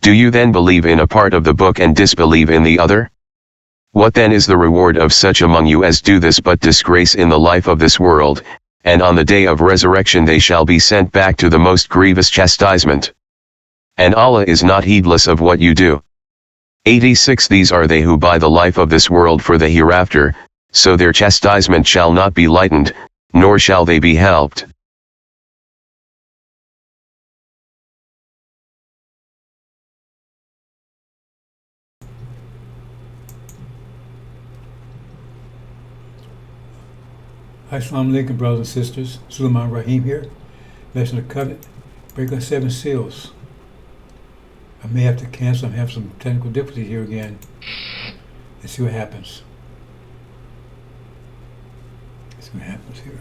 Do you then believe in a part of the book and disbelieve in the other? What then is the reward of such among you as do this but disgrace in the life of this world, and on the day of resurrection they shall be sent back to the most grievous chastisement? And Allah is not heedless of what you do. 86 These are they who buy the life of this world for the hereafter, so their chastisement shall not be lightened, nor shall they be helped. Assalamu alaikum, brothers and sisters. Sulaiman Rahim here. Lesson of Covenant. Breaking 7 seals. I may have to cancel. I'm having some technical difficulties here again. Let's see what happens. Let's see what happens here.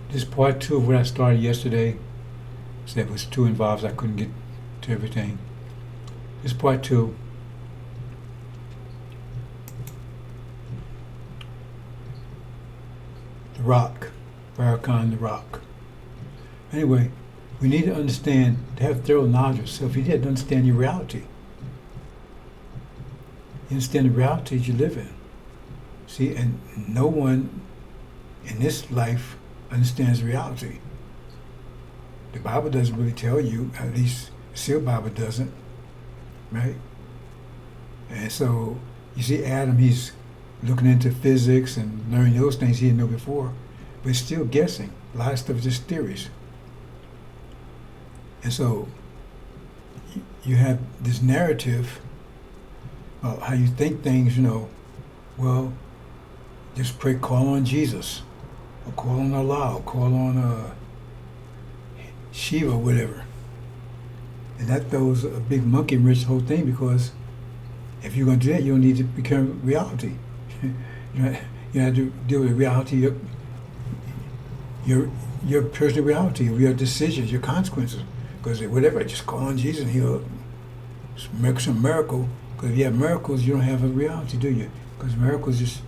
This is part 2 of what I started yesterday. So there was 2 involved. I couldn't get to everything. This is part 2. The Rock, Farrakhan, the Rock. Anyway, we need to understand, to have thorough knowledge of yourself. You need to understand your reality. You understand the realities you live in. See, and no one in this life understands reality. The Bible doesn't really tell you, at least the Seal Bible doesn't, right? And so, you see Adam, he's looking into physics and learning those things he didn't know before, but still guessing. A lot of stuff is just theories. And so you have this narrative about how you think things, well, just pray, call on Jesus, or call on Allah, or call on Shiva, whatever. And that throws a big monkey wrench the whole thing, because if you're going to do that, you don't need to become reality. You have to deal with the reality of your personal reality of your decisions, your consequences. Because whatever, just call on Jesus and he'll make some miracle. Because if you have miracles, you don't have a reality, do you? Because miracles is just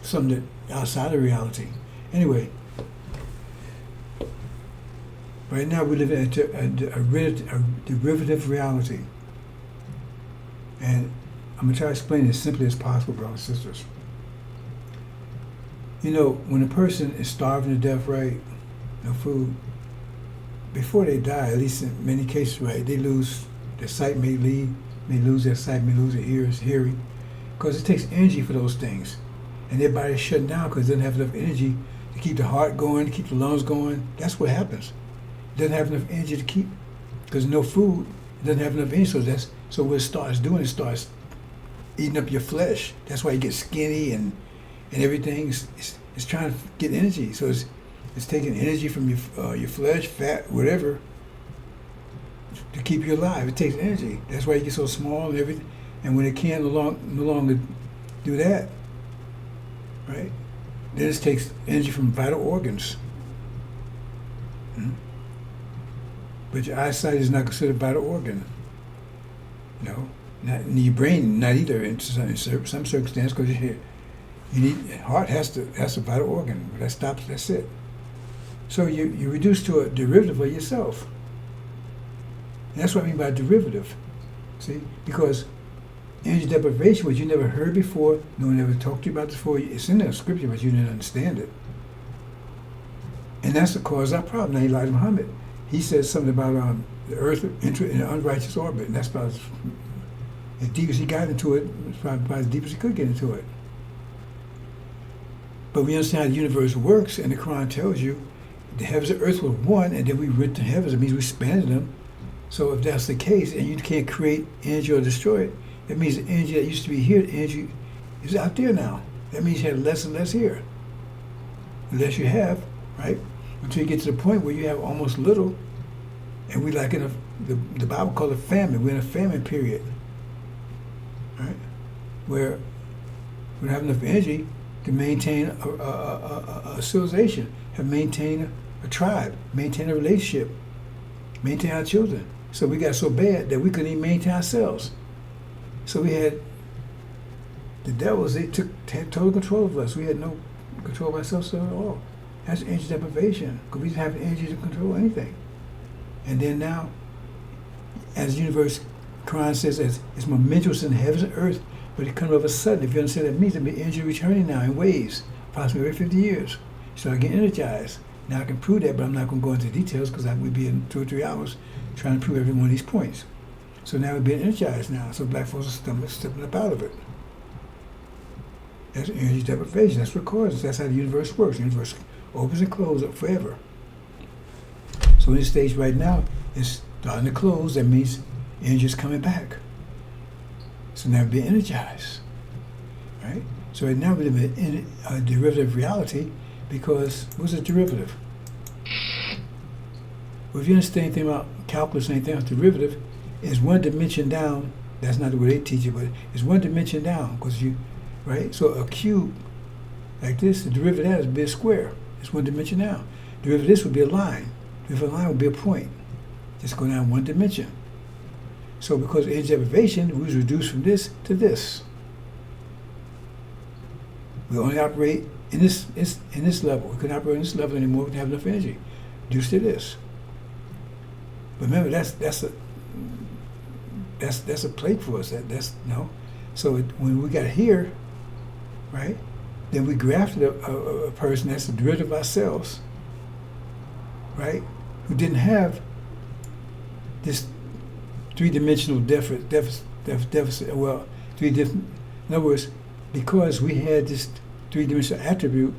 something that outside of reality. Anyway, right now we live in a derivative reality. And I'm going to try to explain it as simply as possible, brothers and sisters. When a person is starving to death, right, no food, before they die, at least in many cases, right, they lose their sight, may lose their sight, may lose their ears, hearing, because it takes energy for those things. And their body's shutting down because it doesn't have enough energy to keep the heart going, to keep the lungs going. That's what happens. It doesn't have enough energy to keep, because no food, it doesn't have enough energy, so what it starts doing, it starts eating up your flesh. That's why you get skinny and everything. It's trying to get energy. So it's taking energy from your flesh, fat, whatever, to keep you alive. It takes energy. That's why you get so small and everything. And when it can no longer do that, right? Then it takes energy from vital organs. But your eyesight is not considered a vital organ. Not in your brain, not either in some circumstances, because heart has a vital organ, but that's it. So you reduce to a derivative of yourself. And that's what I mean by derivative. See? Because energy deprivation, which you never heard before, no one ever talked to you about this before, it's in the scripture, but you didn't understand it. And that's the cause of our problem. Now, Elijah Muhammad, he says something about the earth entering in an unrighteous orbit, and that's about as deep as he got into it, probably as deep as he could get into it. But we understand how the universe works, and the Quran tells you the heavens and earth were one, and then we rent the heavens. It means we expanded them. So if that's the case, and you can't create energy or destroy it, that means the energy that used to be here, the energy is out there now. That means you have less and less here. The less you have, right? Until you get to the point where you have almost little, and we like in the Bible called it famine. We're in a famine period, right? Where we don't have enough energy to maintain a civilization, have maintained a tribe, maintain a relationship, maintain our children. So we got so bad that we couldn't even maintain ourselves. So we had the devils, they had total control of us. We had no control of ourselves at all. That's energy deprivation, because we didn't have the energy to control anything. And then now, as the universe, Quran says, it's momentous in the heavens and earth, but it comes all of a sudden. If you understand what that means, there'll be energy returning now in waves, approximately every 50 years. So I get energized. Now I can prove that, but I'm not going to go into details because I would be in 2 or 3 hours trying to prove every one of these points. So now we're being energized now. So black folks are stepping up out of it. That's energy deprivation. That's what causes. That's how the universe works. The universe opens and closes forever. So in this stage right now, it's starting to close. That means energy is coming back. So now we're being energized. Right? So right now we live in a derivative reality because what's a derivative? Well, if you understand anything about calculus, anything else, derivative is one dimension down. That's not the way they teach it, but it's one dimension down because right? So a cube like this, the derivative of that would be a square. It's one dimension down. The derivative of this would be a line. The derivative of a line would be a point. Just go down one dimension. So because of energy deprivation, we was reduced from this to this. We only operate in this level. We couldn't operate in this level anymore. We didn't have enough energy. Reduced to this. But remember, that's a plate for us. That's no. So when we got here, right? Then we grafted a person that's the derivative of ourselves, right? Who didn't have this three-dimensional deficit. Well, three different. In other words, because we had this three-dimensional attribute,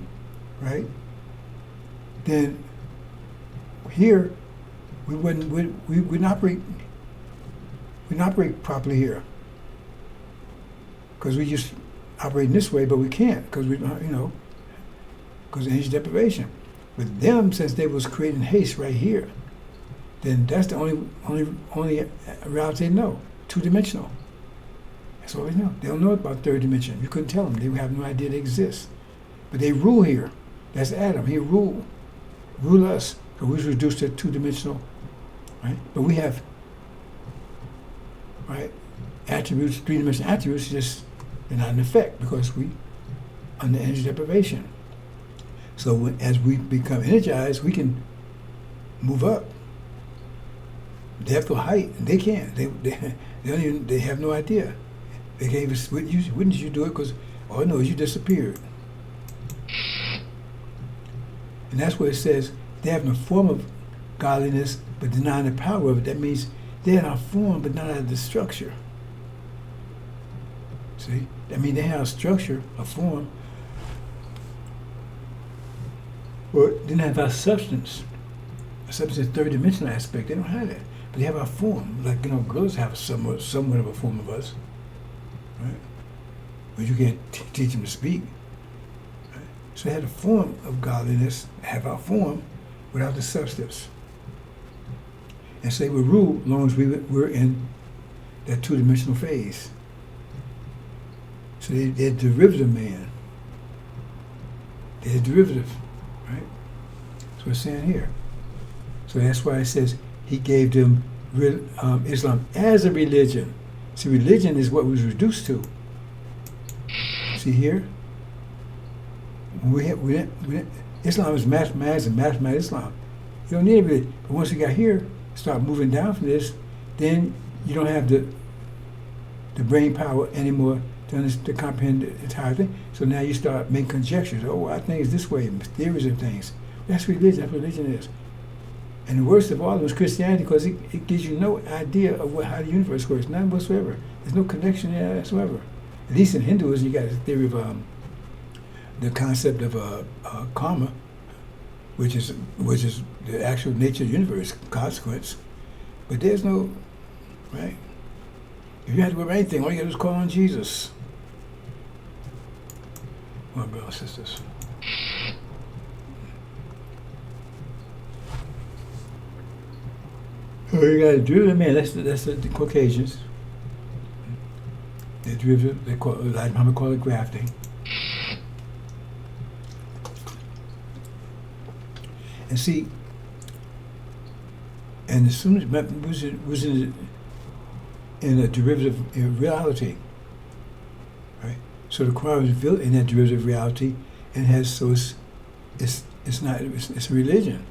right? Then here we wouldn't operate. We didn't operate properly here because we just operate in this way, but we can't because we don't, because of energy deprivation. With them, since they was creating haste right here, then that's the only reality they know, two-dimensional. That's all they know. They don't know about third dimension. You couldn't tell them. They have no idea they exist. But they rule here. That's Adam. He rule us. So we was reduced to two-dimensional, right? But we have, right, attributes, three-dimensional attributes, just they're not in effect because we under energy deprivation. So as we become energized, we can move up. Depth or height, they can't. They don't even. They have no idea. They can't even. Wouldn't you do it? Because all I know is you disappeared. And that's what it says. They have no form of godliness, but denying the power of it. That means they're in our form, but not out of the structure. See? That means they have a structure, a form, but didn't have our substance. A substance is third-dimensional aspect. They don't have that. But they have our form. Like, girls have somewhat of a form of us. Right? But you can't teach them to speak. Right? So they have a form of godliness, have our form without the substance. And say we rule as long as we're in that two-dimensional phase. So they're derivative man. They're derivative, right? That's what it's saying here. So that's why it says he gave them Islam as a religion. See, religion is what was reduced to. See here? Islam is mathematics and mathematics Islam. You don't need it. But once you got here, start moving down from this, then you don't have the brain power anymore to comprehend the entire thing. So now you start making conjectures. Oh, I think it's this way, theories and things. That's religion. That's what religion is. And the worst of all was Christianity because it gives you no idea of how the universe works, none whatsoever. There's no connection there whatsoever. At least in Hinduism, you got a theory of the concept of karma, which is the actual nature of the universe, consequence. But there's no, right? If you had to worry about anything, all you got to do is call on Jesus. My brothers and sisters. So you got a derivative man. That's the Caucasians. The derivative. They call it, like Muhammad call it grafting. And see, and as soon as it was in a derivative reality, right? So the Quran was built in that derivative reality, and it's a religion.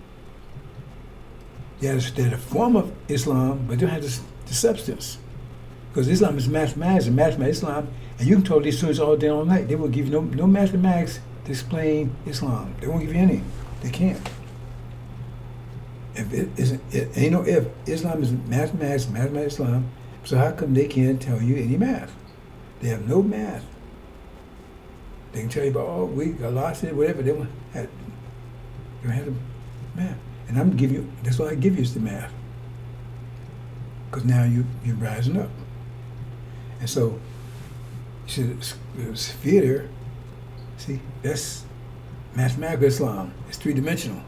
They're a form of Islam, but they don't have the substance. Because Islam is mathematics and mathematics Islam, and you can talk to these students all day, all night. They will give you no mathematics to explain Islam. They won't give you any. They can't. If it isn't, ain't no if. Islam is mathematics, mathematics Islam. So how come they can't tell you any math? They have no math. They can tell you about, Allah said whatever. They don't have the math. And I'm giving you, that's all I give you is the math. Because now you're rising up. And so, you see, the sphere, see, that's mathematical Islam. It's three-dimensional.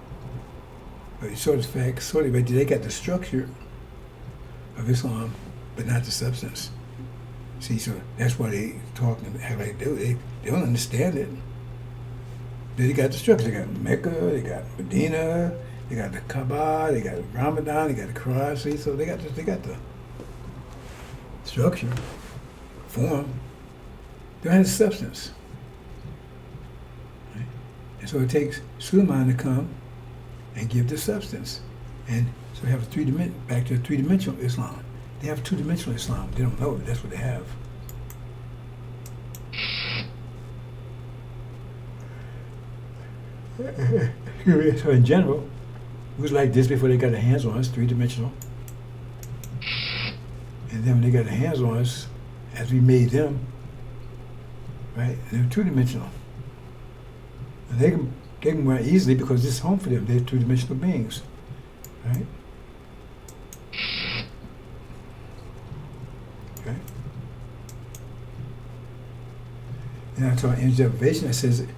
But sort of but they got the structure of Islam, but not the substance. See, so that's why they talk and act like they don't understand it. They got the structure. They got Mecca, they got Medina, they got the Kaaba, they got Ramadan, they got the Quran. See, so they got the structure, form. They don't have the substance. Right? And so it takes Suleiman to come and give the substance. And so we have back to a three-dimensional Islam. They have two-dimensional Islam. They don't know it. That's what they have. So in general, it was like this before they got their hands on us, three-dimensional. And then when they got their hands on us, as we made them, right, they were two-dimensional. And they can run easily because it's home for them. They're two-dimensional beings, right? Okay. And I talk energy deprivation. That says it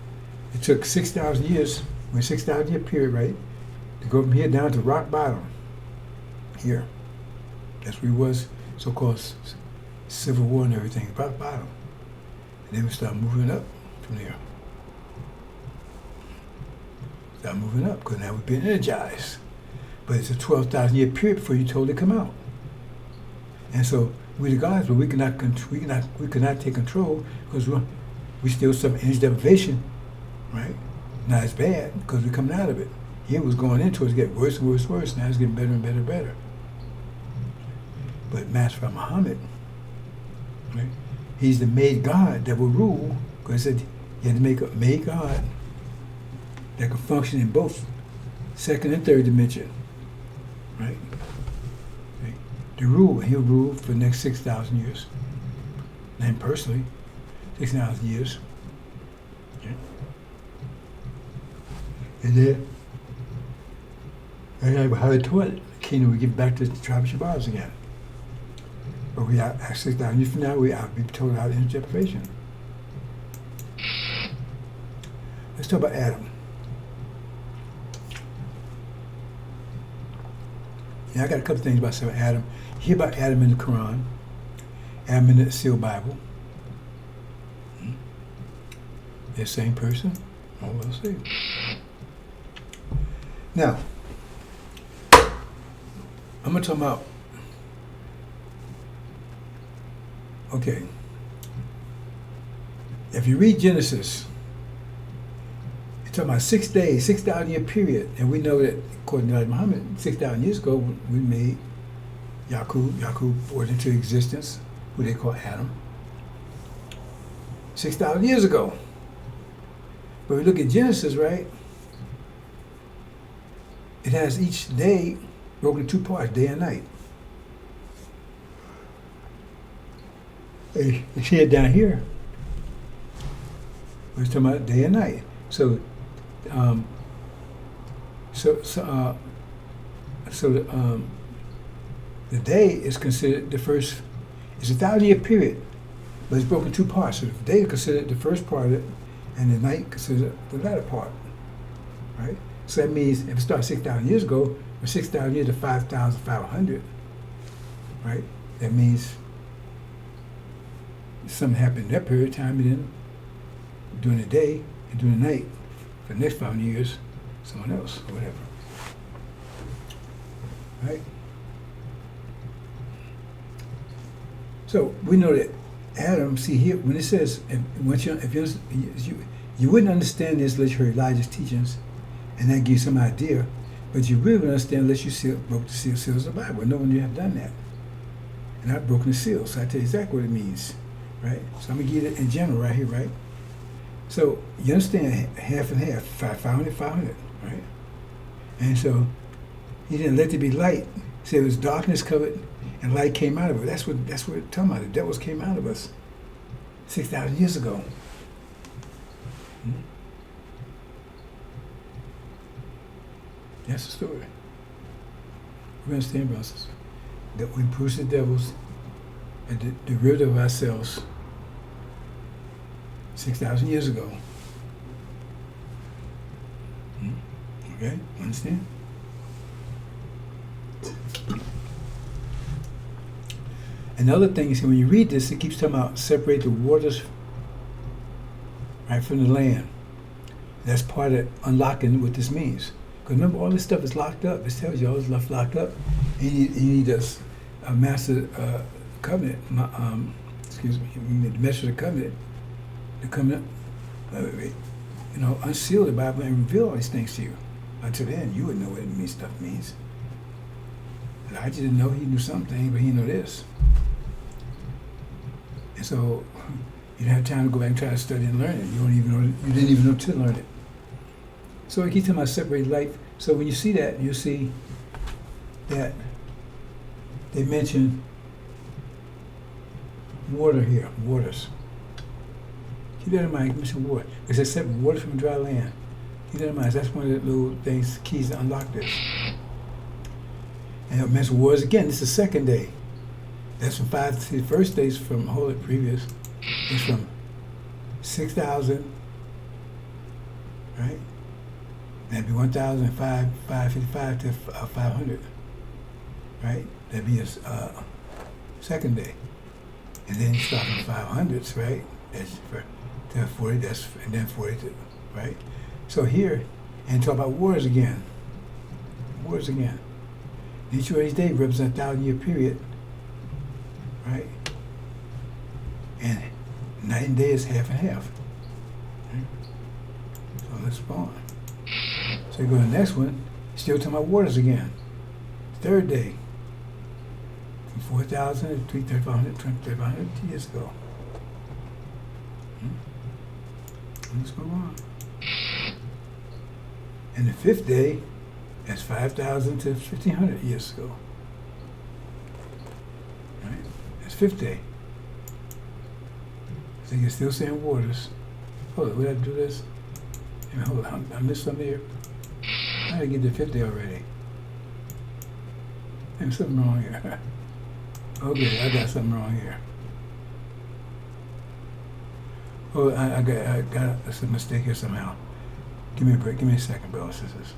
took 6,000 years, a 6,000-year period, right, to go from here down to rock bottom. Here, that's where it was, so-called civil war and everything, rock bottom. And then we start moving up from there. Start moving up because now we've been energized. But it's a 12,000-year period before you totally come out. And so we the gods, but we cannot take control because we still suffer energy deprivation, right? Not as bad because we're coming out of it. Here was going into it, it's getting worse and worse and worse. Now it's getting better and better and better. But Master Muhammad, right? He's the made God that will rule, because he said you had to make a made God that can function in both second and third dimension, right? To rule, he'll rule for the next 6,000 years. And personally, 6,000 years. Okay. And then, how they taught it, the kingdom we give back to the tribe of Shabazz again. But we are 6,000 years from now, we are be told out in deprivation. Let's talk about Adam. Yeah, I got a couple things about Adam. You hear about Adam in the Quran, Adam in the Seal Bible. They're the same person? Oh, we'll see. Now, I'm going to talk about, okay, if you read Genesis, it's talking about 6 days, 6,000-year period, and we know that according to Muhammad, 6,000 years ago, we made Yaqub brought into existence, who they call Adam. 6,000 years ago. But we look at Genesis, right? It has each day broken into two parts, day and night. You see it down here. We're talking about day and night. So, the day is considered the first. It's a 1,000-year period, but it's broken two parts. So the day is considered the first part of it, and the night considered the latter part. Right. So that means if it starts 6,000 years ago, from 6,000 years to 5,500, right? That means something happened in that period of time, and then during the day and during the night, for the next 500 years, someone else or whatever. Right? So we know that Adam, see here, when it says, you wouldn't understand this unless you heard Elijah's teachings, and that gives you some idea. But you really don't understand unless you broke the seals of the Bible. No one you have done that. And I've broken the seals, so I tell you exactly what it means, right? So I'm going to give it in general right here, right? So you understand half and half, 500, 500, right? And so he didn't let there be light. So it was darkness covered and light came out of it. That's what it's talking about. The devils came out of us 6,000 years ago. Hmm? That's the story. We understand, brothers, that we push the devils and the rid of ourselves 6,000 years ago. Hmm? Okay, understand? Another thing is when you read this, it keeps talking about separate the waters right from the land. That's part of unlocking what this means. Because remember, all this stuff is locked up. It tells you all this stuff locked up. And you need a master covenant. Excuse me. You need the measure of the covenant. The covenant, unseal the Bible and reveal all these things to you. Until then, you wouldn't know what stuff means. Elijah didn't know. He knew something, but he didn't know this. And so you don't have time to go back and try to study and learn it. You didn't even know to learn it. So it keeps talking about separate life. So when you see that, you see that they mention water here, waters. Keep that in mind, mention water. Because they separate water from dry land. Keep that in mind. That's one of the little things, keys to unlock this. And it mentions waters again. This is the second day. That's from 5 to the first days from hold it previous. It's from 6,000, right? That'd be 555 to 500, right? That'd be a second day. And then you start from 500s, right? That's to 40, and then 42, right? So here, and talk about wars again. Wars again. Each of these days represents a 1,000-year period, right? And night and day is half and half. Right? So let's go on. So you go to the next one, still talking about waters again. Third day, from 4,000 to 3,500 years ago. Let's go on. And the fifth day, that's 5,000 to 1,500 years ago. Right? That's fifth day. So you're still saying waters. Hold on, we have to do this? Hold on, I missed something here. I had to get to 50 already. There's something wrong here. Okay, I got something wrong here. Oh, I got a mistake here somehow. Give me a break. Give me a second, brothers and sisters.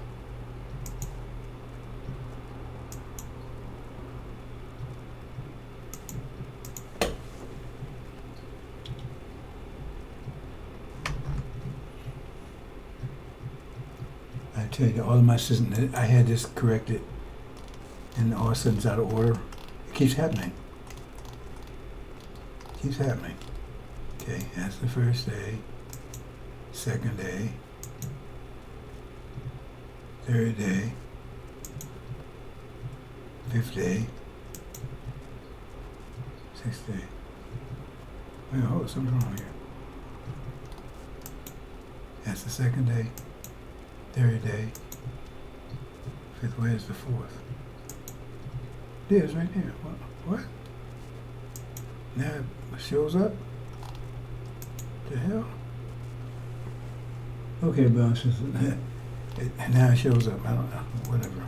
I tell you, all of my systems, I had this corrected, and all of a sudden it's out of order. It keeps happening. It keeps happening. Okay, that's the first day, second day, third day, fifth day, sixth day. Wait, hold on, something's wrong here. That's the second day, third day, fifth. Where's the fourth? There's right there. What? Now it shows up? The hell? Okay, boss. Now it shows up. I don't know. Whatever.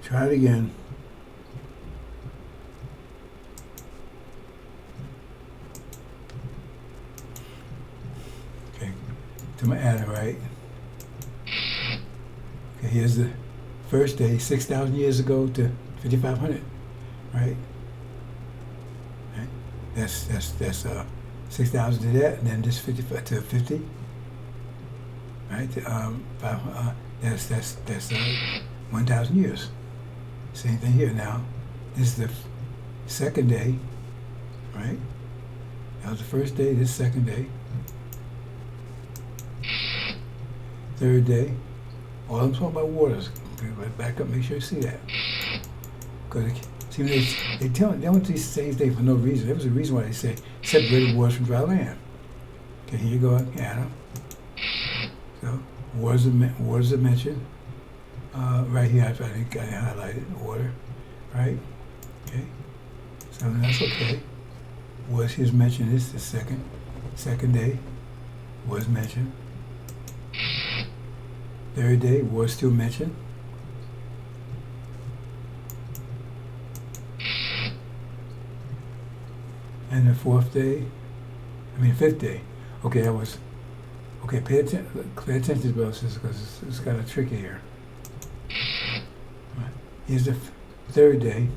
Try it again. Okay. To my adder, right? Okay, here's the first day, 6,000 years ago to 5,500, right? Right? That's 6,000 to that, and then this 55 to 50, right? That's 1,000 years. Same thing here now. This is the second day, right? That was the first day. This second day. Third day. All I'm talking about waters. Back up, make sure you see that. Because see, when they don't say these things for no reason. There was a reason why they say separated waters from dry land. Okay, here you go, Adam. So waters are mentioned. Right here, I think I highlighted water, right? Okay, so that's okay. Was his mentioned this the second day was mentioned. Third day was still mentioned. And the fifth day. Okay, that was, okay, pay attention to this, brothers, because it's kind of tricky here. Here's the third day.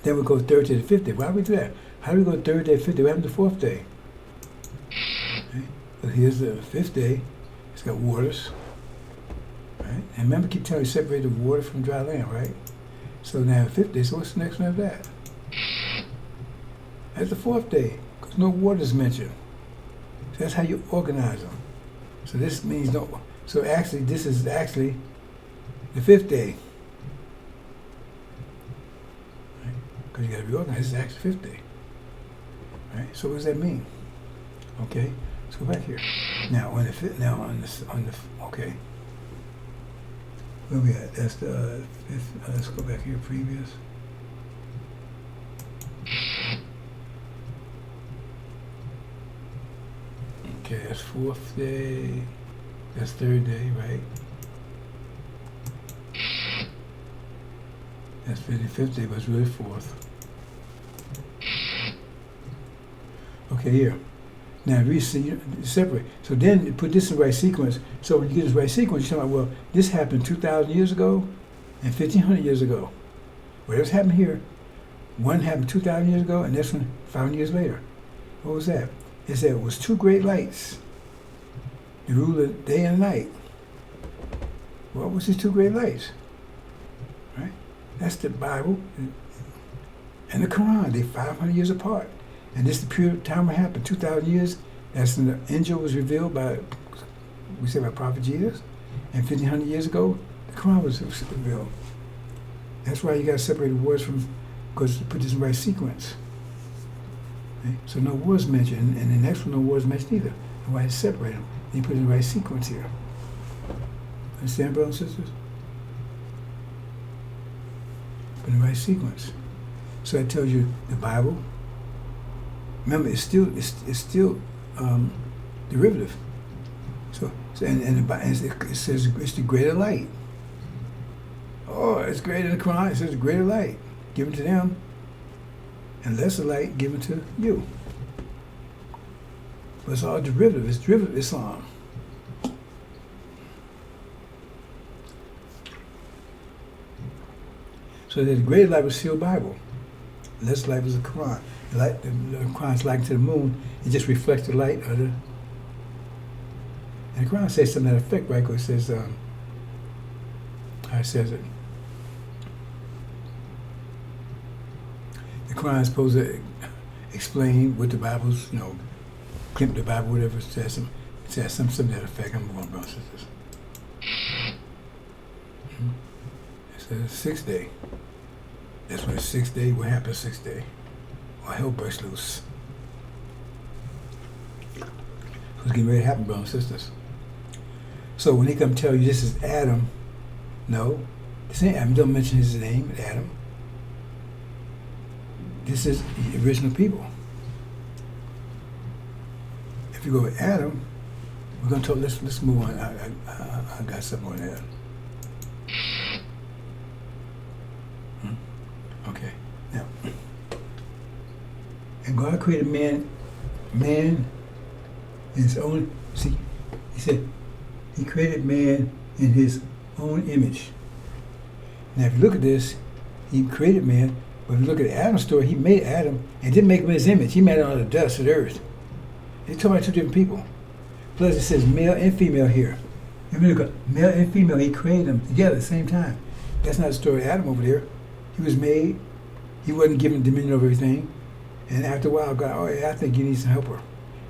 Then we go third to the fifth day. Why do we do that? How do we go third day, fifth day? What happened to the fourth day? Okay. So here's the fifth day. It's got waters. Right? And remember, keep telling you, separate the water from dry land, right? So now the fifth day, so what's the next one of that? That's the fourth day, because no water is mentioned. So that's how you organize them. So this means no. So actually, this is actually the fifth day. Because you got to reorganize. This is actually fifth day. Right? So what does that mean? Okay, let's go back here. Now on the okay. Where we at? That's the fifth. Let's go back here. Previous. Okay, that's fourth day. That's third day, right? That's 55th day, but it's really fourth. Okay, here. Now, separate. So then you put this in the right sequence. So when you get this right sequence, you're talking about, well, this happened 2,000 years ago and 1,500 years ago. Whatever's happened here, one happened 2,000 years ago and this one 500 years later. What was that? It said it was two great lights. The rule of day and night. What was these two great lights? Right? That's the Bible and the Quran. They're 500 years apart. And this is the period of time what happened, 2,000 years. That's when the angel was revealed by, we say by Prophet Jesus. And 1,500 years ago, the Quran was revealed. That's why you got to separate the words from, because to put this in the right sequence. Okay? So no words mentioned, and the next one no words mentioned either. And why you separate them? And you put it in the right sequence here. Understand, brothers and sisters? Put in the right sequence. So that tells you the Bible. Remember, it's still derivative. So and it says it's the greater light. Oh, it's greater than the Quran. It says the greater light given to them, and lesser light given to you. But it's all derivative. It's derivative Islam. So the greater light was still Bible. The lesser light was the Quran. The Quran is likened to the moon. It just reflects the light of the. And the Quran says something to that effect, right? Because it says, how it says it. The Quran is supposed to explain what the Bible's, clip the Bible, whatever. It says something to that effect. I'm going to brothers and sisters. It says sixth day. That's when the sixth day. What happened sixth day? Or hell burst loose. It's getting ready to happen, brothers and sisters. So when they come tell you this is Adam, no, this ain't Adam. Don't mention his name, Adam. This is the original people. If you go with Adam, we're gonna talk. Let's move on. I got something on that. Okay, now. And God created man in his own, see, he said, he created man in his own image. Now if you look at this, he created man, but if you look at Adam's story, he made Adam and didn't make him in his image. He made him out of the dust of the earth. He's talking about two different people. Plus it says male and female here. If you look at male and female, he created them together at the same time. That's not the story of Adam over there. He was made, he wasn't given dominion over everything. And after a while, God, oh yeah, I think you need some helper.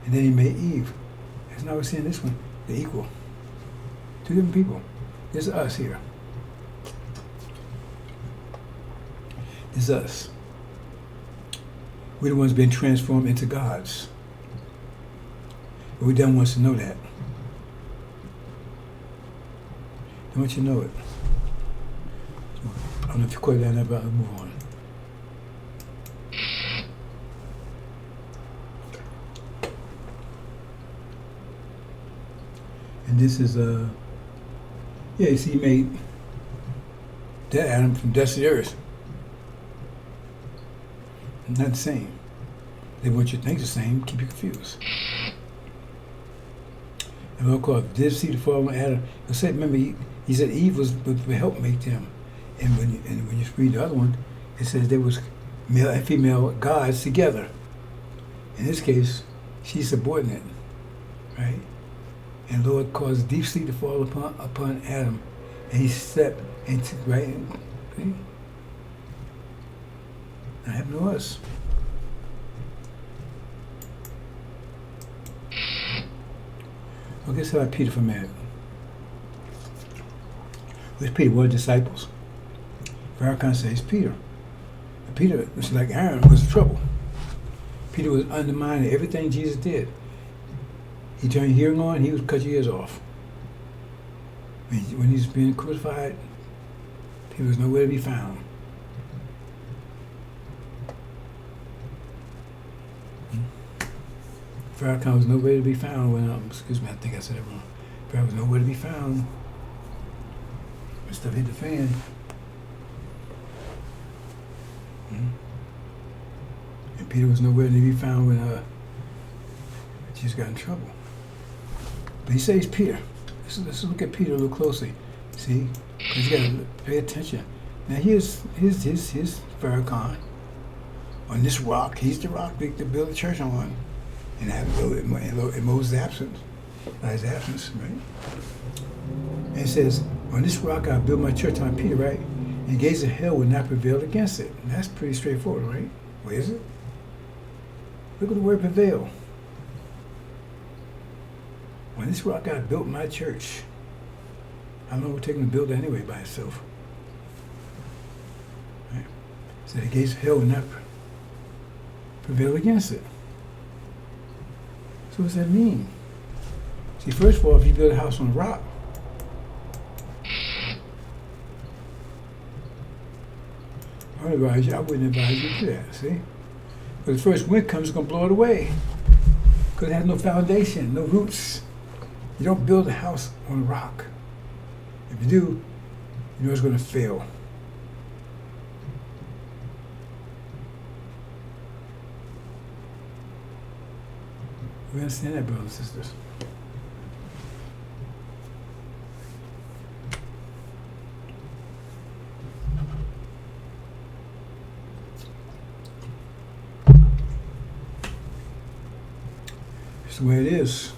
And then he made Eve. That's not we're seeing this one. They're equal. Two different people. This is us here. This is us. We're the ones being transformed into gods. But we don't want us to know that. I want you to know it. So, I don't know if you quite that, but I'll move on. And this is yeah, you see, he made that Adam from dust of the earth. Not the same. They want you to think the same, keep you confused. And of course, did see the fall of Adam. I said, remember, he said Eve was to help make them. And when you read the other one, it says there was male and female gods together. In this case, she's subordinate, right? And Lord caused deep sleep to fall upon Adam, and he slept into right. See? That happened to us. Well, guess about Peter for a minute. Where's Peter? One of the disciples. Farrakhan says Peter. And Peter was like Aaron, was in trouble. Peter was undermining everything Jesus did. He turned hearing on, he would cut your ears off. When he was being crucified, he was nowhere to be found. Farrakhan was nowhere to be found when, excuse me, I think I said it wrong. Farrakhan was nowhere to be found when stuff hit the fan. And Peter was nowhere to be found when Jesus got in trouble. But he says Peter. Let's look at Peter a little closely. See? Because you got to pay attention. Now here's Farrakhan. On this rock, he's the rock they build the church on. And in Moses' absence, right? And it says, on this rock I build my church on Peter, right? And gates of hell will not prevail against it. And that's pretty straightforward, right? Where is it? Look at the word prevail. On this rock I built my church. How long would it take him to build it anyway by itself? Right? So the gates of hell will not prevail against it. So what does that mean? See, first of all, if you build a house on a rock, I wouldn't advise you to do that, see? But the first wind comes, it's going to blow it away. Because it has no foundation, no roots. You don't build a house on a rock. If you do, you know it's going to fail. We understand that, brothers and sisters. It's the way it is.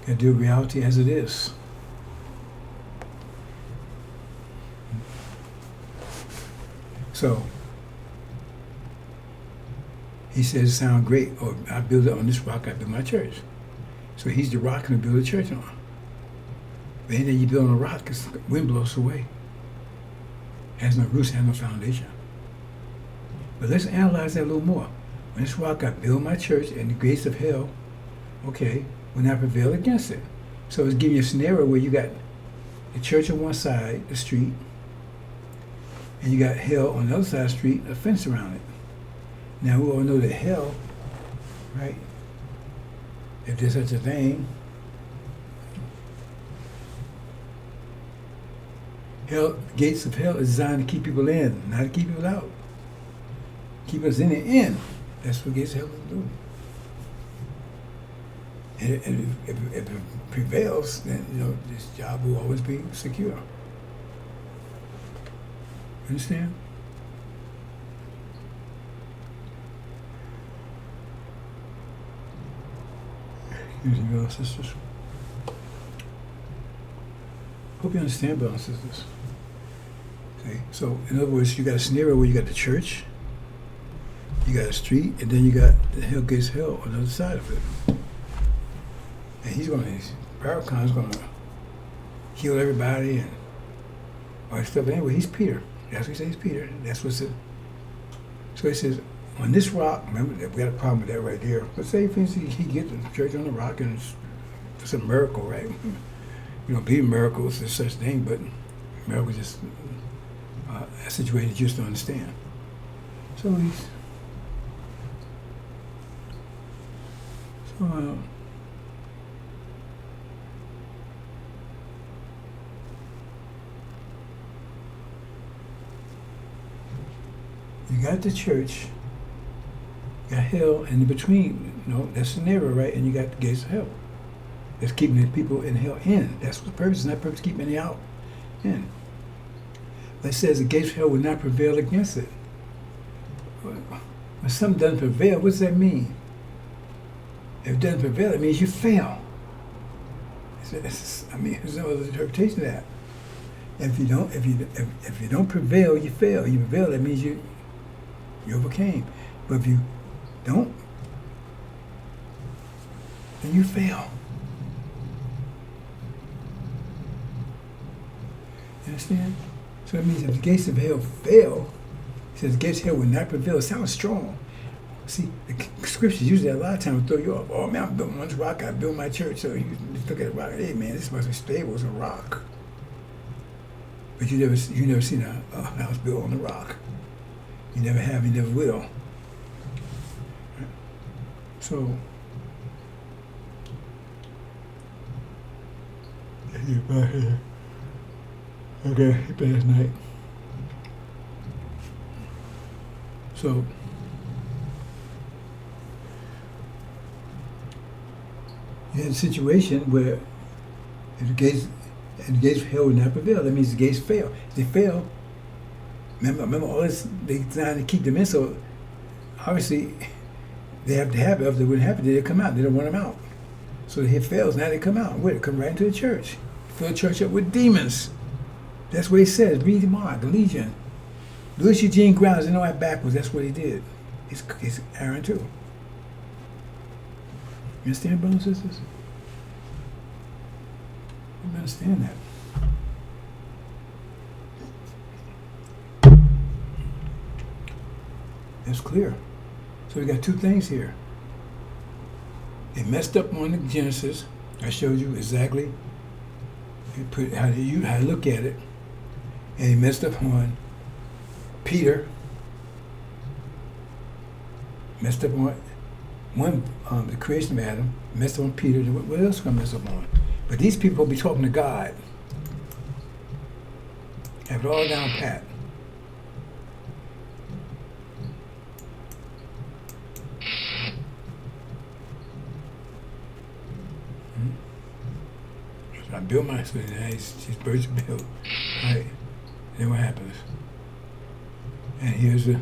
Got to deal with reality as it is. So, he says, sound great, or I build it on this rock, I build my church. So he's the rock and build a church on. But anything you build on a rock, the wind blows away. Has no roots, has no foundation. But let's analyze that a little more. On this rock I build my church, and the gates of hell, okay, will not prevail against it. So it's giving you a scenario where you got the church on one side, the street, and you got hell on the other side of the street, a fence around it. Now we all know that hell, right, if there's such a thing, hell, gates of hell is designed to keep people in, not to keep people out. Keep us in the end. That's what gates of hell do. And if it prevails, then this job will always be secure. Understand? Excuse me, brothers and sisters. Hope you understand, brothers and sisters. Okay? So, in other words, you got a scenario where you got the church, you got a street, and then you got the hell gates of hell on the other side of it. And Farrakhan's going to heal everybody and all that stuff. But anyway, he's Peter. That's what he says, he's Peter. That's what's it. So he says, on this rock, remember, we got a problem with that right there. But say, for instance, he gets the church on the rock and it's a miracle, right? You know, being miracles is such thing, but miracles just a situation that you just don't understand. So you got the church, you got hell, and in between, you know, that's the scenario, right? And you got the gates of hell. That's keeping the people in hell in. That's what the purpose is, not purpose keeping any out in. But it says the gates of hell will not prevail against it. When something doesn't prevail, what does that mean? If it doesn't prevail, it means you fail. There's no other interpretation of that. If you don't prevail, you fail. You prevail, that means you overcame. But if you don't, then you fail. You understand? So that means if the gates of hell fail, it says the gates of hell will not prevail. It sounds strong. See, the scriptures usually a lot of times will throw you off. Oh man, I'm building one rock, I built my church. So you look at the rock, hey man, this must be stable as a rock. But you never seen a house built on the rock. You never have, you never will. So okay, past night. So you had a situation where if the gates of hell would not prevail, that means the gates fail. If they fail, remember all this they designed to keep them in, so obviously they have to have it. If they wouldn't have it, they'd come out. They don't want them out. So the hit fails, now they come out. Where? They come right into the church. Fill the church up with demons. That's what he says. Read Mark, the Legion. Louis Eugene Grounds, they know that backwards. That's what he did. He's Aaron too. You understand, brothers and sisters? You understand that. It's clear. So we got two things here. They messed up on the Genesis. I showed you exactly how to look at it. And he messed up on Peter. Messed up on the creation of Adam. Messed up on Peter. What else going to mess up on? But these people will be talking to God. Have it all down pat. I built my city. She's birds built. Right? Then what happens? And here's the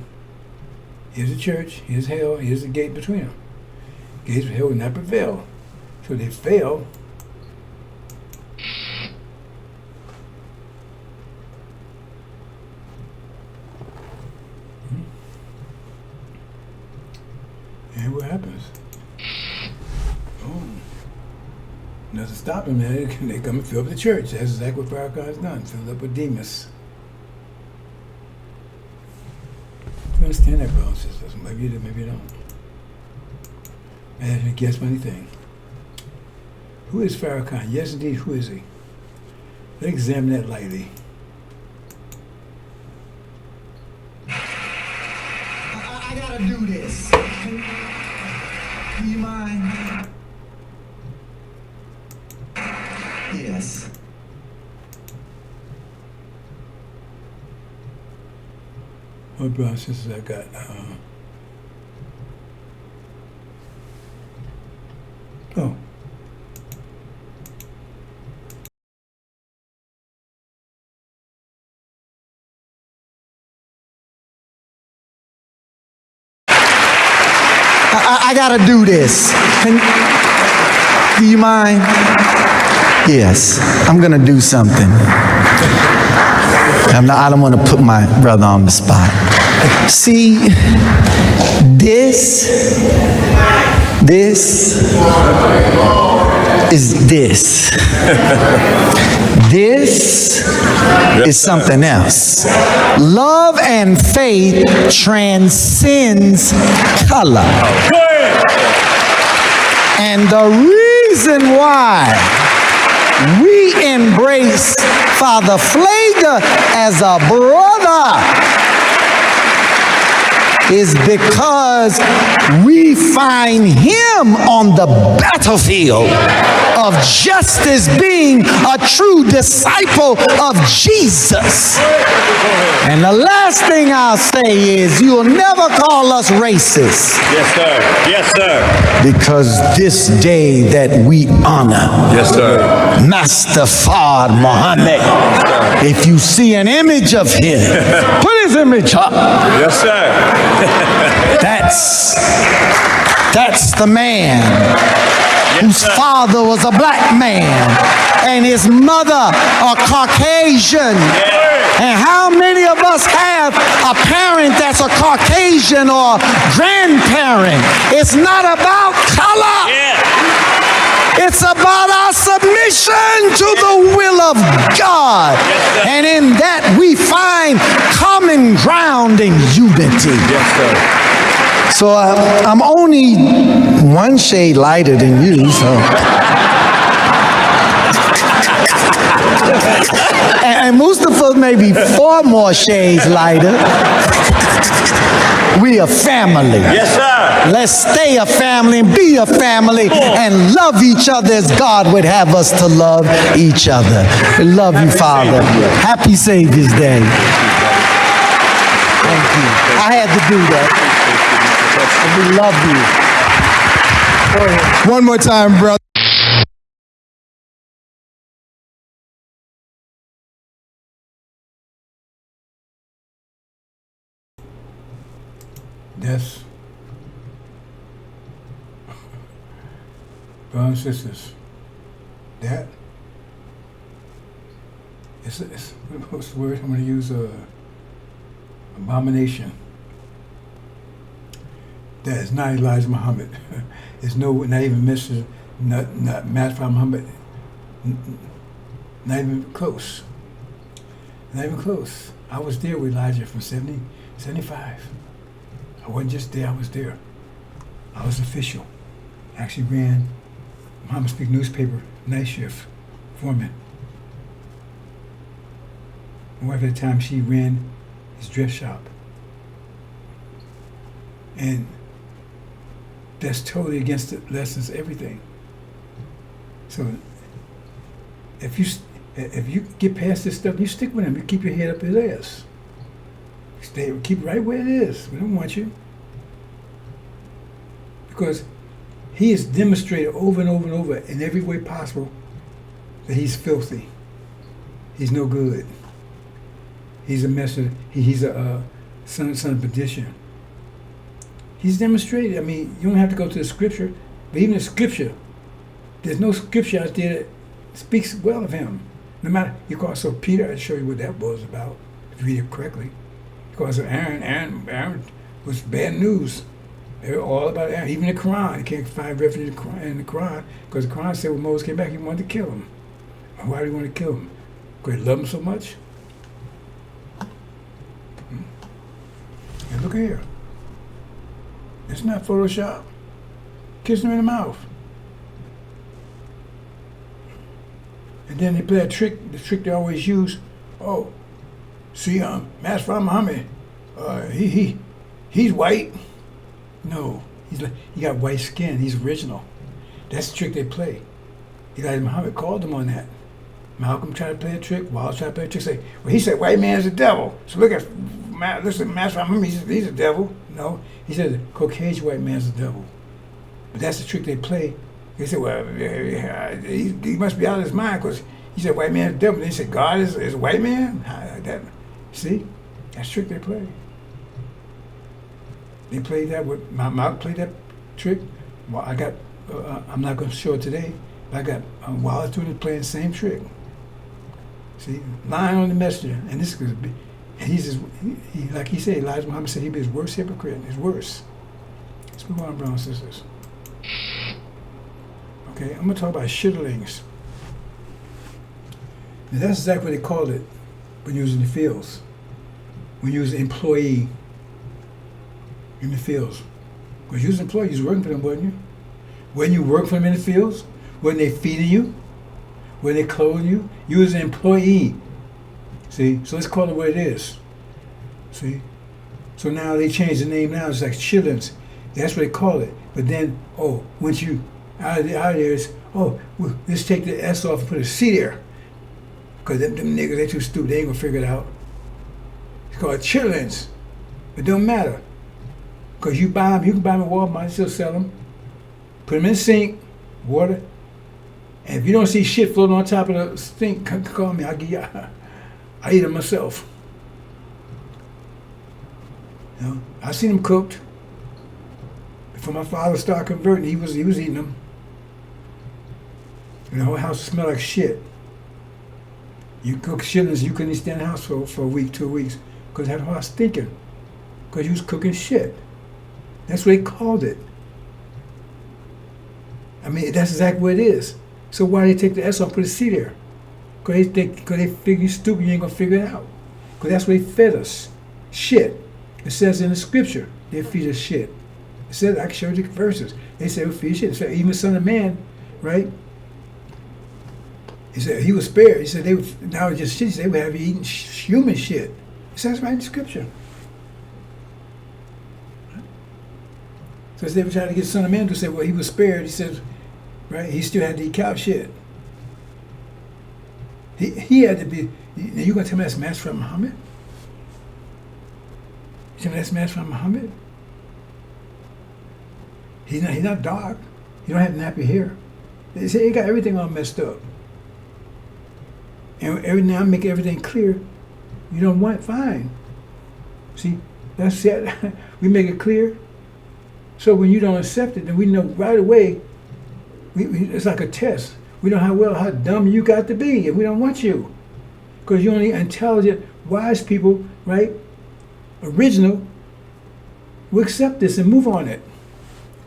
church, here's hell, here's the gate between them. Gates of hell will not prevail. So they fail. And what happens? Boom. Nothing stopping them. They come and fill up the church. That's exactly what Farrakhan has done. Filled up with demons. You understand that, brothers and sisters? Maybe you do, maybe you don't. Man, you guess anything. Who is Farrakhan? Yes, indeed, who is he? Let's examine that lightly. I gotta do this. Do you mind? Yes. What brothers and sisters I got? Oh. I gotta do this. Do you mind? Yes, I'm gonna do something. I don't want to put my brother on the spot. See, this is this. This is something else. Love and faith transcends color. And the reason why we embrace Father Flagler as a brother is because we find him on the battlefield of justice, being a true disciple of Jesus. And the last thing I'll say is, you'll never call us racist. Yes, sir. Yes, sir. Because this day that we honor, Yes, sir. Master Fard Muhammad, if you see an image of him, put his image up. Yes, sir. That's the man whose father was a black man and his mother a Caucasian. And how many of us have a parent that's a Caucasian or grandparent? It's not about color. It's about our submission to the will of God. And in that we find common ground and unity. Yes, sir. So I'm only one shade lighter than you, so. And Mustafa may be 4 more shades lighter. We a family. Yes, sir. Let's stay a family and be a family and love each other as God would have us to love each other. We love you, Father. Happy Savior's Day. Thank you. I had to do that. We love you. One more time, brother. That's, brothers and sisters, that, it's what's the word I'm going to use? Abomination. That is not Elijah Muhammad. It's not even Mr. Not Master Muhammad. Not even close. Not even close. I was there with Elijah from 75. I wasn't just there, I was there. I was official. Actually ran Muhammad Speak newspaper, night shift, foreman. My wife at the time, she ran his dress shop. And that's totally against the lessons, everything. So if you get past this stuff, you stick with him, you keep your head up his ass. Keep it right where it is. We don't want you. Because he has demonstrated over and over and over in every way possible that he's filthy. He's no good. He's a messer. He's a son of perdition. He's demonstrated. I mean, you don't have to go to the scripture, but even the scripture, there's no scripture out there that speaks well of him. No matter, you call so Peter, I'll show you what that was about, if you read it correctly. Because of Aaron was bad news. They were all about Aaron. Even the Quran, you can't find refuge in the Quran, because the Quran said when Moses came back, he wanted to kill him. Why did he want to kill him? Because he loved him so much? And look here. It's not Photoshop. Kissing him in the mouth. And then they play a trick, the trick they always use. Oh, see, Master Muhammad, he's white. No, he got white skin. He's original. That's the trick they play. Elijah Muhammad called him on that. Malcolm tried to play a trick. Wallace tried to play a trick. Say, well, he said white man's the devil. So listen, Master Muhammad, he's a devil. No, he said the Caucasian white man's the devil. But that's the trick they play. They said, well, he must be out of his mind because he said white man's the devil. And they said God is a white man. See, that's the trick they play. They played that with Malcolm played that trick. Well, I got. I'm not going to show it today. But I got Wallace doing it, playing the same trick. See, lying on the messenger, and this is, and he's just, he like he said, Elijah Muhammad said he'd be his worst hypocrite, his worst. Let's move on, brothers and sisters. Okay, I'm gonna talk about shitterlings. Now that's exactly what they called it when you was in the fields. When you was an employee in the fields. Because you was an employee, you was working for them, wasn't you? When you work for them in the fields, when they feeding you, when they clothing you, you was an employee. See, so let's call it what it is. See, so now they changed the name now. It's like shillings. That's what they call it. But then, once you out of there, it's well, let's take the S off and put a C there. Because them niggas, they too stupid. They ain't gonna figure it out. It's called shillings. It don't matter. Because you buy them, you can buy them at Walmart, still sell them. Put them in the sink, water. And if you don't see shit floating on top of the sink, call me. I'll give you. I eat them myself. You know, I seen them cooked. Before my father started converting, he was eating them. And the whole house smelled like shit. You cook shillings, you couldn't stay in the house for a week, 2 weeks, because that whole house stinking. Because you was cooking shit. That's what they called it. I mean, that's exactly what it is. So why they take the S off and put a C there? Because they figure you stupid, you ain't going to figure it out. Because that's what they fed us. Shit. It says in the scripture, they feed us shit. It says, I can show you the verses. They say we feed shit. So even Son of Man, right? He said he was spared. He said now it's just shit. They would have you eating human shit. It says right in the scripture. So they were trying to get Son of Man to say, well, he was spared. He says, right? He still had to eat cow shit. He had to be. Now you gonna tell me that's matched from Muhammad? You tell me that's matched from Muhammad? He's not dark. He don't have nappy hair. They say he got everything all messed up. And every now I make everything clear. You don't want it, fine. See, that's it. We make it clear. So when you don't accept it, then we know right away. It's like a test. We know how dumb you got to be, and we don't want you, because you're only intelligent, wise people, right? Original. We accept this and move on it.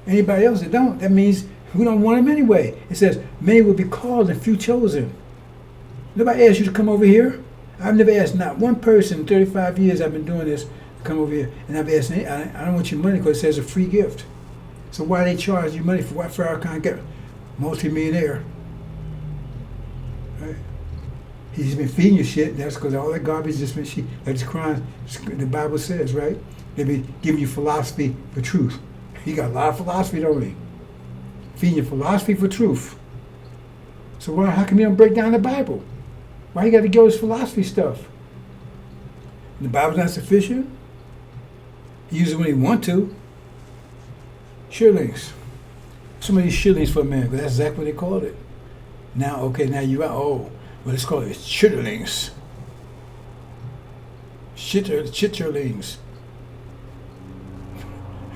Anybody else that don't, that means we don't want them anyway. It says many will be called and few chosen. Nobody asked you to come over here. I've never asked not one person in 35 years I've been doing this to come over here. And I've asked, I don't want your money because it says a free gift. So why they charge you money for what Farrakhan got? Multi-millionaire. Right? He's been feeding you shit. That's because all that garbage just been like the Quran, the Bible says, right? They be giving you philosophy for truth. He got a lot of philosophy, don't he? Feeding you philosophy for truth. So how come you don't break down the Bible? Why you got to go this philosophy stuff? The Bible's not sufficient. He uses it when he want to. Shillings. Some of these shillings for a man, because that's exactly what they called it. Now you are, well, let's call it chitterlings. Chitterlings.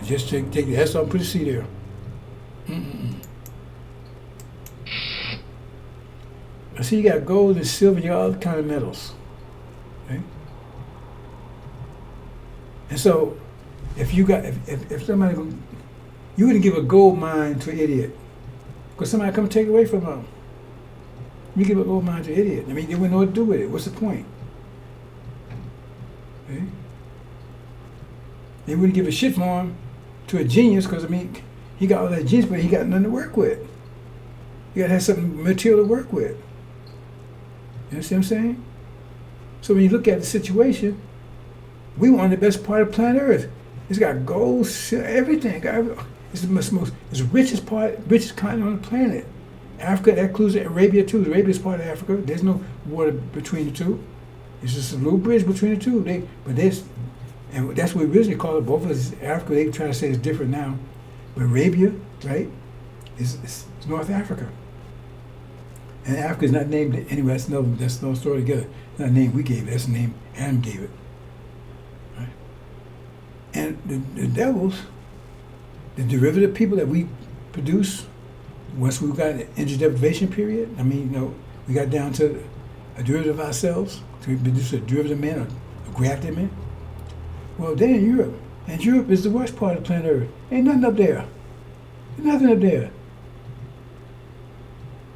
Just take the S off and put a C there. I see you got gold and silver, you got all kind of metals. Okay? And so, if somebody, you wouldn't give a gold mine to an idiot, because somebody come take it away from them. You give a gold mine to an idiot. I mean, they wouldn't know what to do with it. What's the point? Okay? They wouldn't give a shit for him to a genius, because I mean, he got all that genius, but he got nothing to work with. You gotta have something material to work with. You understand what I'm saying? So when you look at the situation, we want the best part of planet Earth. It's got gold, silver, everything. It's the richest continent on the planet. Africa, that includes Arabia too. Arabia is part of Africa. There's no water between the two. It's just a little bridge between the two. And that's what we originally called it. Both of us, Africa, they try to say it's different now. But Arabia, right, is North Africa. And Africa is not named anyway. That's no story together. It's not a name we gave it. That's the name Adam gave it. Right? And the devils, the derivative people that we produce, once we got an energy deprivation period, I mean, we got down to a derivative of ourselves, to produce a derivative man, a grafted man? Well, they're in Europe. And Europe is the worst part of planet Earth. Ain't nothing up there. Ain't nothing up there.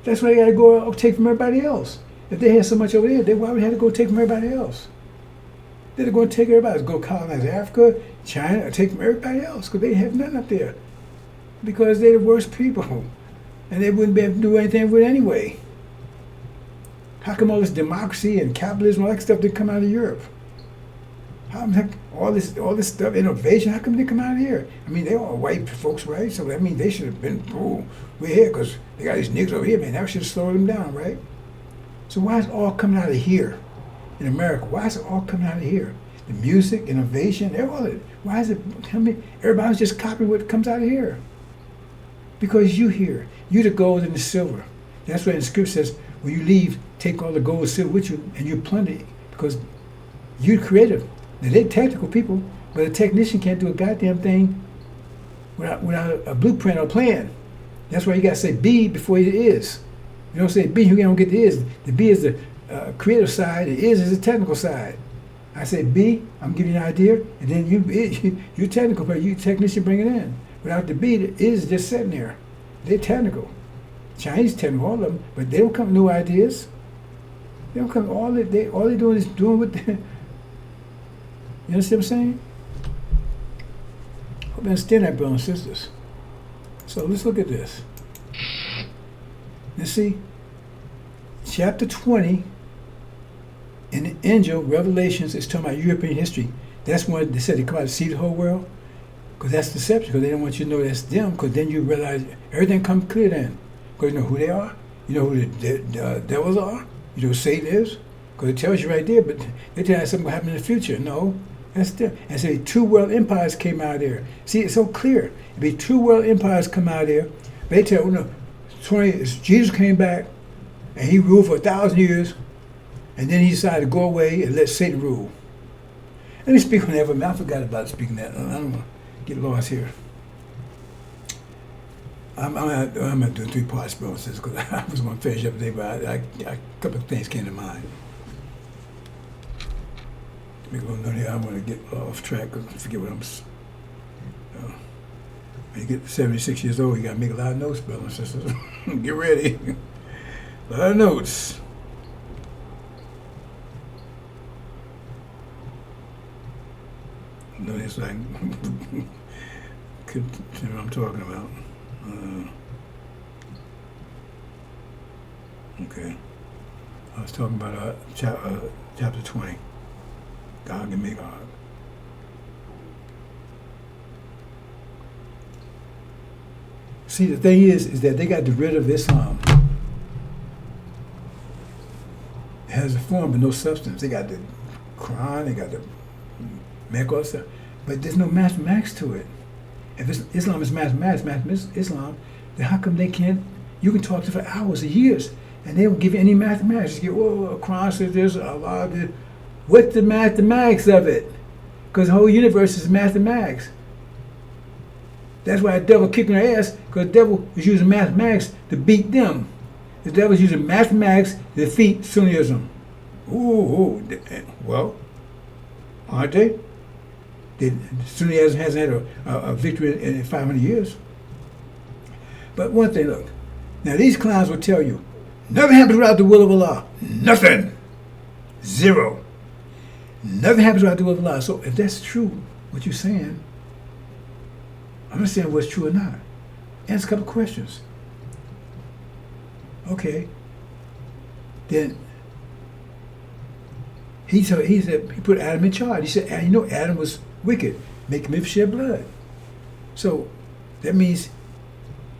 That's why they gotta go take from everybody else. If they had so much over there, why would they have to go take from everybody else? They're going to take everybody. Go colonize Africa, China, or take from everybody else because they have nothing up there. Because they're the worst people. And they wouldn't be able to do anything with it anyway. How come all this democracy and capitalism, all that stuff, didn't come out of Europe? How all this stuff, innovation, how come they come out of here? I mean, they're all white folks, right? So that means they should have been, we're here because they got these niggas over here, man. That should have slowed them down, right? So why is it all coming out of here in America? Why is it all coming out of here? The music, innovation, why is it coming? Everybody's just copying what comes out of here. Because you here. You the gold and the silver. That's why the scripture says, when you leave, take all the gold and silver with you and you plunder it because you're creative. Now, they're technical people, but a technician can't do a goddamn thing without a blueprint or plan. That's why you got to say be before it is. You don't say be, you don't get the is. The be is the creative side, the is the technical side. I say be, I'm giving you an idea, and then you're technical, but you technician bring it in. Without the be, the is just sitting there. They're technical. Chinese technical, all of them, but they don't come with new ideas. They don't come, all they're doing is doing what they, you understand what I'm saying? Hope you understand that, brothers and sisters. So let's look at this. Let's see. Chapter 20 in the angel Revelations is talking about European history. That's when they said they come out to see the whole world. Because that's deception, because they don't want you to know that's them, because then you realize everything comes clear then. Because you know who they are, you know who the devils are, you know who Satan is, because it tells you right there, but they tell you something will happen in the future. No. That's them. And say two world empires came out of there. See, it's so clear. If be two world empires come out of there, they tell, no, Jesus came back and he ruled for 1,000 years, and then he decided to go away and let Satan rule. Let me speak on that for a minute. I forgot about speaking that. I don't want to get lost here. I'm going to do 3 parts, brothers, because I was going to finish up today, but a couple of things came to mind. I want to get off track because I forget what I'm. When you get 76 years old, you got to make a lot of notes, brothers and sisters. Get ready. A lot of notes. No, it's like, could see what I'm talking about. Okay. I was talking about chapter 20. God and Magog. See, the thing is that they got rid of Islam. It has a form but no substance. They got the Quran, they got the Mecca, all stuff, but there's no mathematics to it. If Islam is mathematics, Islam, then how come they can't? You can talk to them for hours or years, and they don't give you any mathematics. You get, well, Quran says this, Allah did. What's the mathematics of it? Because the whole universe is mathematics. That's why the devil kicking their ass, because the devil is using mathematics to beat them. The devil is using mathematics to defeat Sunnism. Well, aren't they? Sunnism hasn't had a victory in 500 years. But one thing, look. Now these clowns will tell you, nothing happens without the will of Allah. Nothing. Zero. Nothing happens without the will of Allah. So if that's true, what you're saying, I'm not saying what's true or not. Answer a couple questions. Okay. Then he said he put Adam in charge. He said, you know, Adam was wicked, make him shed blood. So that means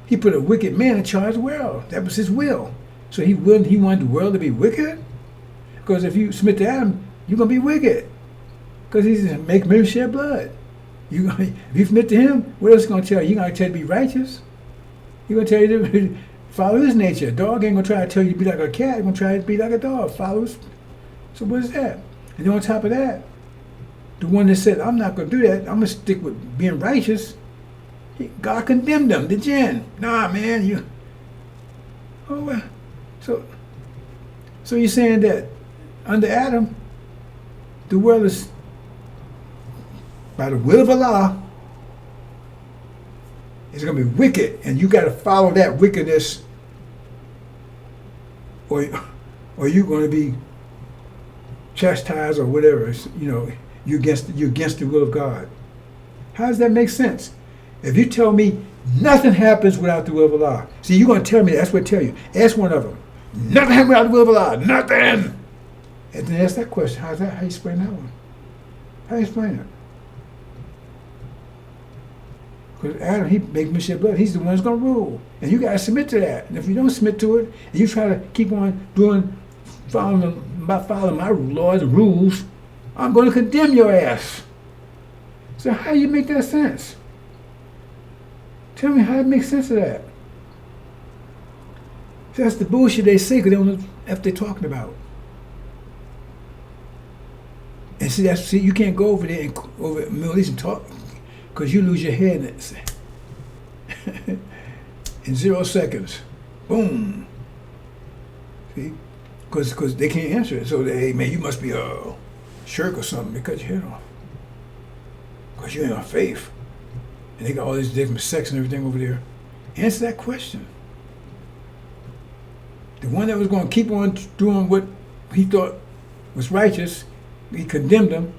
he put a wicked man in charge of the world. That was his will. So he wanted the world to be wicked? Because if you submit to Adam, you're going to be wicked. Because he's going to make men shed blood. If you submit to him, what else is he going to tell you? He's going to tell you to be righteous. He's going to tell you to follow his nature. A dog ain't going to try to tell you to be like a cat. He's going to try to be like a dog. Follow his. So what is that? And then on top of that, the one that said, I'm not going to do that. I'm going to stick with being righteous. God condemned them, the jinn. Nah, man, you. Oh, well. So So you're saying that under Adam, the world is, by the will of Allah, it's going to be wicked, and you got to follow that wickedness, or you're going to be chastised or whatever. It's, you're against the will of God. How does that make sense? If you tell me nothing happens without the will of Allah, see, you're going to tell me that's what I tell you. Ask one of them. Nothing happens without the will of Allah. Nothing. And then ask that question. How you explain that one? How you explain it? Because Adam, he makes me shed blood. He's the one who's going to rule. And you got to submit to that. And if you don't submit to it, and you try to keep on following my laws and rules, I'm going to condemn your ass. So how do you make that sense? Tell me how it makes sense of that. So that's the bullshit they say because they don't know what they're talking about. And see, you can't go over there and over the Middle East and talk because you lose your head in 0 seconds. Boom. See? Because they can't answer it. So hey, man, you must be a shirk or something. They cut your head off. Because you ain't on faith. And they got all these different sects and everything over there. Answer that question. The one that was going to keep on doing what he thought was righteous, he condemned them.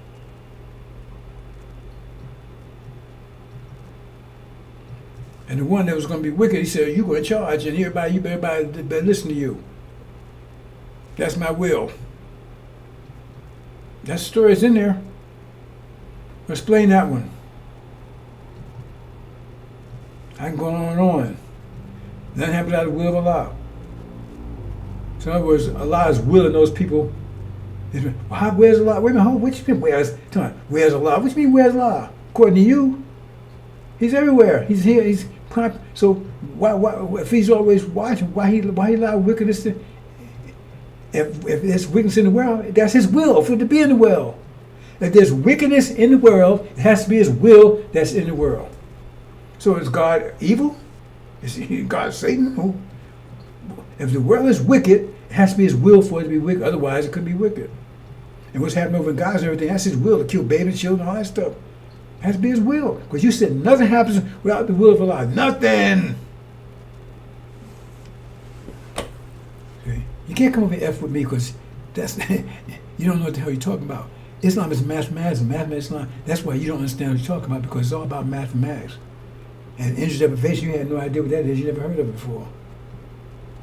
And the one that was going to be wicked, he said, you go in charge, and everybody better listen to you. That's my will. That story's in there. Explain that one. I can go on and on. Nothing happens out of the will of Allah. So in other words, Allah is willing those people. Where's Allah? Wait a minute, what you mean where's Allah? What you mean where's Allah? According to you, He's everywhere. He's here. He's so why if He's always watching, why he allow wickedness to? If there's wickedness in the world, that's His will for it to be in the world. If there's wickedness in the world, it has to be His will that's in the world. So is God evil? Is God Satan? Who? If the world is wicked, it has to be His will for it to be wicked. Otherwise, it couldn't be wicked. And what's happening over in Gaza and everything, that's His will to kill babies, children, all that stuff. It has to be His will. Because you said nothing happens without the will of Allah. Nothing! See? You can't come over and F with me because that's you don't know what the hell you're talking about. Islam is mathematics, and mathematics Islam. That's why you don't understand what you're talking about, because it's all about mathematics. And interest deprivation, you had no idea what that is. You never heard of it before.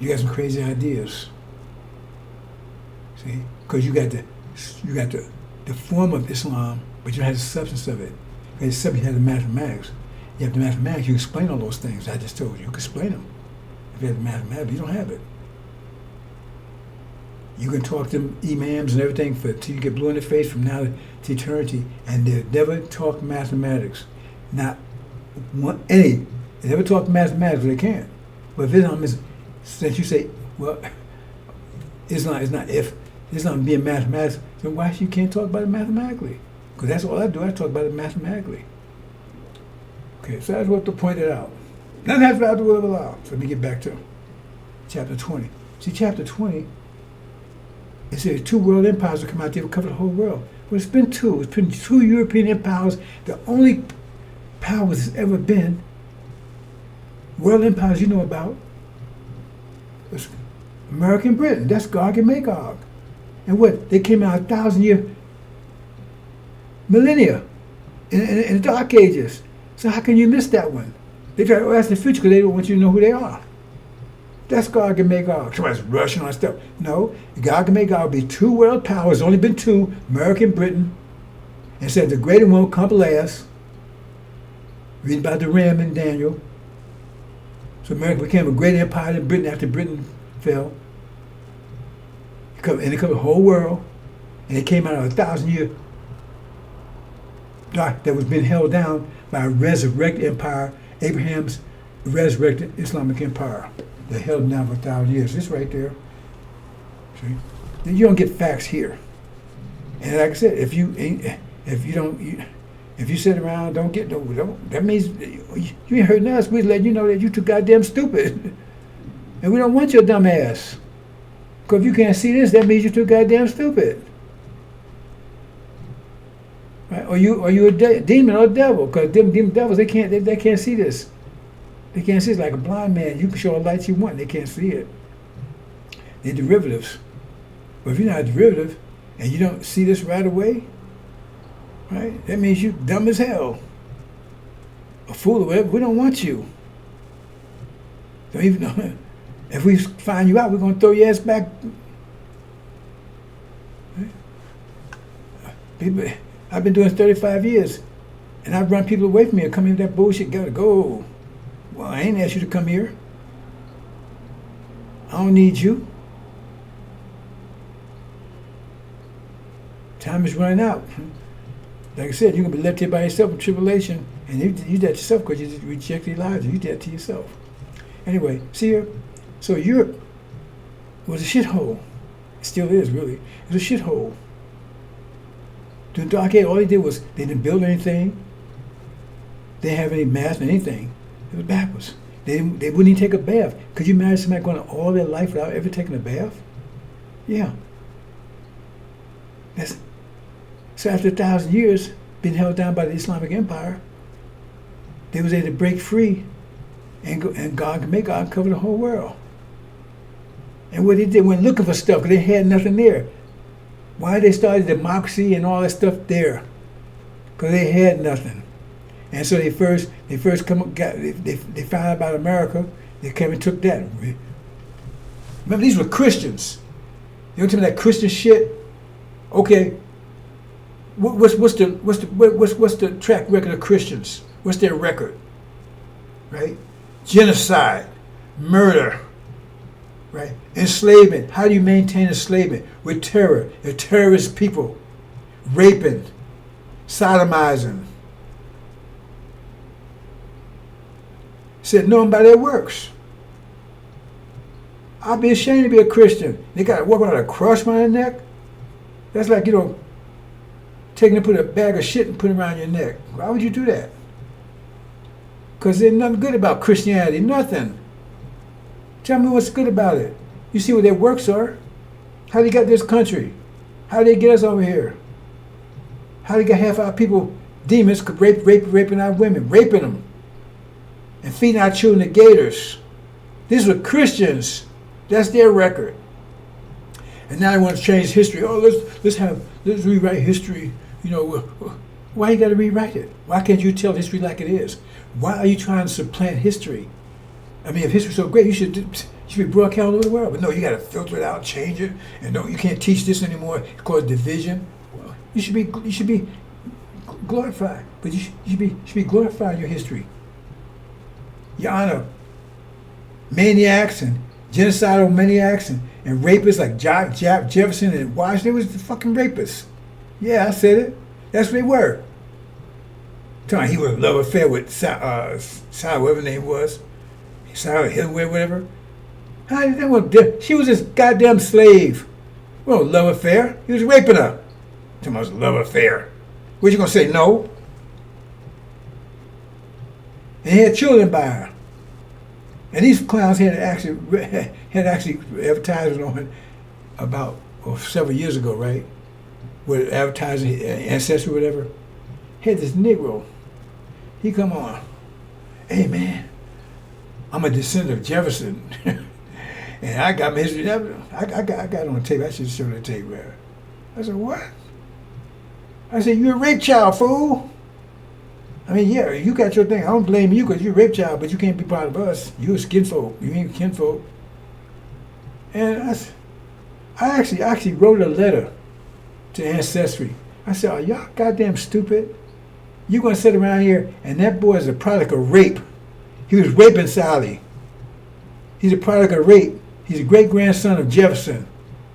You got some crazy ideas. See? Because you got the form of Islam, but you don't have the substance of it. Because the substance has the mathematics. You have the mathematics, you explain all those things I just told you. You can explain them. If you have the mathematics, but you don't have it. You can talk to imams and everything till you get blue in the face from now to eternity, and they'll never talk mathematics. Not one, any. They never talk mathematics, but they can't. But if Islam is, since you say, well, Islam is not, if Islam being mathematics, then why you can't talk about it mathematically? Because that's all I do, I talk about it mathematically. Okay, so that's what to point it out. Nothing happens without the will of Allah. So let me get back to chapter 20. See, chapter 20, it says 2 world empires will come out there and cover the whole world. Well, it's been 2. It's been 2 European empires. The only powers that's ever been world empires you know about was America and Britain. That's Gog and Magog. And what? They came out 1,000-year millennia in the Dark Ages. So how can you miss that one? They try to ask the future because they don't want you to know who they are. That's Gog and Magog. Somebody's rushing on stuff. No, Gog and Magog will be 2 world powers. There's only been 2, America and Britain. And said the greater one will come last. Read about the ram in Daniel. So America became a great empire than Britain after Britain fell. And it covered the whole world. And it came out of 1,000-year dark that was being held down by a resurrected empire, Abraham's resurrected Islamic empire. They held them down for 1,000 years. It's right there. See? Then you don't get facts here. And like I said, if you sit around, that means you ain't hurting us. We're letting you know that you too goddamn stupid. And we don't want your dumb ass. Because if you can't see this, that means you're too goddamn stupid. Right? Or you a demon or a devil? Because them devils, they can't see this. They can't see it. Like a blind man. You can show a light you want, they can't see it. They're derivatives. But if you're not a derivative and you don't see this right away, right? That means you dumb as hell. A fool or whatever. We don't want you. Don't even know. If we find you out, we're going to throw your ass back. Right? People, I've been doing this 35 years, and I've run people away from me and come in with that bullshit. Gotta go. Well, I ain't asked you to come here. I don't need you. Time is running out. Like I said, you're going to be left here by yourself in tribulation, and you did that yourself because you just rejected Elijah. You did that to yourself. Anyway, see here? So Europe was a shithole. It still is, really. It was a shithole. During the Dark Age, all they did was they didn't build anything. They didn't have any mass or anything. It was backwards. They wouldn't even take a bath. Could you imagine somebody going all their life without ever taking a bath? Yeah. So after 1,000 years, being held down by the Islamic Empire, they was able to break free and God could make God cover the whole world. And what they did, went looking for stuff because they had nothing there. Why they started democracy and all that stuff there? Because they had nothing. And so they first come up, they found out about America. They came and took that. Remember, these were Christians. You don't tell me that Christian shit. Okay, what's the track record of Christians? What's their record? Right? Genocide, murder, right? Enslavement. How do you maintain enslavement? With terror. They're terrorist people. Raping, sodomizing. Said, know them by their works. I'd be ashamed to be a Christian. They got to walk around with a cross around their neck. That's like, taking and put a bag of shit and put it around your neck. Why would you do that? Because there's nothing good about Christianity. Nothing. Tell me what's good about it. You see what their works are. How they got this country. How they get us over here. How they got half our people, demons, raping our women. Raping them. And feeding our children to gators. These were Christians. That's their record. And now they want to change history. Oh, let's rewrite history. Why you got to rewrite it? Why can't you tell history like it is? Why are you trying to supplant history? I mean, if history's so great, you should be broadcast all over the world. But no, you got to filter it out, change it, and no, you can't teach this anymore. It's called division. Well, you should be glorified, but you should be glorifying your history. You honor maniacs and genocidal maniacs and rapists like Jefferson and Washington. Was the fucking rapists. Yeah, I said it. That's what they were. He was a love affair with Sarah, whatever her name was. Sarah Hillway, whatever. She was this goddamn slave. Well, love affair. He was raping her. It was a love affair. What you gonna say? No. And he had children by her. And these clowns had actually advertising on about several years ago, right? With advertising ancestry, whatever. Had this Negro. He come on. Hey man, I'm a descendant of Jefferson, and I got my history. I got it on tape. I should show the tape, man. I said, what? I said, you're a rape child, fool. I mean, yeah, you got your thing. I don't blame you because you're a rape child, but you can't be part of us. You're a skinfolk. You ain't kinfolk. And I actually wrote a letter to Ancestry. I said, are y'all goddamn stupid? You gonna sit around here and that boy is a product of rape. He was raping Sally. He's a product of rape. He's a great-grandson of Jefferson.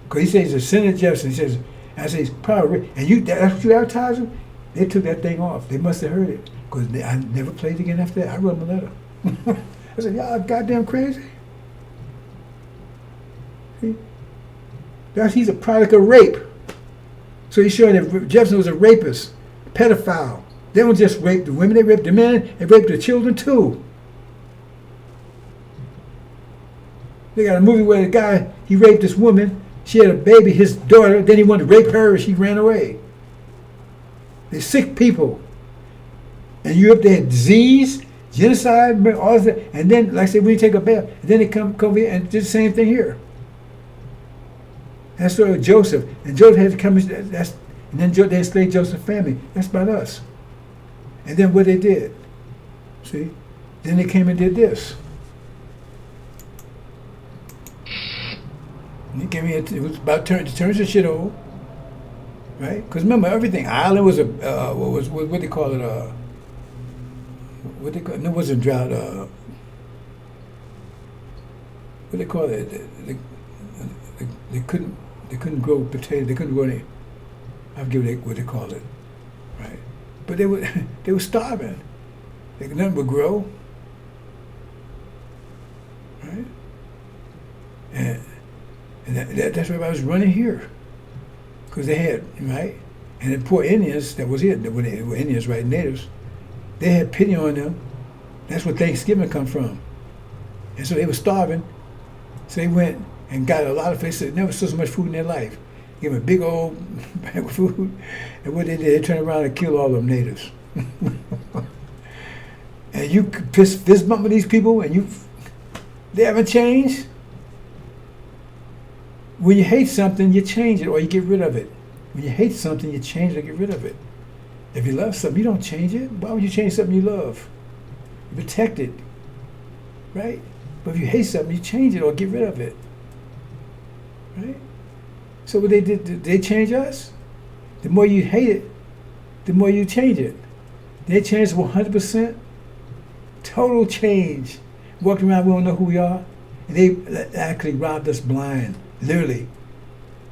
Because he says he's a descendant of Jefferson. He says, I say he's product of rape. And that's what you advertise him? They took that thing off. They must have heard it. Because I never played again after that. I wrote him a letter. I said, y'all goddamn crazy? See? He's a product of rape. So he's showing that Jefferson was a rapist, pedophile. They don't just rape the women, they raped the men, and raped the children too. They got a movie where the guy, he raped this woman, She had a baby, his daughter, then he wanted to rape her, and she ran away. They're sick people. And Europe, they had disease, genocide, all that. And then, like I said, when you take a bath, and then they come here and do the same thing here. That's sort of Joseph. And Joseph had to come, and then they enslaved Joseph's family. That's about us. And then what they did, see? Then they came and did this. And they came here, it was about to turn the shit over. Right? Because remember, everything, Ireland was what they call it, no, it wasn't drought, what they call it, they couldn't grow potatoes, they couldn't grow any, I forget what they call it, right? But they were starving. Nothing would grow, right? And that's why I was running here, because they had, right? And the poor Indians, that was it, when they were Indians, right, natives, they had pity on them. That's where Thanksgiving come from. And so they were starving, so they went and got a lot of food. They said never saw so much food in their life. Give them a big old bag of food, and what they did, they turned around and killed all them natives. And you fist bump with these people, and they haven't changed. When you hate something, you change it or you get rid of it. When you hate something, you change it or get rid of it. If you love something, you don't change it. Why would you change something you love? You protect it, right? But if you hate something, you change it or get rid of it, right? So what they did they change us? The more you hate it, the more you change it. They changed 100%. Total change. Walking around, we don't know who we are. And they actually robbed us blind, literally.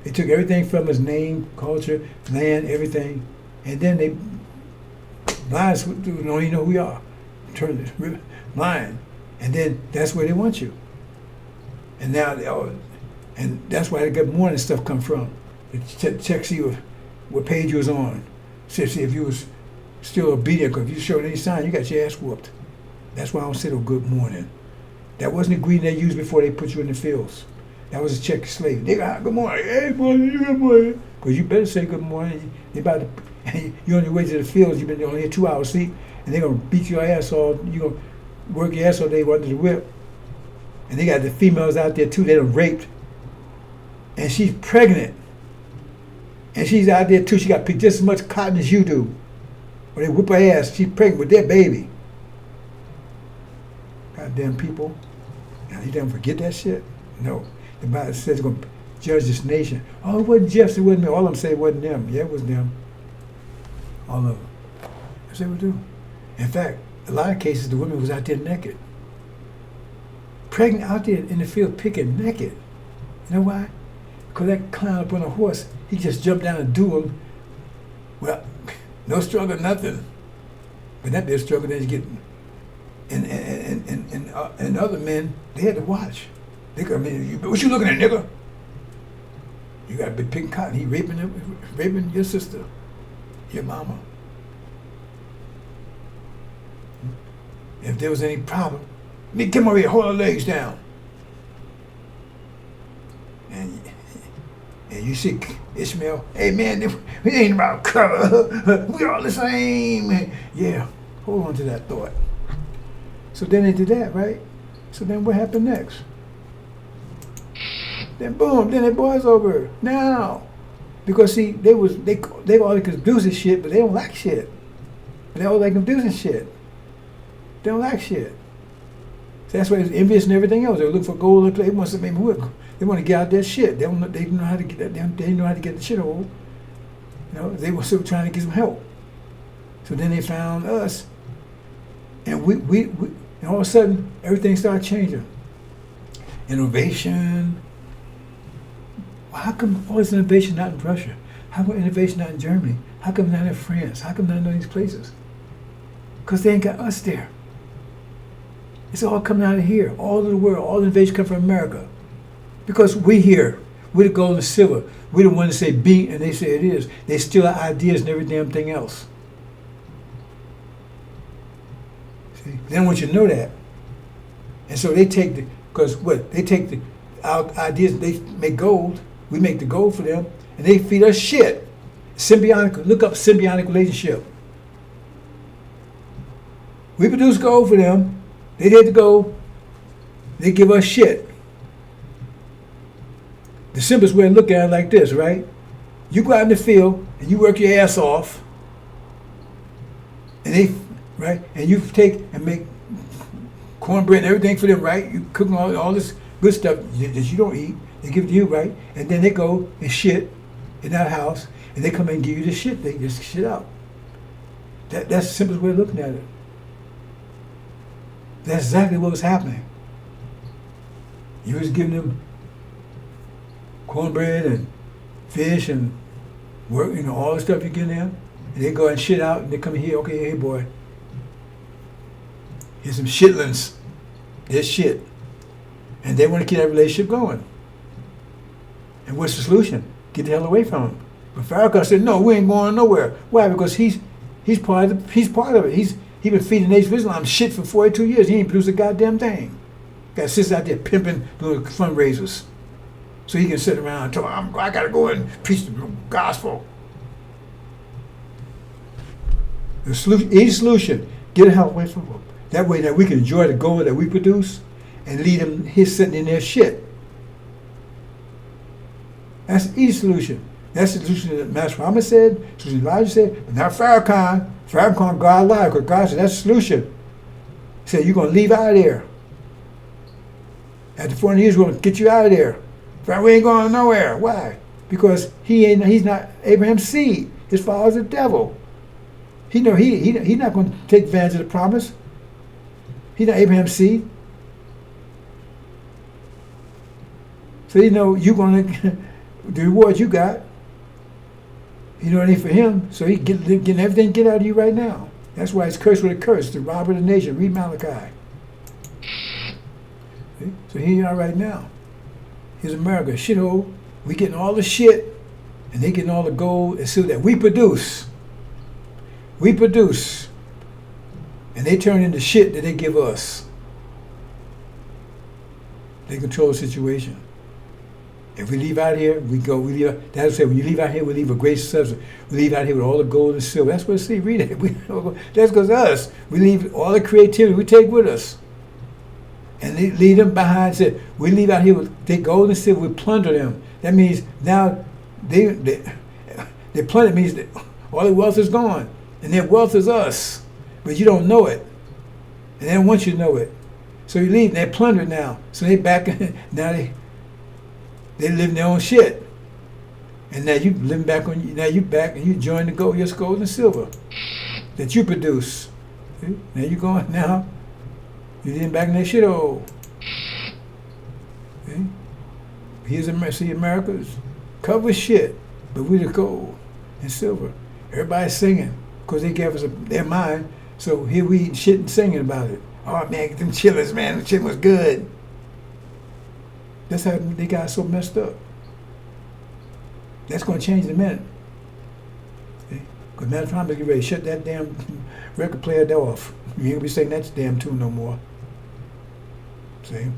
They took everything from us, name, culture, land, everything. And then they blind us, we don't even know who we are. Turned it blind. And then that's where they want you. And now, and that's where the good morning stuff come from. They check see what page you was on. See if you was still obedient, because if you showed any sign, you got your ass whooped. That's why I don't say no good morning. That wasn't the ingredient they used before they put you in the fields. That was a check slave. They got good morning. Hey, boy, good morning. Because you better say good morning. They about to, you're on your way to the fields. You've been only here 2 hours sleep, and they're gonna beat your ass all. You're gonna work your ass all day under the whip. And they got the females out there too. They done raped, and she's pregnant, and she's out there too. She got picked just as much cotton as you do. Or they whip her ass. She's pregnant with their baby. Goddamn people. Now, you don't forget that shit? No. The Bible says it's going to judge this nation. Oh, it wasn't Jeff, it wasn't me. All of them say it wasn't them. Yeah, it was them. All of them. That's what they would do. In fact, a lot of cases, the women was out there naked. Pregnant out there in the field picking naked. You know why? Because that clown up on a horse, he just jumped down and do him. Well, no struggle, nothing. But that be a struggle that you get. And other men, they had to watch. They could, what you looking at, nigga? You got to be picking cotton. He raping your sister, your mama. If there was any problem, come over here, hold her legs down. And you see Ishmael, hey man, we ain't about color. We all the same. Yeah, hold on to that thought. So then they did that, right? So then what happened next? Then boom, then they boys over now. Because see, they all could do this shit, but they don't like shit. They all like abusing shit. They don't like shit. So that's why it's envious and everything else. They look for gold and play. They want something work. They want to get out their shit. They know how to get that. They know how to get the shit over. You know, they were still trying to get some help. So then they found us, and we and all of a sudden everything started changing. Innovation. Well, how come all this innovation not in Russia? How come innovation not in Germany? How come not in France? How come not in these places? Because they ain't got us there. It's all coming out of here. All of the world, all the innovation come from America. Because we here, we're the gold and the silver. We're the ones that say be and they say it is. They steal our ideas and every damn thing else. See? They don't want you to know that. And so they take our ideas, they make gold. We make the gold for them, and they feed us shit. Symbiotic. Look up symbiotic relationship. We produce gold for them. They take the gold. They give us shit. The simplest way to look at it like this, right? You go out in the field and you work your ass off, and they, right? And you take and make cornbread and everything for them, right? You cook all this good stuff that you don't eat. They give it to you, right? And then they go and shit in that house, and they come and give you the shit. They just shit out. That's the simplest way of looking at it. That's exactly what was happening. You was giving them cornbread and fish and work, all the stuff you get them, and they go and shit out, and they come here, okay, hey boy, here's some shitlings. There's shit. And they want to keep that relationship going. And what's the solution? Get the hell away from him. But Farrakhan said, no, we ain't going nowhere. Why? Because he's part of it. He's been feeding the Nation of Islam shit for 42 years. He ain't produced a goddamn thing. Got sisters out there pimping, doing fundraisers. So he can sit around and tell them, I gotta go and preach the gospel. The solution, easy solution, get the hell away from him. That way that we can enjoy the gold that we produce and leave them here sitting in their shit. That's the easy solution. That's the solution that Master Muhammad said, solution Elijah said, but not Farrakhan. Farrakhan, God lied, because God said that's the solution. He said, you're going to leave out of there. After 400 years, we're going to get you out of there. We ain't going nowhere. Why? Because he's not Abraham's seed. His father's the devil. He's not going to take advantage of the promise. He's not Abraham's seed. So you're going to, the reward you got, it ain't for him. So he getting everything get out of you right now. That's why it's cursed with a curse, the robber of the nation. Read Malachi. See? So here you are right now. Here's America, shithole. We getting all the shit, and they getting all the gold and silver that we produce. We produce. And they turn into shit that they give us. They control the situation. If we leave out here, that's say when you leave out here, we leave a great substance. We leave out here with all the gold and silver. That's what see, read it. That's because us. We leave all the creativity we take with us. And they leave them behind. Say, we leave out here with their gold and silver, we plunder them. That means now they plunder means that all their wealth is gone. And their wealth is us. But you don't know it. And they don't want you to know it. So you leave and they're plundered now. So they back now they live in their own shit. And now you living back on now you back and you join the gold and silver that you produce. See? Now you going now. You living back in that shit hole. See? Here's America's covered with shit, but we the gold and silver. Everybody's singing because they gave us their mind. So here we eating shit and singing about it. Oh man, get them chillers, man. The shit was good. That's how they got so messed up. That's going to change in a minute. Because Master Muhammad get ready to shut that damn record player off. You ain't going to be singing that damn tune no more. See?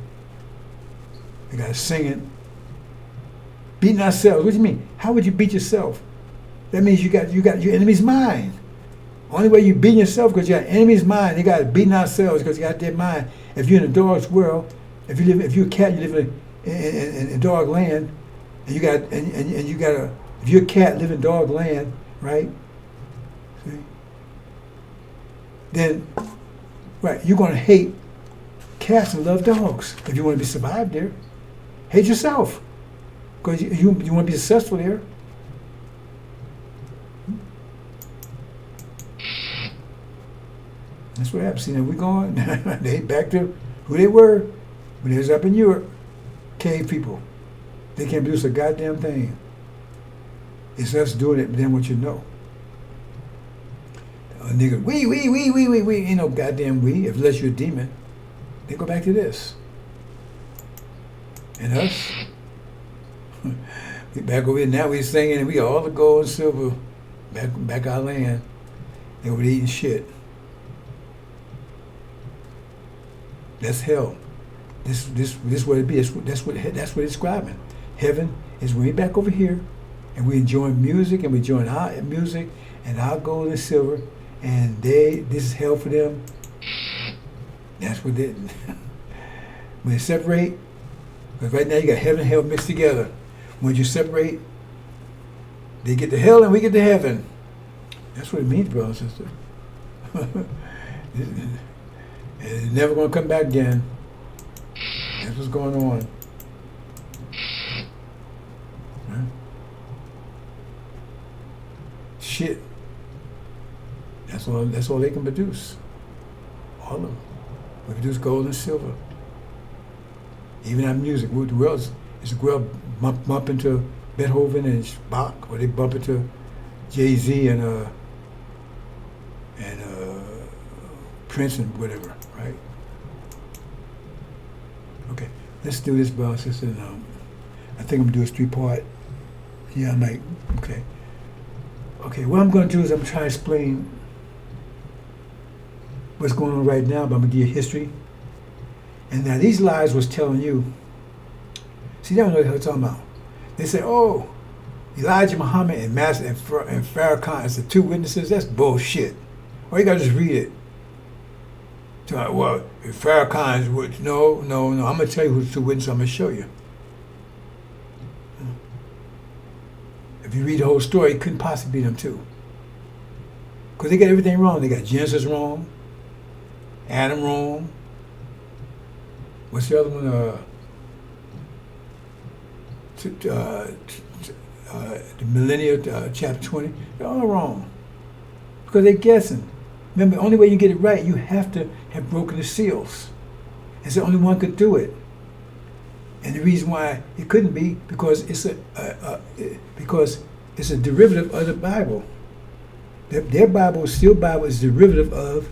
They got to sing it. Beating ourselves. What do you mean? How would you beat yourself? That means you got your enemy's mind. Only way you beat yourself because you got enemy's mind. They got beating ourselves because you got their mind. If you're in a dog's world, if you're a cat, you live in dog land, and you got if you're a cat live in dog land, right? See? Then, right, you're gonna hate cats and love dogs if you want to be survived there. Hate yourself because you want to be successful there. That's what happens. See, now we're going. They back to who they were when they was up in Europe. Cave people. They can't produce a goddamn thing. It's us doing it, but then what you know. A nigga, we. Ain't no goddamn we, unless you're a demon. They go back to this. And us, we back over here now, we singing, and we got all the gold and silver back our land. They were eating shit. That's hell. This what it be. That's what it's describing. Heaven is when we're back over here and we enjoying music and we enjoying our music and our gold and silver, and this is hell for them. That's what they when they separate, because right now you got heaven and hell mixed together. When you separate, they get to hell and we get to heaven. That's what it means, brother and sister. It's never going to come back again. That's what's going on. Huh? Shit. That's all they can produce. All of them. We produce gold and silver. Even our music. Who else? Is the world bump into Beethoven and Bach, or they bump into Jay-Z and Prince and whatever, right? Okay, let's do this, brother, sister. I think I'm gonna do a 3-part. Yeah, I might. Okay. Okay, what I'm gonna do is I'm trying to explain what's going on right now, but I'm gonna give you history. And now these lies was telling you. See, they don't know what they're talking about. They say, oh, Elijah Muhammad and Farrakhan as the 2 witnesses. That's bullshit. Or you gotta just read it. So, well, if Farrakhan is witness, no. I'm gonna tell you who's 2 witnesses. I'm gonna show you. If you read the whole story, it couldn't possibly be them 2. Because they got everything wrong. They got Genesis wrong, Adam wrong. What's the other one? The Millennium, chapter 20. They're all wrong. Because they're guessing. Remember, the only way you get it right, you have to have broken the seals. It's the only one could do it. And the reason why it couldn't be, because it's a derivative of the Bible. Their Bible, still Bible, is derivative of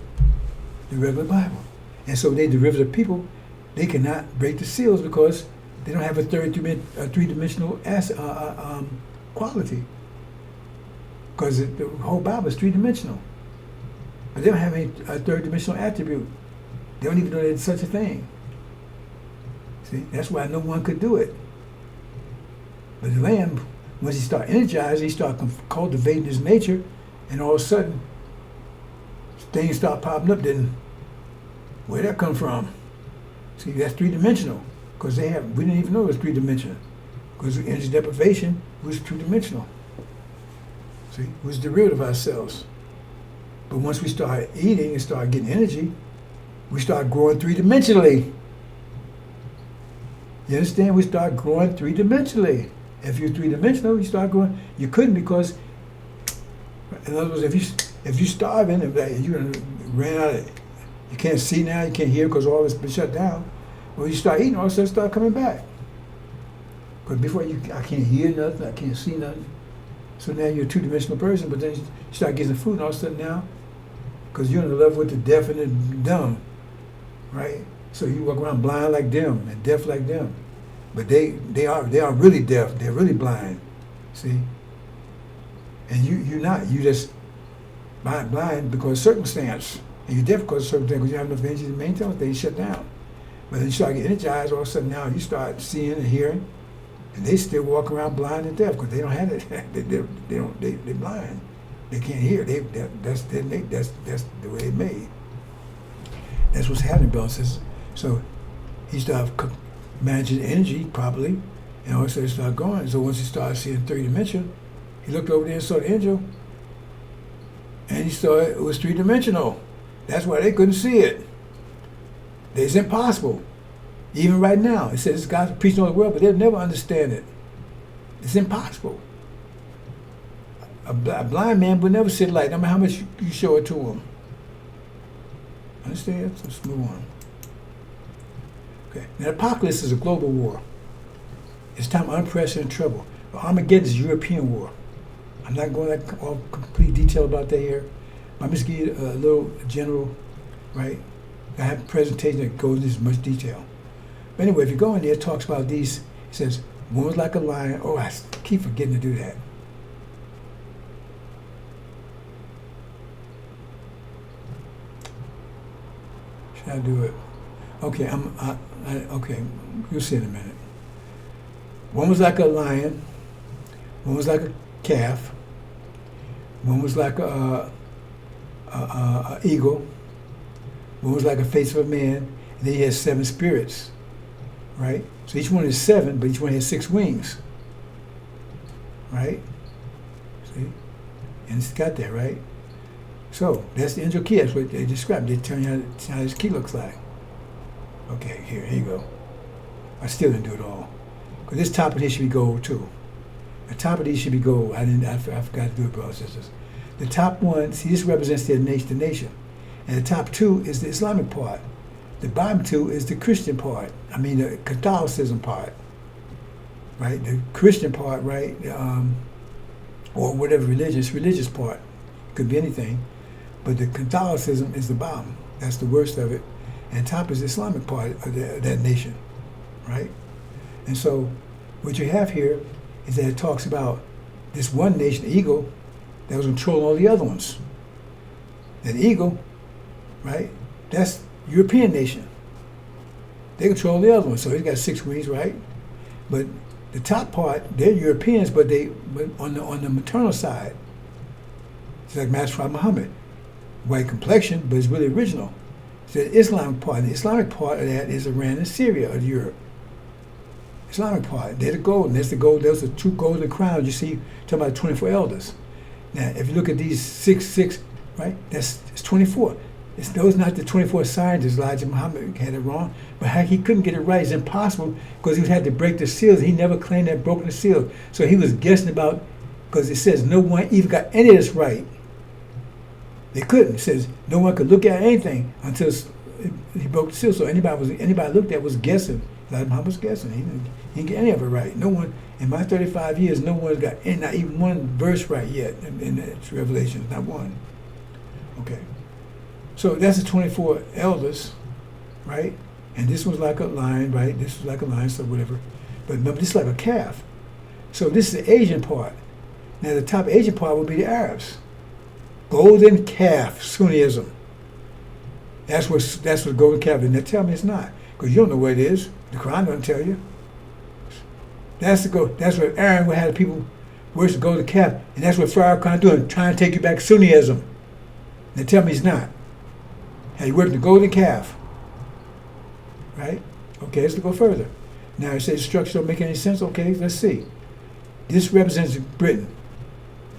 the regular Bible. And so they derivative people, they cannot break the seals because they don't have a three-dimensional quality. Because the whole Bible is 3-dimensional. But they don't have any third-dimensional attribute. They don't even know there's such a thing. See, that's why no one could do it. But the Lamb, once he start energizing, he start cultivating his nature, and all of a sudden, things start popping up. Then, where'd that come from? See, that's 3-dimensional. Because we didn't even know it was 3-dimensional. Because energy deprivation was 2-dimensional. See, it was derivative of ourselves. But once we start eating and start getting energy, we start growing 3-dimensionally. You understand? We start growing 3-dimensionally. If you're 3-dimensional, you start growing. You couldn't because, in other words, if you're starving, if you ran out of, you can't see now, you can't hear because all this been shut down. Well, you start eating, all of a sudden start coming back. Because before I can't hear nothing, I can't see nothing. So now you're a 2-dimensional person, but then you start getting food, and all of a sudden now, because you're on the level with the deaf and the dumb, right? So you walk around blind like them and deaf like them, but they are really deaf. They're really blind, see. And you're not. You just blind because of circumstance, and you're deaf because of circumstance. Because you have enough energy to maintain. They shut down. But then you start getting energized. All of a sudden now you start seeing and hearing, and they still walk around blind and deaf because they don't have it. They're blind. They can't hear. That's the way they made. That's what's happening, brothers. So he started managing energy properly, and all of a sudden started going. So once he started seeing 3-dimensional, he looked over there and saw the angel, and he saw it was 3-dimensional. That's why they couldn't see it. It's impossible. Even right now, it says God's preaching all the world, but they'll never understand it. It's impossible. A blind man would never see light, no matter how much you show it to him. Understand? Let's move on. Okay. Now, the apocalypse is a global war. It's time of unprecedented trouble. But Armageddon is a European war. I'm not going into all complete detail about that here. I'm just giving you a little general, right? I have a presentation that goes into much detail. But anyway, if you go in there, it talks about these. It says, one was like a lion. Oh, I keep forgetting to do that. Should I do it? Okay, okay, you'll see in a minute. One was like a lion, one was like a calf, one was like a eagle, one was like a face of a man, and then he has 7 spirits, right? So each one is 7, but each one has 6 wings, right? See? And it's got that, right? So that's the angel key. That's what they describe. They tell you how this key looks like. Okay, here you go. I still didn't do it all. Because this top of this should be gold too. The top of these should be gold. I forgot to do it, brothers and sisters. The top one, see, this represents the nation. And the top 2 is the Islamic part. The bottom 2 is the Christian part. I mean, the Catholicism part. Right? The Christian part, right? Or whatever religious part. Could be anything. But the Catholicism is the bottom. That's the worst of it. And top is the Islamic part of that nation. Right? And so what you have here is that it talks about this one nation, the eagle, that was controlling all the other ones. That eagle, right? That's European nation. They control the other ones. So he's got 6 wings, right? But the top part, they're Europeans, but on the maternal side, it's like Master Muhammad, white complexion, but it's really original. So the Islamic part, the Islamic part of that is Iran and Syria of Europe. Islamic part, they're the golden. That's the gold. Those are 2 golden crowns you see. Talking about 24 elders. Now, if you look at these 6, right? It's 24. Those not the 24 scientists. Elijah Muhammad had it wrong, but how he couldn't get it right is impossible because he had to break the seals. He never claimed that broken the seal, so he was guessing about because it says no one even got any of this right. They couldn't. It says no one could look at anything until he broke the seal. So anybody looked at was guessing. Elijah Muhammad was guessing. He didn't get any of it right. No one in my 35 years, no one's got not even one verse right yet in the Revelation. Not one. Okay. So that's the 24 elders, right? And this was like a lion, right? This was like a lion, so whatever. But remember, this is like a calf. So this is the Asian part. Now the top Asian part would be the Arabs. Golden calf, Sunnism. That's what golden calf is. Now tell me it's not, because you don't know what it is. The Quran doesn't tell you. That's what Aaron would have the people worship golden calf, and that's what Farrakhan doing, trying to take you back to Sunnism. Now tell me it's not. How you worship the golden calf, right? Okay, let's go further. Now it says structure don't make any sense. Okay, let's see. This represents Britain.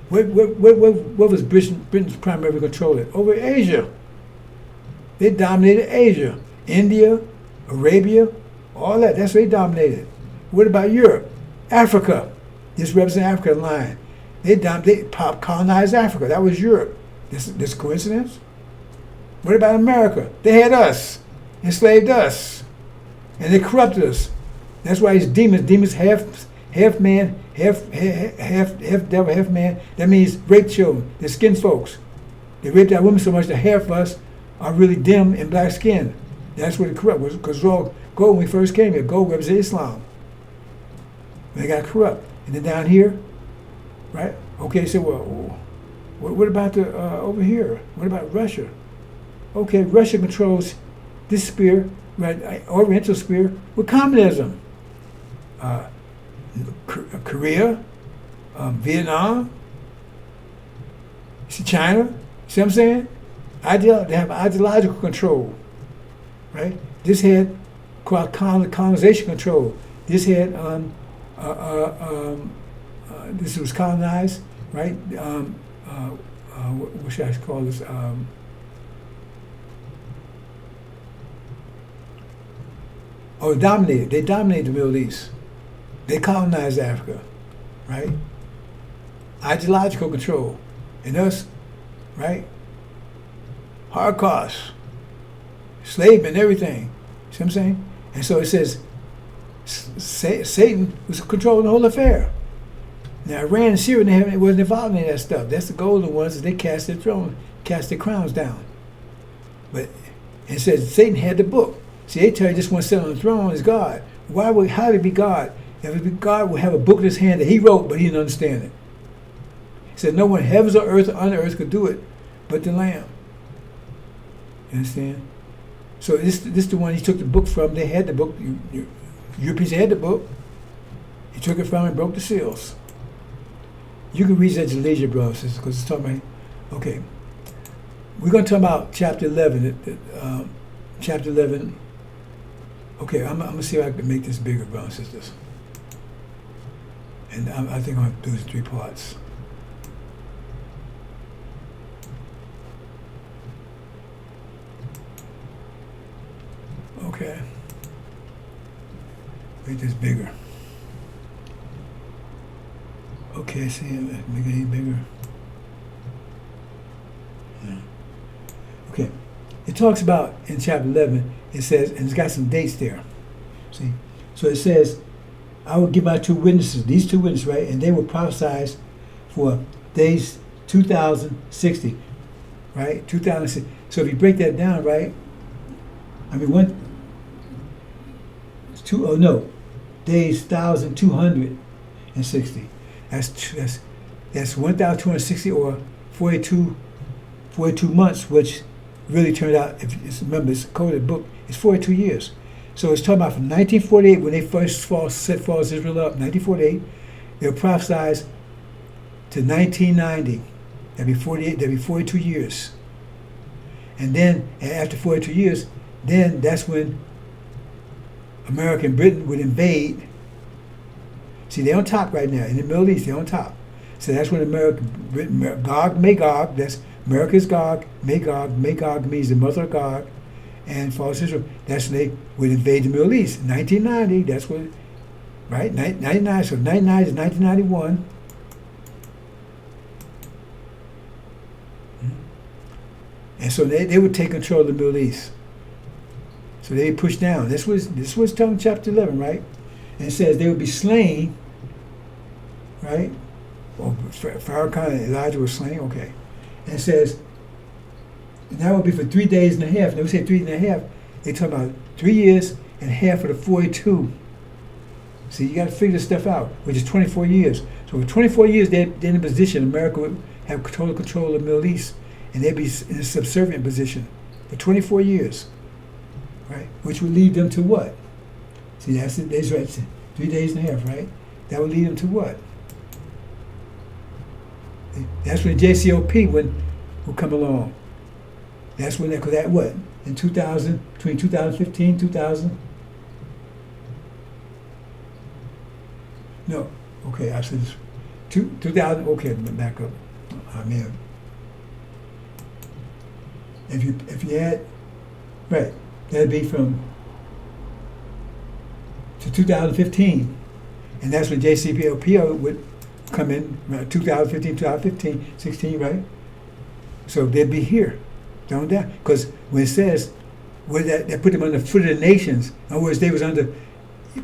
What was Britain's primary control at? Over Asia. They dominated Asia, India, Arabia, all that. That's what they dominated. What about Europe? Africa. This represents Africa line. They colonized Africa. That was Europe. This coincidence? What about America? They had us, enslaved us, and they corrupted us. That's why these demons half man, half devil, half man. That means rape children. They're skin folks. They raped our women so much that half of us are really dim and black skin. That's what it corrupt was. Because gold, when we first came here, gold represented Islam. They got corrupt. And then down here, right? Okay, so what about the over here? What about Russia? Okay, Russia controls this sphere, right? Oriental sphere with communism. Korea, Vietnam, see China. See what I'm saying? They have ideological control, right? This had colonization control. This had this was colonized, right? What should I call this? Dominated. They dominated the Middle East. They colonized Africa, right? Ideological control. And us, right? Holocaust, enslavement, everything. See what I'm saying? And so it says Satan was controlling the whole affair. Now Iran and Syria, it wasn't involved in any of that stuff. That's the golden ones that they cast their throne, cast their crowns down. But it says Satan had the book. See, they tell you this one sitting on the throne is God. How would it be God? If God would have a book in his hand that he wrote, but he didn't understand it. He said, no one heavens or earth or under earth could do it but the Lamb. You understand? So this is the one he took the book from. They had the book. Europeans had the book. He took it from him and broke the seals. You can read that at your leisure, brothers, because it's talking about, okay. We're going to talk about chapter 11. Chapter 11. Okay, I'm going to see if I can make this bigger, brothers and sisters. And I think I'm going to do this in 3 parts. Okay. Make this bigger. Okay, see, make it any bigger. Yeah. Okay. It talks about, in chapter 11, it says, and it's got some dates there. See? So it says, I will give my 2 witnesses, these 2 witnesses, right? And they will prophesy for days 2060, right? 2060. So if you break that down, right? I mean, days 1,260. That's 1,260 or 42 months, which really turned out, if it's, remember, it's a coded book, it's 42 years. So it's talking about from 1948, when they first set false Israel up, 1948, they were prophesied to 1990. That'd be 42 years. And then, after 42 years, then that's when America and Britain would invade. See, they're on top right now. In the Middle East, they're on top. So that's when Gog, Magog, that's America's Gog, Magog. Magog means the mother of Gog, and false Israel. That's when they would invade the Middle East. 1990, that's what, right? 99, so 99 is 1991. And so they would take control of the Middle East. So they push down. This was telling chapter 11, right? And it says they would be slain, right? Well, Farrakhan and Elijah were slain, okay. And it says, and that would be for 3 days and a half. And they would say 3 and a half. They talk about 3 years and a half of the 42. See, you got to figure this stuff out, which is 24 years. So for 24 years, they're in a position, America would have total control of the Middle East, and they'd be in a subservient position for 24 years, right? Which would lead them to what? See, that's right, 3 days and a half, right? That would lead them to what? That's when JCOP would come along. That's when that what? In 2000, between 2015, 2000? No, okay, I said this. 2000, okay, back up. Amen. If you add, right, that'd be from to 2015, and that's when JCPOA would come in, 2015, 16, right? So they'd be here, down there, because when it says they put them on the foot of the nations, in other words, they was under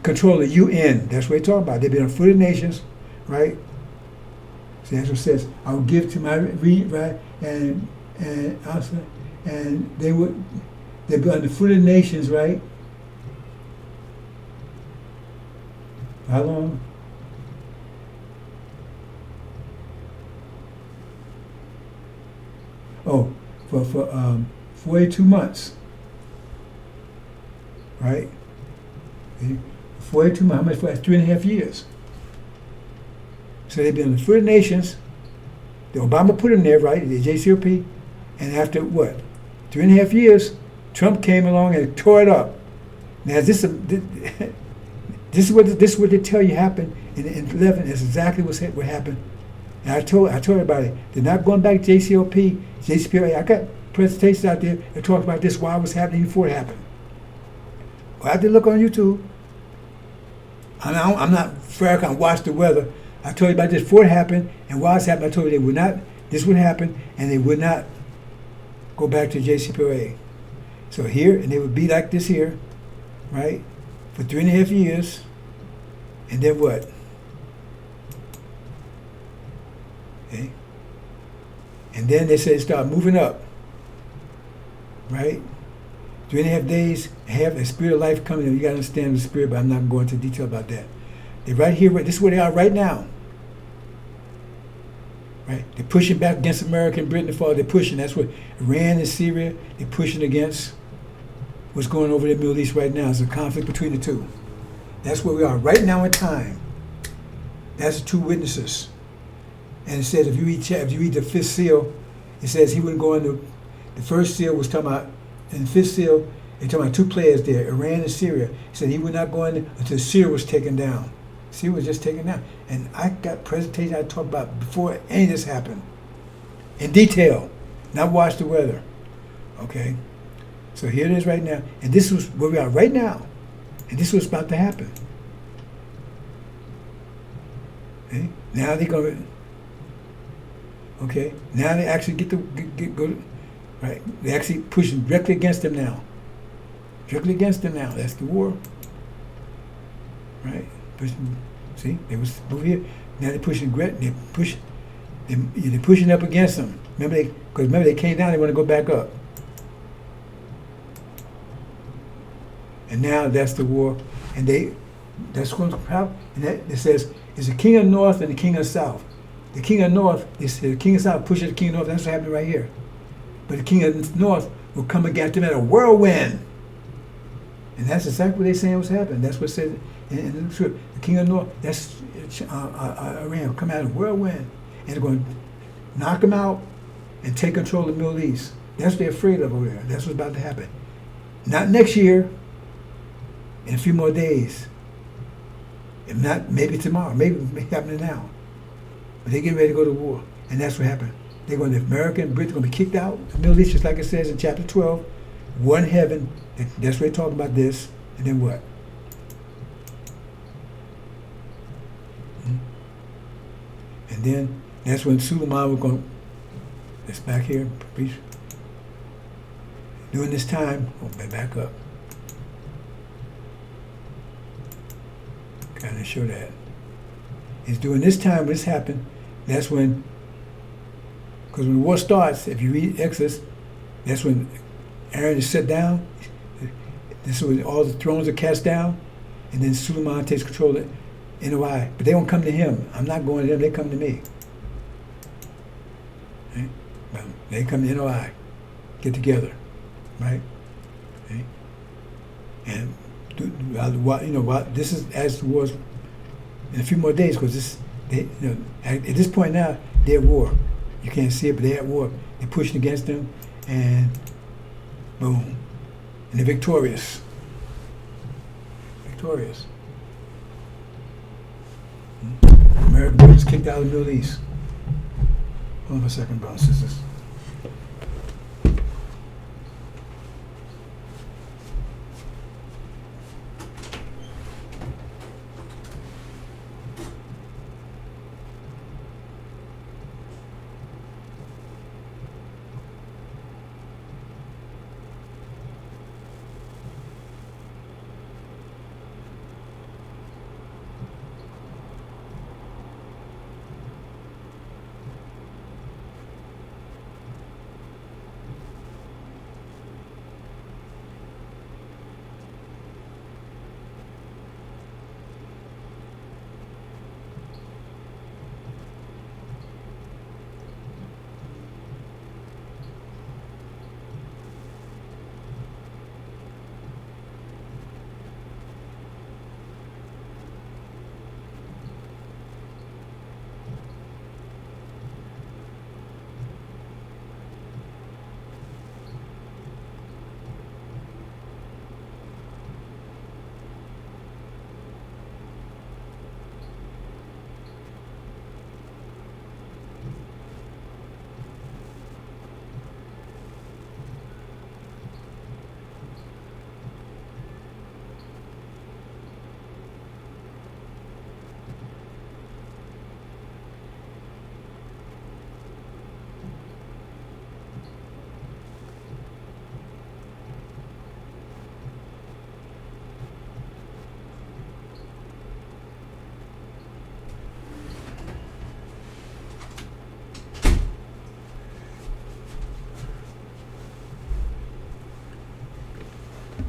control of UN. That's what they talk about. They'd be on the foot of the nations, right? So that's what it says. I will give to my right, and also, and they'd be on the foot of the nations, right? How long? Oh, for 42 months, right? 42 months. How much? That's 3.5 years. So they've been on the foot of the nations. The Obama put them there, right? The JCOP, and after what? 3.5 years, Trump came along and tore it up. Now this is what they tell you happened in 11. That's exactly what happened. And I told everybody, they're not going back to JCPOA. I got presentations out there that talk about this while it was happening before it happened. Well, I have to look on YouTube. I'm not Farrakhan, watch the weather. I told you about this before it happened, and while it's happening, I told you this would happen, and they would not go back to JCPOA. So here, and they would be like this here, right, for 3.5 years, and then what? Okay. And then they say start moving up, right? 3.5 days, have the spirit of life coming in. You got to understand the spirit, but I'm not going into detail about that. They're right here, this is where they are right now. Right? They're pushing back against America and Britain to fall. They're pushing. That's what Iran and Syria, they're pushing against what's going over in the Middle East right now. It's a conflict between the two. That's where we are right now in time. That's the two witnesses. And it says if you read the fifth seal, it says he wouldn't go into the first seal was talking about in the fifth seal, they're talking about two players there, Iran and Syria. He said he would not go in until Syria was taken down. Syria was just taken down. And I got presentations I talked about before any of this happened. In detail. Not watch the weather. Okay? So here it is right now. And this was where we are right now. And this was about to happen. Okay? Now they're going to, okay? Now they actually go, right? They actually pushing directly against them now. Directly against them now. That's the war. Right? See? They was over here. Now they're pushing, they're pushing up against them. Remember they came down, they want to go back up. And now that's the war. And that's going to happen. And it says, it's the king of north and the king of south. The king of north, the king of south pushes the king of north. That's what happened right here. But the king of north will come against them at a whirlwind. And that's exactly what they're saying was happening. That's what it says in the script. The king of north, that's Iran, will come out of a whirlwind. And they're going to knock them out and take control of the Middle East. That's what they're afraid of over there. That's what's about to happen. Not next year, in a few more days. If not, maybe tomorrow. Maybe it's happening now. But they're getting ready to go to war. And that's what happened. They're going to, America and Britain are going to be kicked out. The Middle East, just like it says in chapter 12, war in heaven. That's where they're talking about this. And then what? And then that's when Suleiman was going, that's back here, preach. During this time, back up. Kind of show that. It's during this time when this happened, that's when, because when the war starts, if you read Exodus, that's when Aaron is set down. This is when all the thrones are cast down, and then Suleiman takes control of NOI. But they don't come to him. I'm not going to them, they come to me. Right? Well, they come to NOI, get together, right? Okay? And this is as the war's in a few more days, because at this point now they're at war. You can't see it, but they're at war. They're pushing against them, and boom, and they're victorious. Victorious. America was kicked out of the Middle East. Hold on a second, brothers and sisters.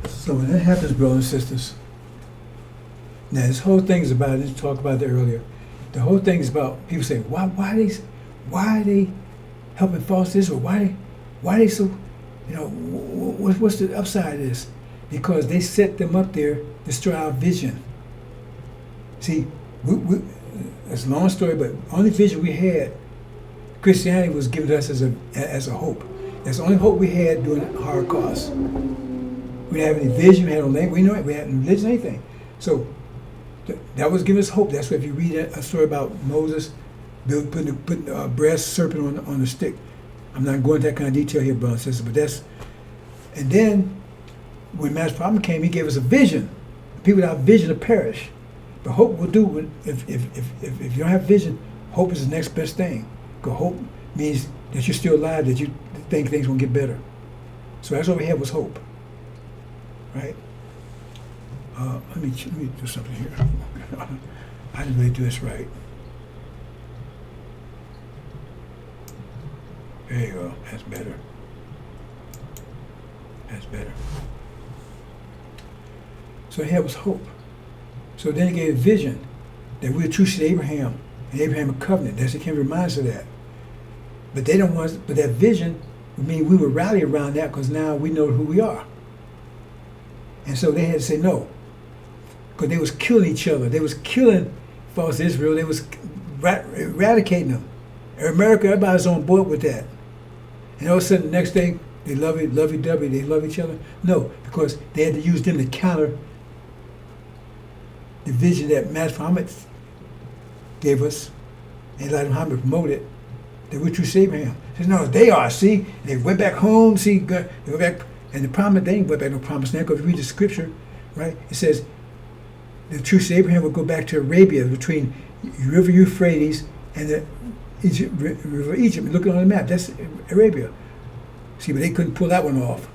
So when that happens, brothers and sisters, now this whole thing is about, let's talk about that earlier. The whole thing is about, people say, why are they helping false Israel? Why are they so, what's the upside of this? Because they set them up there to destroy our vision. See, it's a long story, but only vision we had, Christianity was given us as a hope. That's the only hope we had during the Holocaust. We didn't have any vision, we had no language, we had no religion, anything. So that was giving us hope. That's why if you read a story about Moses putting a brass serpent on the stick. I'm not going into that kind of detail here, brother and sister, but that's, and then when mass problem came, he gave us a vision. People without vision will perish. But hope will do, if you don't have vision, hope is the next best thing. Because hope means that you're still alive, that you think things will get better. So that's what we had was hope. Right? Let me do something here. I didn't really do this right. There you go. That's better. That's better. So he had was hope. So then he gave a vision that we're true to Abraham and Abraham a covenant. That's it came to remind us of that. But they don't want. But that vision would mean we would rally around that because now we know who we are. And so they had to say no, because they was killing each other. They was killing false Israel. They was eradicating them. America, everybody's on board with that. And all of a sudden, the next day, they lovey-dovey, they love each other. No, because they had to use them to counter the vision that Master Muhammad gave us, and Elijah Muhammad promoted, that we're true to Abraham. He says, no, they are, see? They went back home, see? They went back, and the promise, they ain't went back no promise now, because if you read the scripture, right? It says, the true to Abraham would go back to Arabia, between River Euphrates and the River Egypt. Look on the map, that's Arabia. See, but they couldn't pull that one off.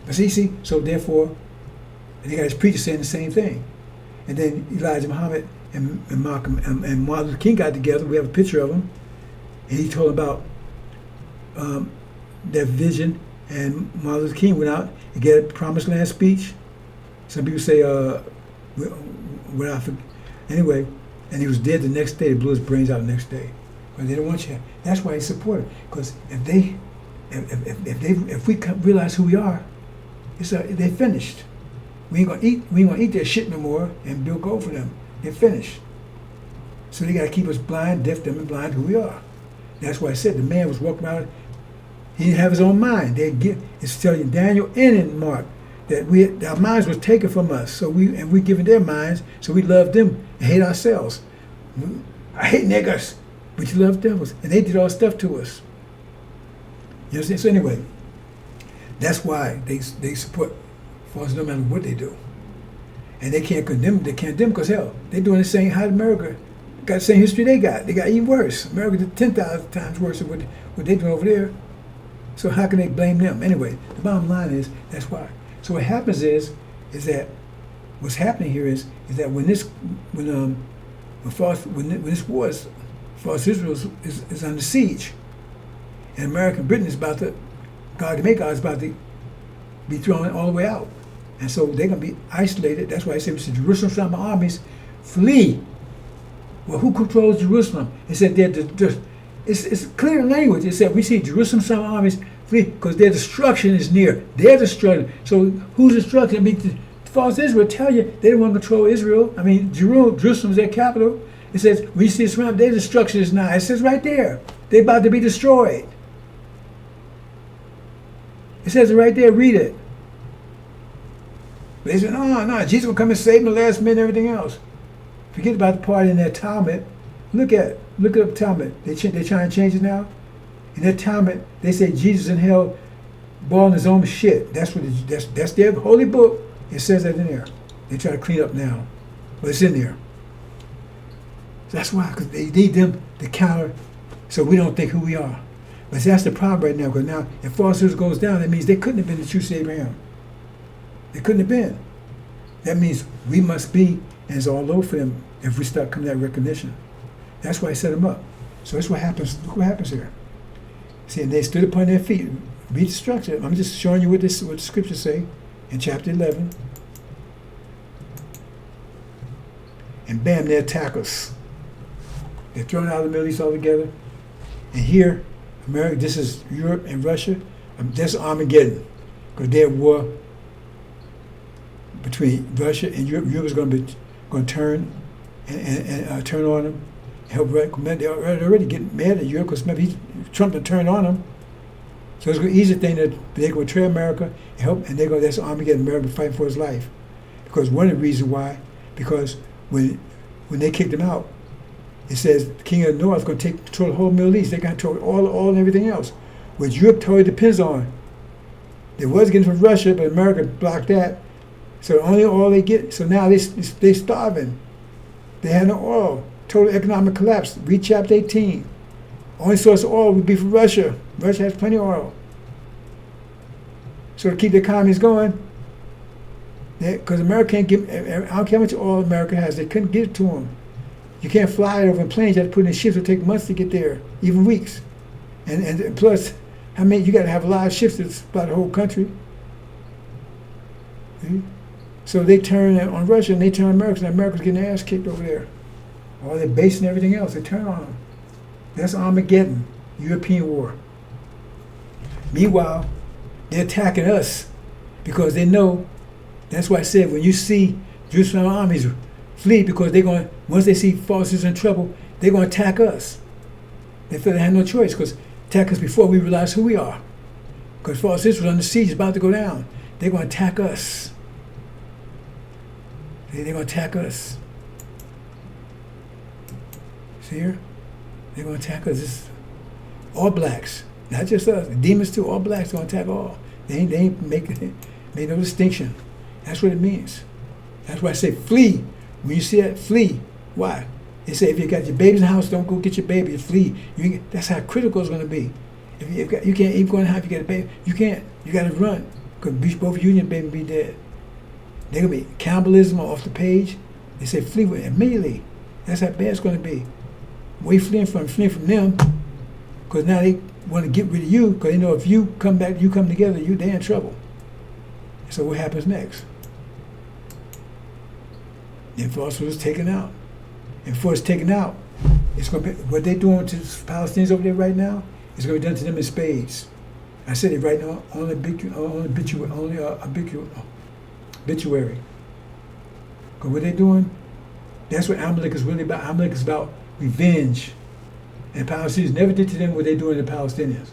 But see, so therefore, they got his preacher saying the same thing. And then Elijah Muhammad and Malcolm and Martin Luther King got together. We have a picture of them, and he told about that vision. And Martin Luther King went out and gave a promised land speech. Some people say, anyway, and he was dead the next day. They blew his brains out the next day. But they don't want you. That's why he supported. Because if we realize who we are, they're finished. We ain't gonna eat their shit no more and build gold for them. They're finished. So they gotta keep us blind, deaf, dumb, and blind to who we are. That's why I said the man was walking around. He didn't have his own mind. It's telling Daniel and in Mark that our minds was taken from us. So we giving their minds. So we love them and hate ourselves. I hate niggers, but you love devils, and they did all stuff to us. You understand? So anyway, that's why they support false no matter what they do. And they can't condemn because hell, they're doing the same. How America got the same history they got. They got even worse. America did 10,000 times worse than what they doing over there. So how can they blame them? Anyway, the bottom line is that's why. So what happens is that what's happening here is that when this war is, false Israel is under siege, and American Britain is about to, God is about to be thrown all the way out. And so they're going to be isolated. That's why I said, Jerusalem shall my armies flee. Well, who controls Jerusalem? It said, it's clear language. It said, we see Jerusalem shall my armies flee because their destruction is near. Their destruction. So whose destruction? I mean, the false Israel tell you they don't want to control Israel. I mean, Jerusalem is their capital. It says, we see it's around, their destruction is nigh. It says right there, they're about to be destroyed. It says it right there, read it. They said, no, Jesus will come and save them the last minute and everything else. Forget about the part in their Talmud. Look at up Talmud. They trying to change it now. In their Talmud, they say Jesus in hell boiling his own shit. That's their holy book. It says that in there. They try to clean up now, but it's in there. That's why, because they need them to counter, so we don't think who we are. But that's the problem right now. Because now, if false Israel goes down, that means they couldn't have been the true Abraham. They couldn't have been. That means we must be, and it's all over for them if we start coming to that recognition. That's why I set them up. So that's what happens. Look what happens here. See, and they stood upon their feet. Read the structure. I'm just showing you what the scriptures say in chapter 11. And bam, they attack us. They're thrown out of the Middle East altogether. And here, America, this is Europe and Russia. That's Armageddon. Because they're at war between Russia and Europe. Europe is going to turn and turn on them. help recommend. They're already getting mad at Europe because maybe Trump had turned on them. So it's an easy thing that they go betray America and help, and they go. That's Armageddon. America fighting for his life, because one of the reasons why, because when they kicked him out, it says the King of the North is going to take control of the whole Middle East. They're going to control all and everything else, which Europe totally depends on. They was getting from Russia, but America blocked that. So only oil they get. So now they starving. They had no oil. Total economic collapse. Read chapter 18. Only source of oil would be from Russia. Russia has plenty of oil. So to keep the economies going, because America can't give, I don't care how much oil America has, they couldn't get it to them. You can't fly it over in planes. You have to put it in ships. It'll take months to get there, even weeks. And plus, I mean, you got to have a lot of ships to supply the whole country. See? So they turn on Russia and they turn on America, and America's getting their ass kicked over there. All their base and everything else, they turn on them. That's Armageddon, European war. Meanwhile, they're attacking us because they know. That's why I said when you see Jerusalem armies flee, because they're going, once they see forces in trouble, they're going to attack us. They feel they have no choice, because attack us before we realize who we are. Because false Israel under siege is about to go down. They're going to attack us. They're going to attack us. See here? They're going to attack us. It's all blacks, not just us. The demons too. All blacks are going to attack all. They ain't make no distinction. That's what it means. That's why I say flee. When you see that, flee. Why? They say if you got your babies in the house, don't go get your baby. Flee. That's how critical it's going to be. If you can't even go in the house, you got a baby. You can't. You got to run, because both of you and your baby be dead. They're going to be cannibalism off the page. They say flee immediately. That's how bad it's going to be. Where you fleeing from them, because now they want to get rid of you, because they know if you come back, you come together, they're in trouble. So what happens next? The enforcer is taken out. And before it's taken out, it's going to be what they're doing to the Palestinians over there right now. It's going to be done to them in spades. I said it right now on obituary. Because what they're doing, that's what Amalek is really about. Amalek is about revenge. And Palestinians never did to them what they do to the Palestinians.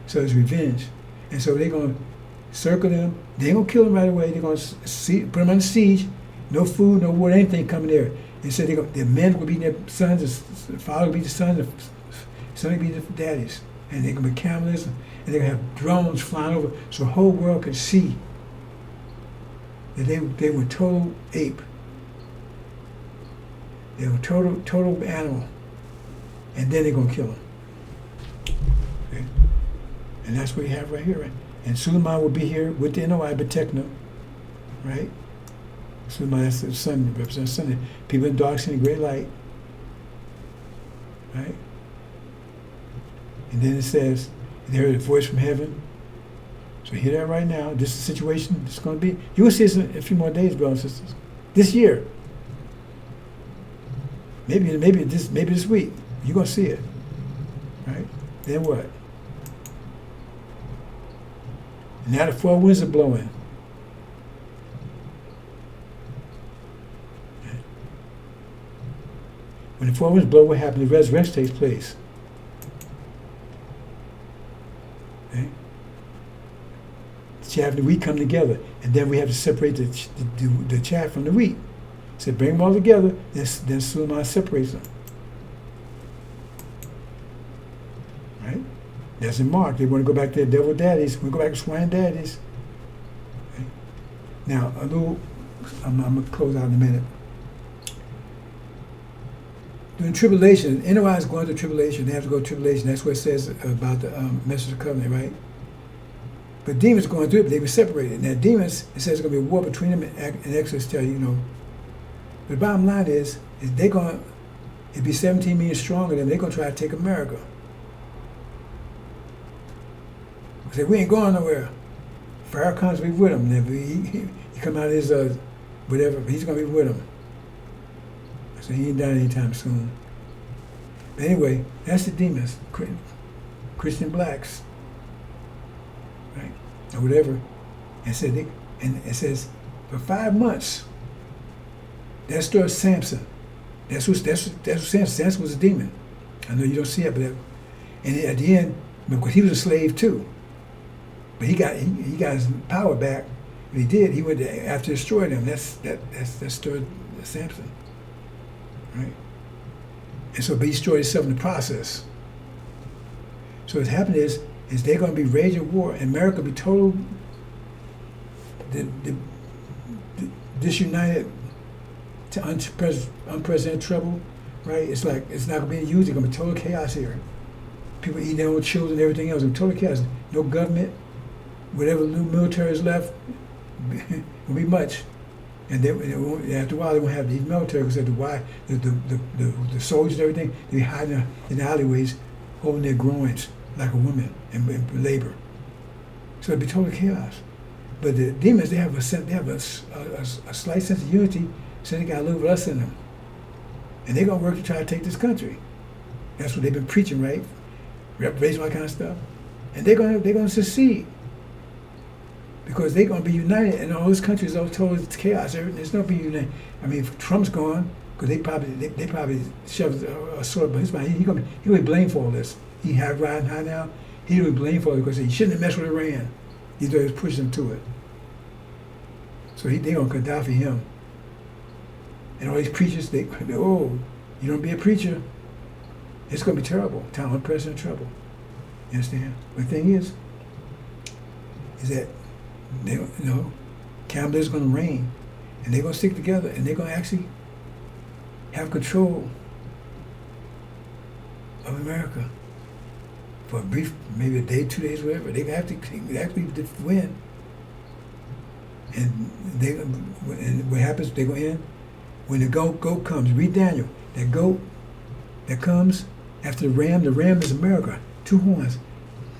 So it's revenge. And so they're going to circle them. They ain't going to kill them right away. They're going to put them under siege. No food, no water, anything coming there. And so their men will be their sons, the father will be the sons, the son will be the daddies. And they're going to be cannibalism. And they're going to have drones flying over so the whole world can see that they were total ape. They were total animal. And then they're going to kill them. Okay? And that's what you have right here. Right? And Suleiman will be here with the NOI protecting them. Right? Suleiman, that's the sun, represents the sun. People in dark skin, great light. Right? And then it says, they heard a voice from heaven. So hear that right now. This is the situation it's going to be. You will see this in a few more days, brothers and sisters. This year. Maybe this week. You're going to see it. Right? Then what? And now the four winds are blowing. When the four winds blow, what happens? The resurrection takes place. Okay? The chaff and the wheat come together, and then we have to separate the chaff from the wheat. So bring them all together, then Suleiman separates them. Right? That's in Mark. They want to go back to their devil daddies. We go back to swine daddies. Okay? Now, I'm going to close out in a minute. During tribulation, NOI is going through tribulation. They have to go through tribulation. That's what it says about the message of the covenant, right? But demons going through it, but they were separated. Now, demons, it says there's going to be a war between them, and Exodus tell you, But the bottom line is they're going to, it'd be 17 million stronger than they're going to try to take America. Say, we ain't going nowhere. Farrakhan's be with them. He come out of his, whatever, he's going to be with them. So he ain't dying anytime soon. But anyway, that's the demons, Christian blacks, right, or whatever. And it says for 5 months. That story of Samson. That's what Samson was a demon. I know you don't see it, but and at the end, because he was a slave too. But he got his power back. When he did, he went after destroying them. That's story of Samson, right? And so, but he destroyed himself in the process. So what's happened is they're going to be raging war, and America will be total disunited, to unprecedented trouble, right? It's like it's not going to be used. It's going to be total chaos here. People eating their own children, everything else. It's total chaos. No government. Whatever little military is left will be much. And then after a while, they won't have the military because the soldiers and everything, they be hiding in the alleyways, holding their groins like a woman in labor. So it'd be total chaos. But the demons, they have a slight sense of unity, so they got a little of us in them. And they're going to work to try to take this country. That's what they've been preaching, right? Reparation, all that kind of stuff. And they're going to succeed. Because they're going to be united, and all those countries are told it's chaos. There's no be united. I mean, if Trump's gone, because they probably shoved a sword by his mind. He'll be blamed for all this. He had riding high now. He'll be blamed for it because he shouldn't have messed with Iran. He's always pushing them to it. So they're going to Gaddafi him. And all these preachers, you don't be a preacher. It's going to be terrible. Time unprecedented trouble. You understand? But the thing is that Campbell is going to reign, and they're going to stick together, and they're going to actually have control of America for a brief, maybe a day, 2 days, whatever. They have to actually win, and what happens? They go in when the goat comes. Read Daniel. That goat that comes after the ram. The ram is America. 2 horns,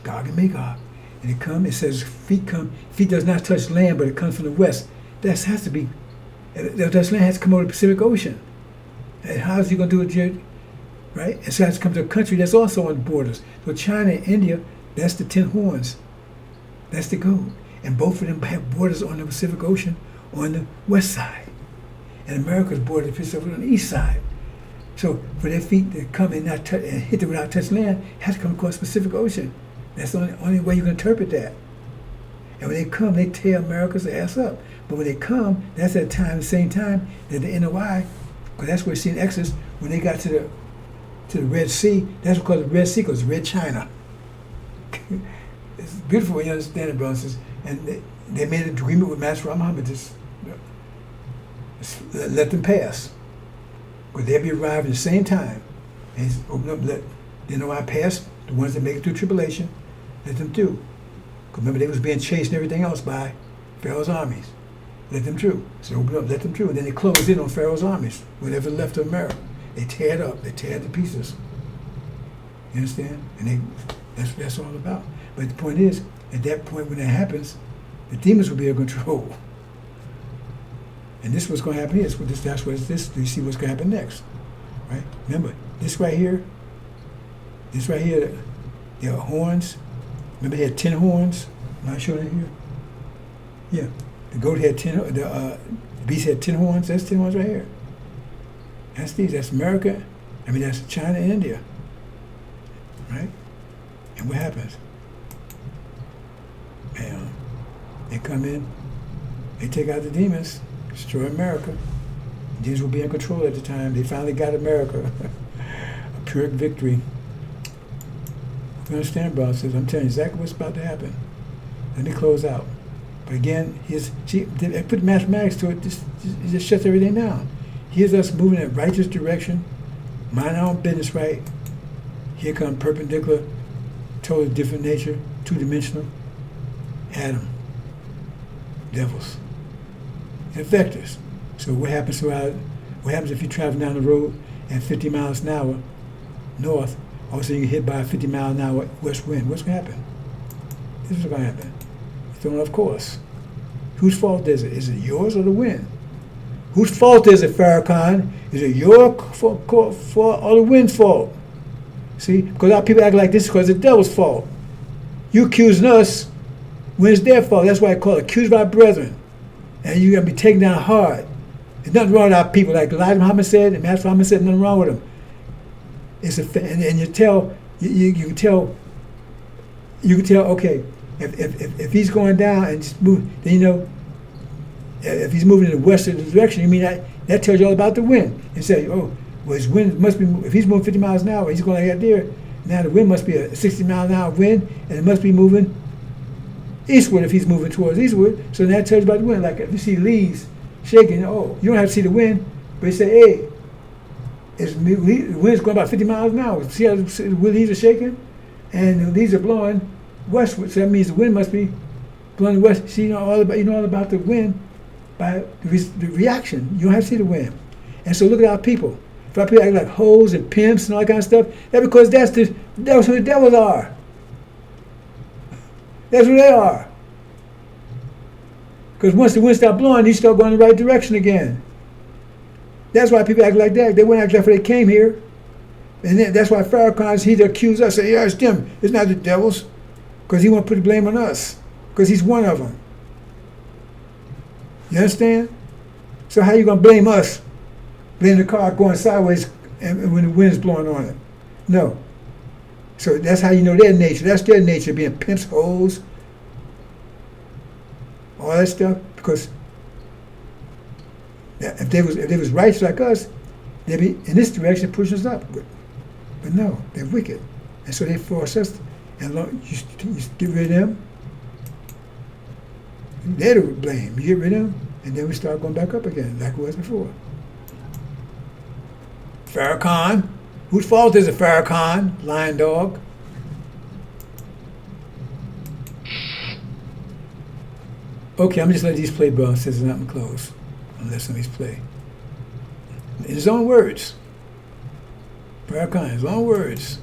Gog and Magog. And it comes, it says feet does not touch land, but it comes from the west. That has to be, that land has to come over the Pacific Ocean. And how is he going to do it, Jared? Right? And so it has to come to a country that's also on the borders. So China and India, that's the 10 horns. That's the goat. And both of them have borders on the Pacific Ocean on the west side. And America's border is on the east side. So for their feet to come and not touch, and hit them without touching land, it has to come across the Pacific Ocean. That's the only way you can interpret that. And when they come, they tear America's ass up. But when they come, that's at the same time that the NOI, because that's where it's seen Exodus, when they got to the Red Sea, that's because the Red Sea goes Red China. It's beautiful when you understand it, brothers. And they made an agreement with Master Muhammad, just let them pass. Because they'll be arriving at the same time. And he's open up, let the NOI pass, the ones that make it through tribulation, let them through. Because remember, they was being chased and everything else by Pharaoh's armies. Let them through. So open up, let them through. And then they closed in on Pharaoh's armies, whatever left of America. They tear it up. They tear it to pieces. You understand? And that's all about. But the point is, at that point when that happens, the demons will be in control. And this is what's going to happen here. That's what it's this. You see what's going to happen next. Right? Remember, this right here, there are horns. Remember, they had 10 horns. Am I showing it here? Yeah. The goat had 10, the beast had 10 horns. That's 10 horns right here. That's these. That's America. That's China and India. Right? And what happens? Bam. They come in. They take out the demons. Destroy America. The demons will be in control at the time. They finally got America. A Pyrrhic victory. You understand, brother? Says, I'm telling you exactly what's about to happen. Let me close out. But again, I put mathematics to it. It just shuts everything down. Here's us moving in a righteous direction, mind our own business right. Here come perpendicular, totally different nature, 2-dimensional. Adam, devils, and vectors. So what happens if you travel down the road at 50 miles an hour north? All of a sudden you get hit by a 50 mile an hour west wind. What's going to happen? This is what's going to happen. You're thrown off course. Whose fault is it? Is it yours or the wind? Whose fault is it, Farrakhan? Is it your fault or the wind's fault? See, because our people act like this is because it's the devil's fault. You accusing us when it's their fault. That's why I call it accuse by brethren. And you're going to be taken down hard. There's nothing wrong with our people. Like Elijah Muhammad said, and Master Muhammad said, nothing wrong with them. It's and you can tell, okay, if he's going down and just move, then you know, if he's moving in the western direction, you mean that tells you all about the wind. And say, oh, well, his wind must be, if he's moving 50 miles an hour, he's going like that there. Now the wind must be a 60 mile an hour wind, and it must be moving eastward if he's moving towards eastward. So that tells you about the wind. Like if you see leaves shaking, oh, you don't have to see the wind, but you say, hey, the wind's going about 50 miles an hour. See how the leaves are shaking? And the leaves are blowing westward, so that means the wind must be blowing west. See, you know all about the wind by the reaction. You don't have to see the wind. And so look at our people. If our people act like hoes and pimps and all that kind of stuff, that's because that's who the devils are. That's who they are. Because once the wind stops blowing, you start going in the right direction again. That's why people act like that. They wouldn't act like they came here. And then that's why Farrakhan, he'd accuse us, say, yeah, it's them. It's not the devils. Because he want to put the blame on us. Because he's one of them. You understand? So how you going to blame us? Blame the car going sideways and when the wind's blowing on it? No. So that's how you know their nature. That's their nature, being pimps, hoes, all that stuff. Because if they was righteous like us, they'd be in this direction pushing us up. But no, they're wicked, and so they force us. And you get rid of them, they're to blame. You get rid of them, and then we start going back up again, like it was before. Farrakhan, whose fault is it, Farrakhan, lying dog? Okay, I'm just letting these play, bro, since it's not in close. I'm letting these play. In his own words. Farrakhan, his own words.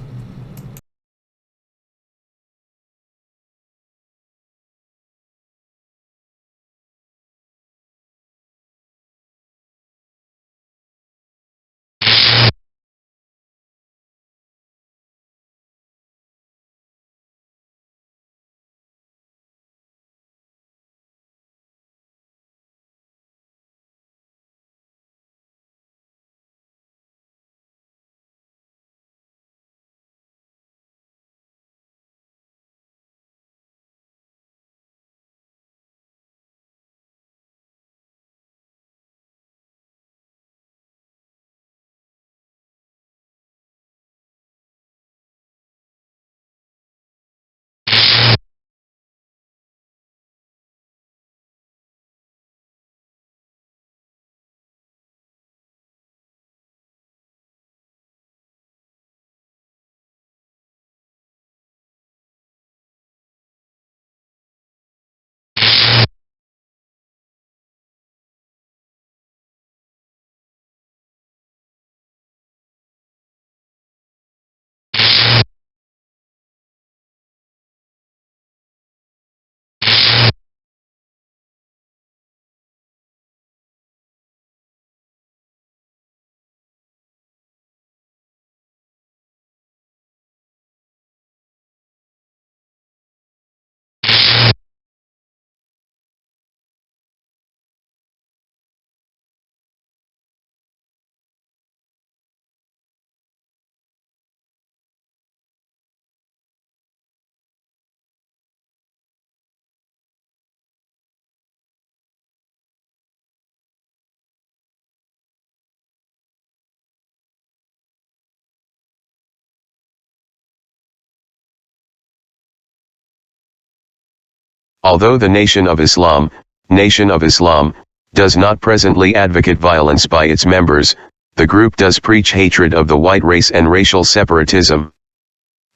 Although the Nation of Islam, does not presently advocate violence by its members, the group does preach hatred of the white race and racial separatism.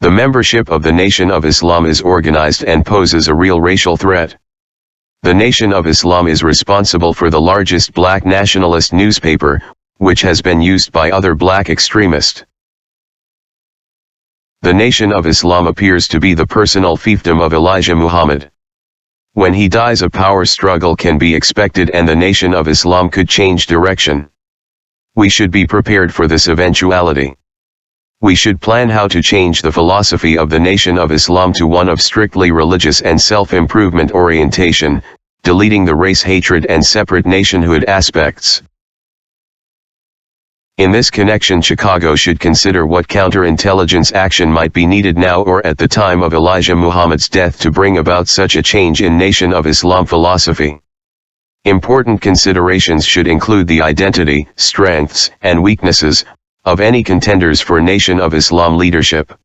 The membership of the Nation of Islam is organized and poses a real racial threat. The Nation of Islam is responsible for the largest black nationalist newspaper, which has been used by other black extremists. The Nation of Islam appears to be the personal fiefdom of Elijah Muhammad. When he dies, a power struggle can be expected and the Nation of Islam could change direction. We should be prepared for this eventuality. We should plan how to change the philosophy of the Nation of Islam to one of strictly religious and self-improvement orientation, deleting the race hatred and separate nationhood aspects. In this connection, Chicago should consider what counterintelligence action might be needed now or at the time of Elijah Muhammad's death to bring about such a change in Nation of Islam philosophy. Important considerations should include the identity, strengths, and weaknesses of any contenders for Nation of Islam leadership.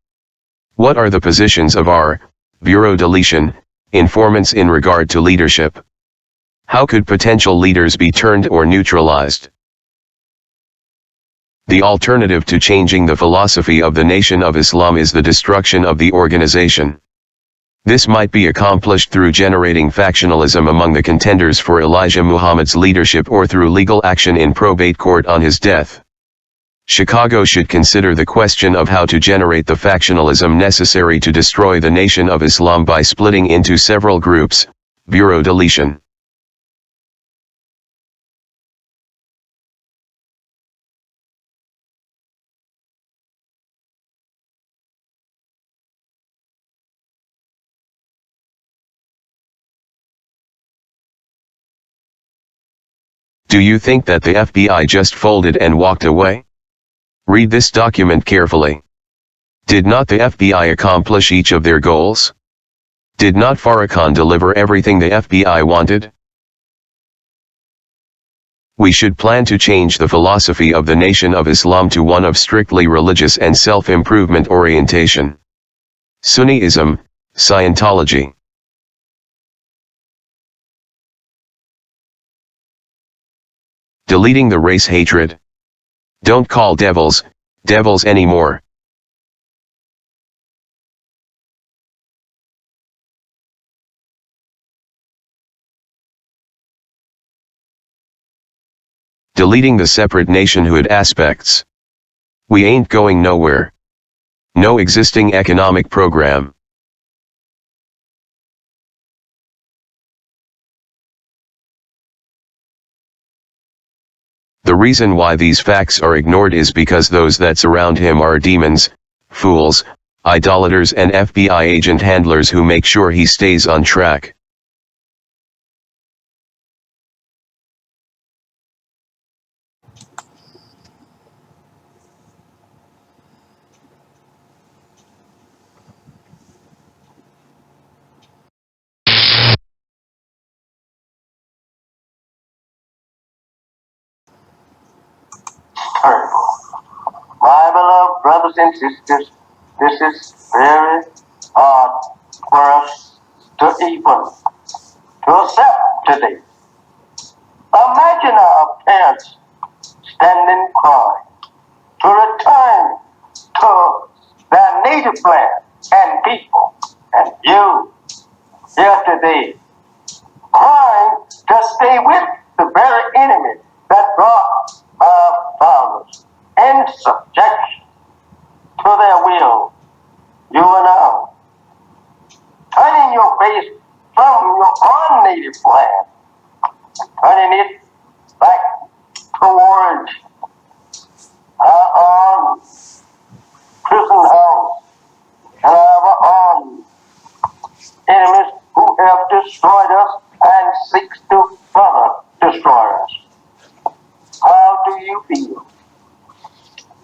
What are the positions of our Bureau deletion informants in regard to leadership? How could potential leaders be turned or neutralized? The alternative to changing the philosophy of the Nation of Islam is the destruction of the organization. This might be accomplished through generating factionalism among the contenders for Elijah Muhammad's leadership or through legal action in probate court on his death. Chicago should consider the question of how to generate the factionalism necessary to destroy the Nation of Islam by splitting into several groups. Bureau deletion. Do you think that the FBI just folded and walked away? Read this document carefully. Did not the FBI accomplish each of their goals? Did not Farrakhan deliver everything the FBI wanted? We should plan to change the philosophy of the Nation of Islam to one of strictly religious and self-improvement orientation. Sunniism, Scientology. Deleting the race hatred. Don't call devils anymore. Deleting the separate nationhood aspects. We ain't going nowhere. No existing economic program. The reason why these facts are ignored is because those that surround him are demons, fools, idolaters and FBI agent handlers who make sure he stays on track. My beloved brothers and sisters, this is very hard for us to even to accept today. Imagine our parents standing crying to return to their native land and people, and you here today crying to stay with the very enemy that brought our fathers in subjection to their will. You and I, turning your face from your own native land, turning it back towards our own prison house and our own enemies who have destroyed us and seeks to further destroy us. How do you feel?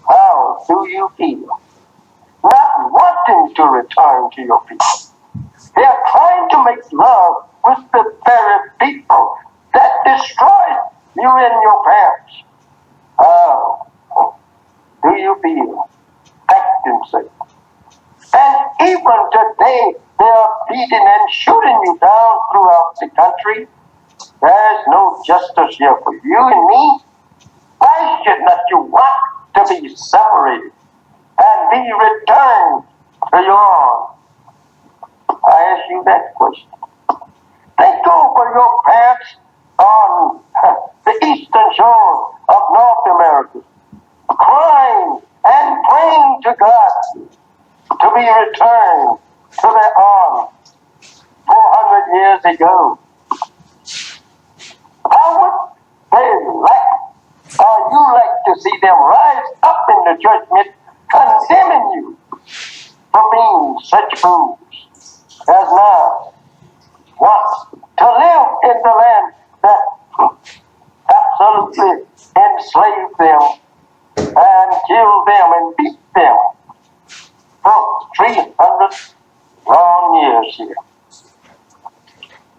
How do you feel? Not wanting to return to your people. They are trying to make love with the very people that destroyed you and your parents. How do you feel? Acting sick. And even today, they are beating and shooting you down throughout the country. There is no justice here for you and me. Why should not you want to be separated and be returned to your own? I ask you that question. Think over your parents on the eastern shore of North America, crying and praying to God to be returned to their own 400 years ago. How would they you like to see them rise up in the judgment, condemning you for being such fools as now want to live in the land that absolutely enslaved them killed them and beat them for 300 long years here.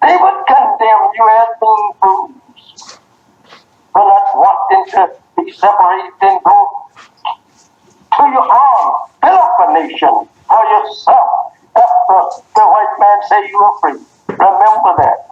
They would condemn you as being fools, but not wanting to be separated and go to your own, build up a nation for yourself after the white man say you are free. Remember that.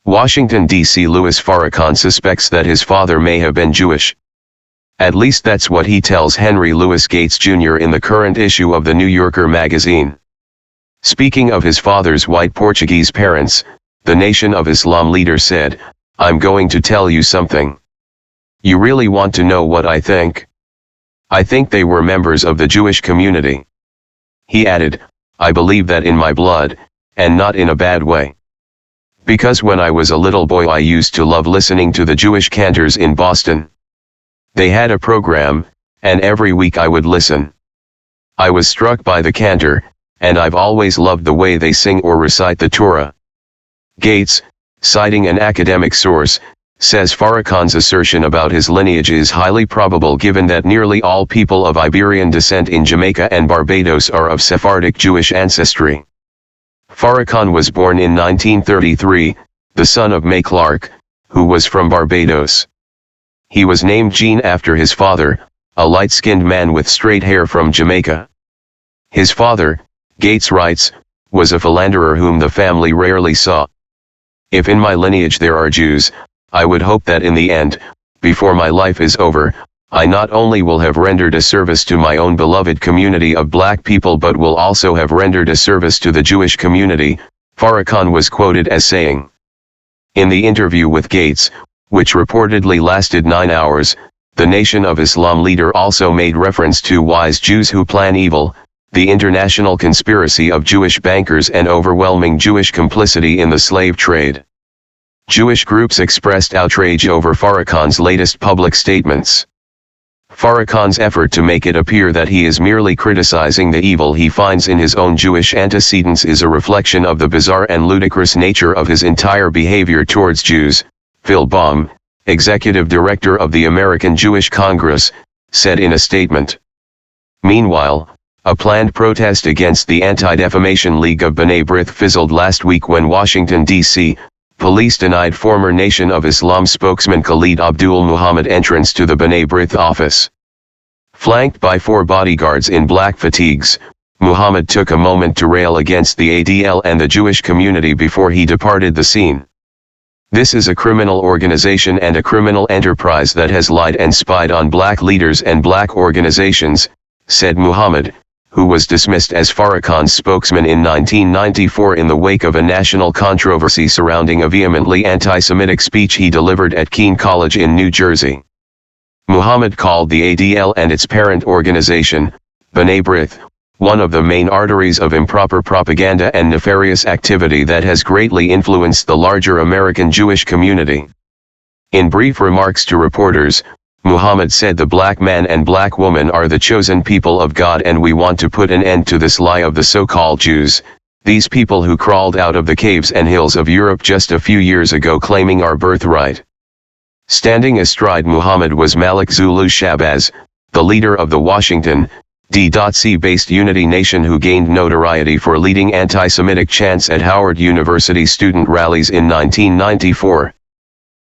Washington, D.C. Louis Farrakhan suspects that his father may have been Jewish. At least that's what he tells Henry Louis Gates Jr. in the current issue of the New Yorker magazine. Speaking of his father's white Portuguese parents, the Nation of Islam leader said, "I'm going to tell you something. You really want to know what I think? I think they were members of the Jewish community." He added, "I believe that in my blood, and not in a bad way. Because when I was a little boy I used to love listening to the Jewish cantors in Boston. They had a program, and every week I would listen. I was struck by the cantor, and I've always loved the way they sing or recite the Torah." Gates, citing an academic source, says Farrakhan's assertion about his lineage is highly probable given that nearly all people of Iberian descent in Jamaica and Barbados are of Sephardic Jewish ancestry. Farrakhan was born in 1933, the son of May Clark, who was from Barbados. He was named Gene after his father, a light-skinned man with straight hair from Jamaica. His father, Gates writes, was a philanderer whom the family rarely saw. "If in my lineage there are Jews, I would hope that in the end, before my life is over, I not only will have rendered a service to my own beloved community of black people but will also have rendered a service to the Jewish community," Farrakhan was quoted as saying. In the interview with Gates, which reportedly lasted 9 hours, the Nation of Islam leader also made reference to wise Jews who plan evil, the international conspiracy of Jewish bankers and overwhelming Jewish complicity in the slave trade. Jewish groups expressed outrage over Farrakhan's latest public statements. Farrakhan's effort to make it appear that he is merely criticizing the evil he finds in his own Jewish antecedents is a reflection of the bizarre and ludicrous nature of his entire behavior towards Jews, Phil Baum, executive director of the American Jewish Congress, said in a statement. Meanwhile, a planned protest against the Anti-Defamation League of B'nai B'rith fizzled last week when Washington, D.C., police denied former Nation of Islam spokesman Khalid Abdul Muhammad entrance to the B'nai B'rith office. Flanked by 4 bodyguards in black fatigues, Muhammad took a moment to rail against the ADL and the Jewish community before he departed the scene. "This is a criminal organization and a criminal enterprise that has lied and spied on black leaders and black organizations," said Muhammad, who was dismissed as Farrakhan's spokesman in 1994 in the wake of a national controversy surrounding a vehemently anti-Semitic speech he delivered at Keene College in New Jersey. Muhammad called the ADL and its parent organization, B'nai B'rith, one of the main arteries of improper propaganda and nefarious activity that has greatly influenced the larger American Jewish community. In brief remarks to reporters, Muhammad said the black man and black woman are the chosen people of God and we want to put an end to this lie of the so-called Jews, these people who crawled out of the caves and hills of Europe just a few years ago claiming our birthright. Standing astride Muhammad was Malik Zulu Shabazz, the leader of the Washington, D.C.-based Unity Nation who gained notoriety for leading anti-Semitic chants at Howard University student rallies in 1994.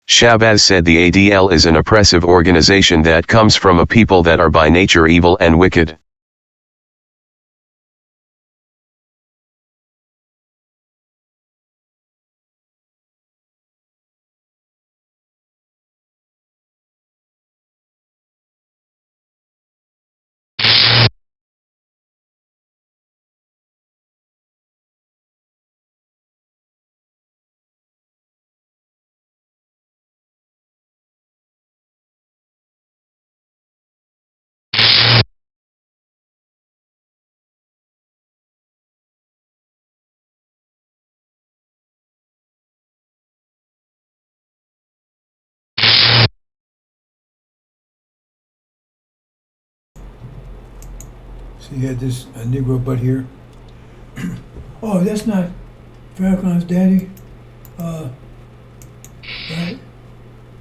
Shabazz said the ADL is an oppressive organization that comes from a people that are by nature evil and wicked. So you had this Negro butt here. Oh, that's not Farrakhan's daddy. Right?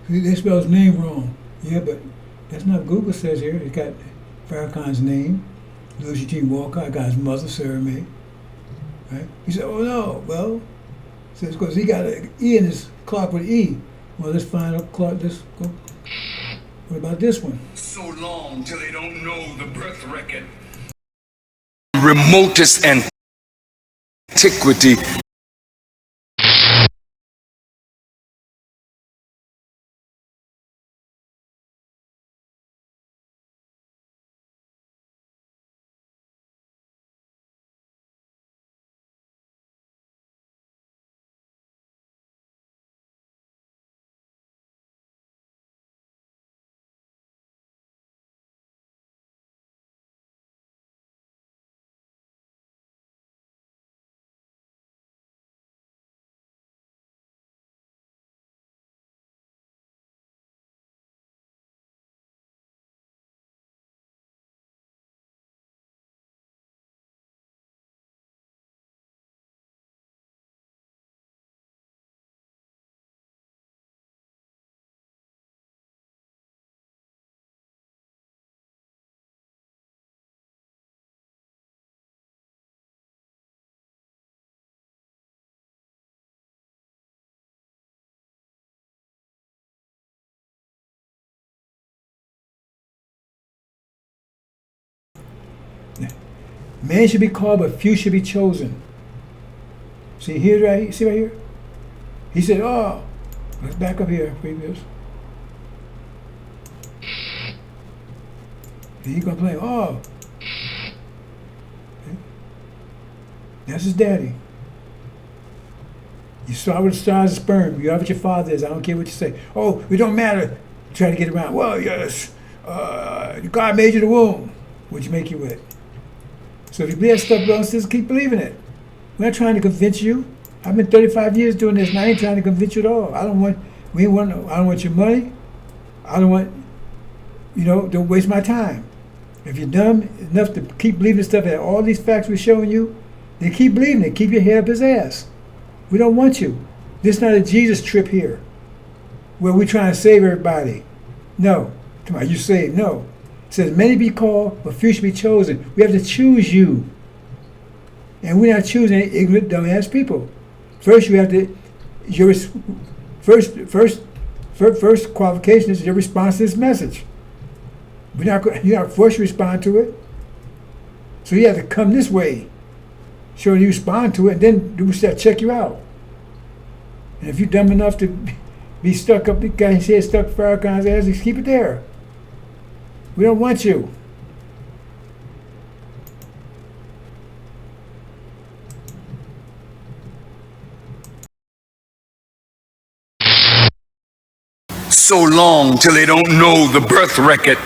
They spell his name wrong. Yeah, but that's not what Google says here. It's got Farrakhan's name, Louis G. Walker. I got his mother, Sarah Mae. Right? He said, oh no, well, says because he got an E in his clock with E. Well, let's find a clock. Let's go. What about this one? So long till they don't know the birth record. Remotest antiquity. Man should be called, but few should be chosen. See here, right? See right here? He said, oh, let's back up here, previous. And he complained, oh, that's his daddy. You start with the stars of sperm. You are what your father is. I don't care what you say. Oh, it don't matter. Try to get around. Well, yes, God made you the womb. What'd you make you with? So if you believe that stuff, brothers and sisters, keep believing it. We're not trying to convince you. I've been 35 years doing this, and I ain't trying to convince you at all. I don't want your money. I don't want, don't waste my time. If you're dumb enough to keep believing this stuff, and all these facts we're showing you, then keep believing it. Keep your head up his ass. We don't want you. This is not a Jesus trip here, where we're trying to save everybody. No. Come on, you saved. No. It says, many be called, but few should be chosen. We have to choose you. And we're not choosing any ignorant, dumbass people. First, you have to, first qualification is your response to this message. You're not forced to respond to it. So you have to come this way, show you respond to it, and then we start check you out. And if you're dumb enough to be stuck up, the guy said stuck Farrakhan's ass, just keep it there. We don't want you. So long till they don't know the birth record.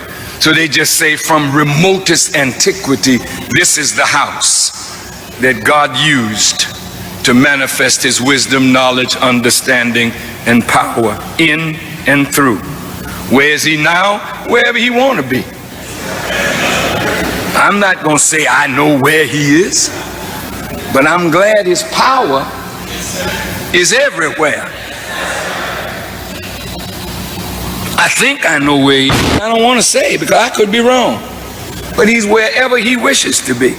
So they just say from remotest antiquity, this is the house that God used to manifest his wisdom, knowledge, understanding, and power in and through. Where is he now? Wherever he want to be. I'm not going to say I know where he is, but I'm glad his power is everywhere. I think I know where he is. I don't want to say because I could be wrong. But he's wherever he wishes to be.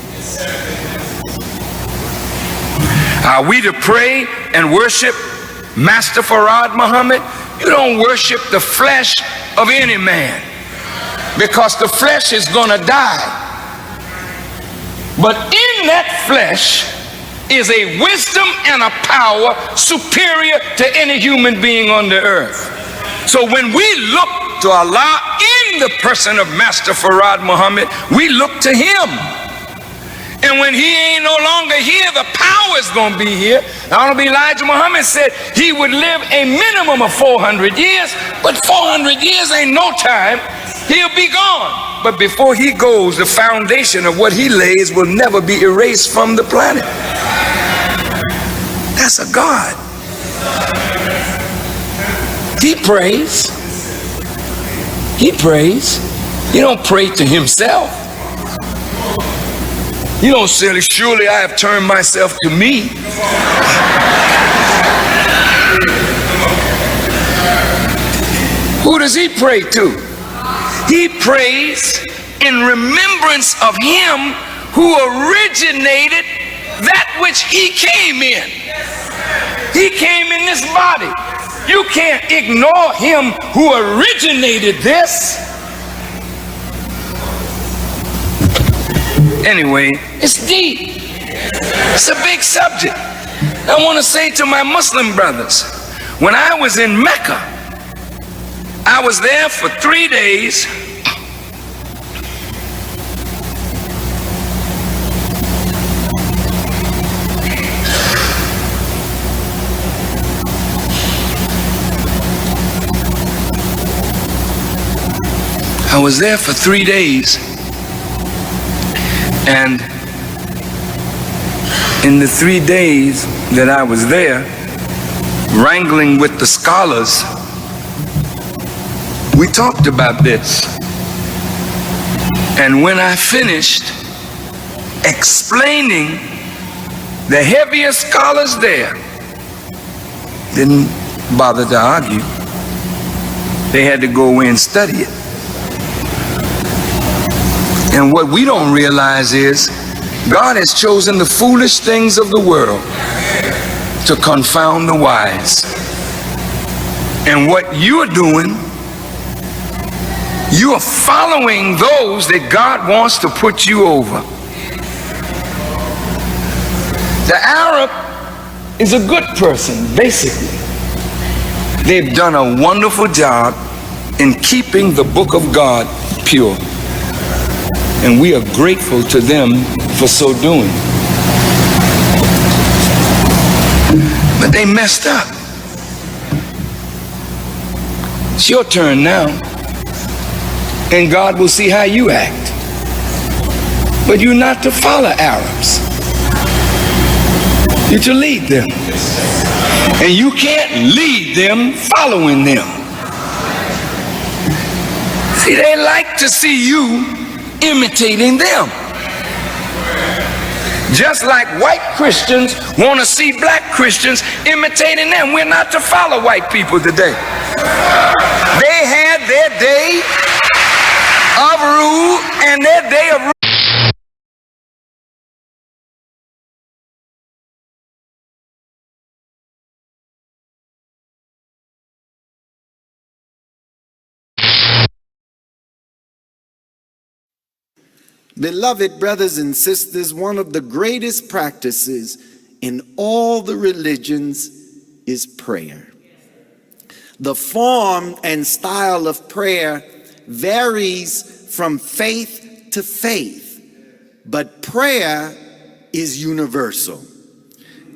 Are we to pray and worship Master Farad Muhammad? You don't worship the flesh of any man, because the flesh is going to die. But in that flesh is a wisdom and a power superior to any human being on the earth. So when we look to Allah in the person of Master Farad Muhammad, we look to him. And when he ain't no longer here, the power is going to be here. Honorable Elijah Muhammad said he would live a minimum of 400 years, but 400 years ain't no time. He'll be gone. But before he goes, the foundation of what he lays will never be erased from the planet. That's a God. He prays. He prays. He don't pray to himself. You don't say, surely I have turned myself to me. Who does he pray to? He prays in remembrance of him who originated that which he came in. He came in this body. You can't ignore him who originated this. Anyway, it's deep. It's a big subject. I want to say to my Muslim brothers, when I was in Mecca, I was there for 3 days. I was there for 3 days, and in the 3 days that I was there, wrangling with the scholars, we talked about this. And when I finished explaining, the heaviest scholars there didn't bother to argue. They had to go away and study it. And what we don't realize is God has chosen the foolish things of the world to confound the wise. And what you're doing, you are following those that God wants to put you over. The Arab is a good person, basically. They've done a wonderful job in keeping the book of God pure. And we are grateful to them for so doing. But they messed up. It's your turn now. And God will see how you act. But you're not to follow Arabs. You're to lead them. And you can't lead them following them. See, they like to see you imitating them. Just like white Christians want to see black Christians imitating them. We're not to follow white people today. They had their day of rule and their day of rule. Beloved brothers and sisters, one of the greatest practices in all the religions is prayer. The form and style of prayer varies from faith to faith, but prayer is universal.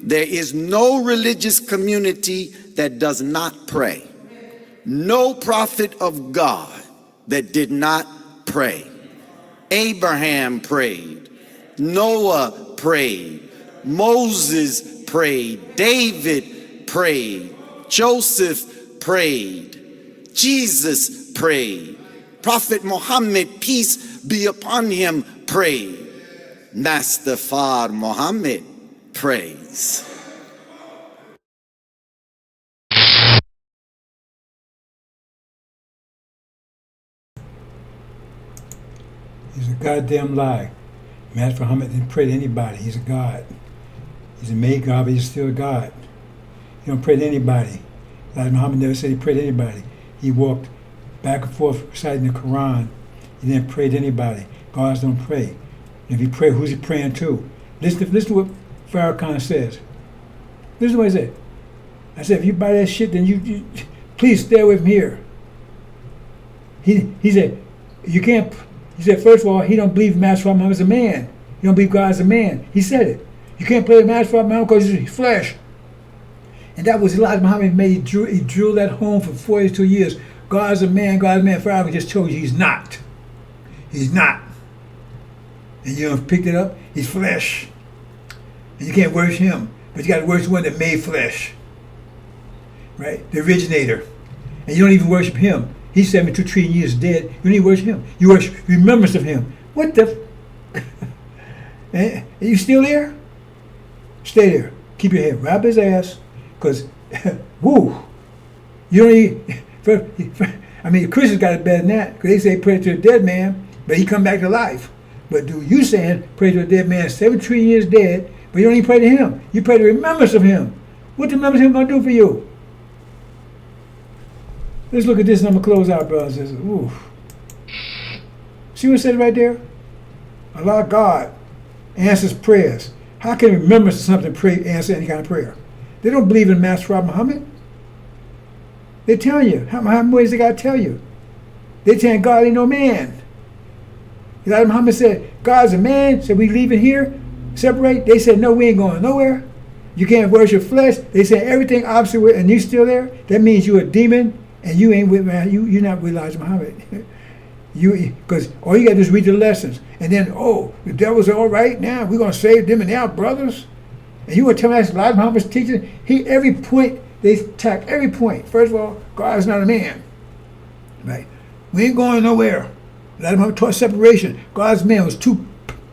There is no religious community that does not pray. No prophet of God that did not pray. Abraham prayed, Noah prayed, Moses prayed, David prayed, Joseph prayed, Jesus prayed, Prophet Muhammad, peace be upon him, prayed, Master Fard Muhammad prays. He's a goddamn lie. Master Muhammad didn't pray to anybody. He's a God. He's a made God, but he's still a God. He don't pray to anybody. Elijah Muhammad never said he prayed to anybody. He walked back and forth reciting the Quran. He didn't pray to anybody. Gods don't pray. And if he pray, who's he praying to? Listen to what Farrakhan says. Listen to what he said. I said, if you buy that shit, then you please stay away from here. He said, you can't. He said, first of all, he don't believe Master Muhammad is a man. He don't believe God is a man. He said it. You can't play Master Muhammad because he's flesh. And that was Elijah Muhammad made. He drilled that home for 42 years. God is a man. God is a man. Farrakhan just told you he's not. He's not. And you don't pick it up. He's flesh. And you can't worship him. But you got to worship the one that made flesh. Right? The originator. And you don't even worship him. He's 72 trillion years dead. You don't even worship him. You worship remembrance of him. What the? And you still there? Stay there. Keep your head right up his ass, because, woo, you don't need, I mean, Christians got it better than that, because they say pray to a dead man, but he come back to life. But do you saying pray to a dead man 73 years dead, but you don't even pray to him. You pray to remembrance of him. What the remembrance of him going to do for you? Let's look at this and I'm going to close out, brothers and sisters. Ooh. See what it says right there? Allah God answers prayers. How can remembrance of something answer any kind of prayer? They don't believe in Master Prophet Muhammad. They tell you. How many ways they got to tell you? They tell God ain't no man. Elijah Muhammad said, God's a man, so we leaving here, separate. They said, no, we ain't going nowhere. You can't worship flesh. They said everything opposite, and you still there. That means you're a demon, and you ain't with you're not with Elijah Muhammad. Because all you got to do is read the lessons, and then the devil's all right now. We're gonna save them and their brothers. And you want to tell me that's Elijah Muhammad's teaching? Every point they attack every point. First of all, God is not a man, right? We ain't going nowhere. Elijah Muhammad taught separation. God's man was two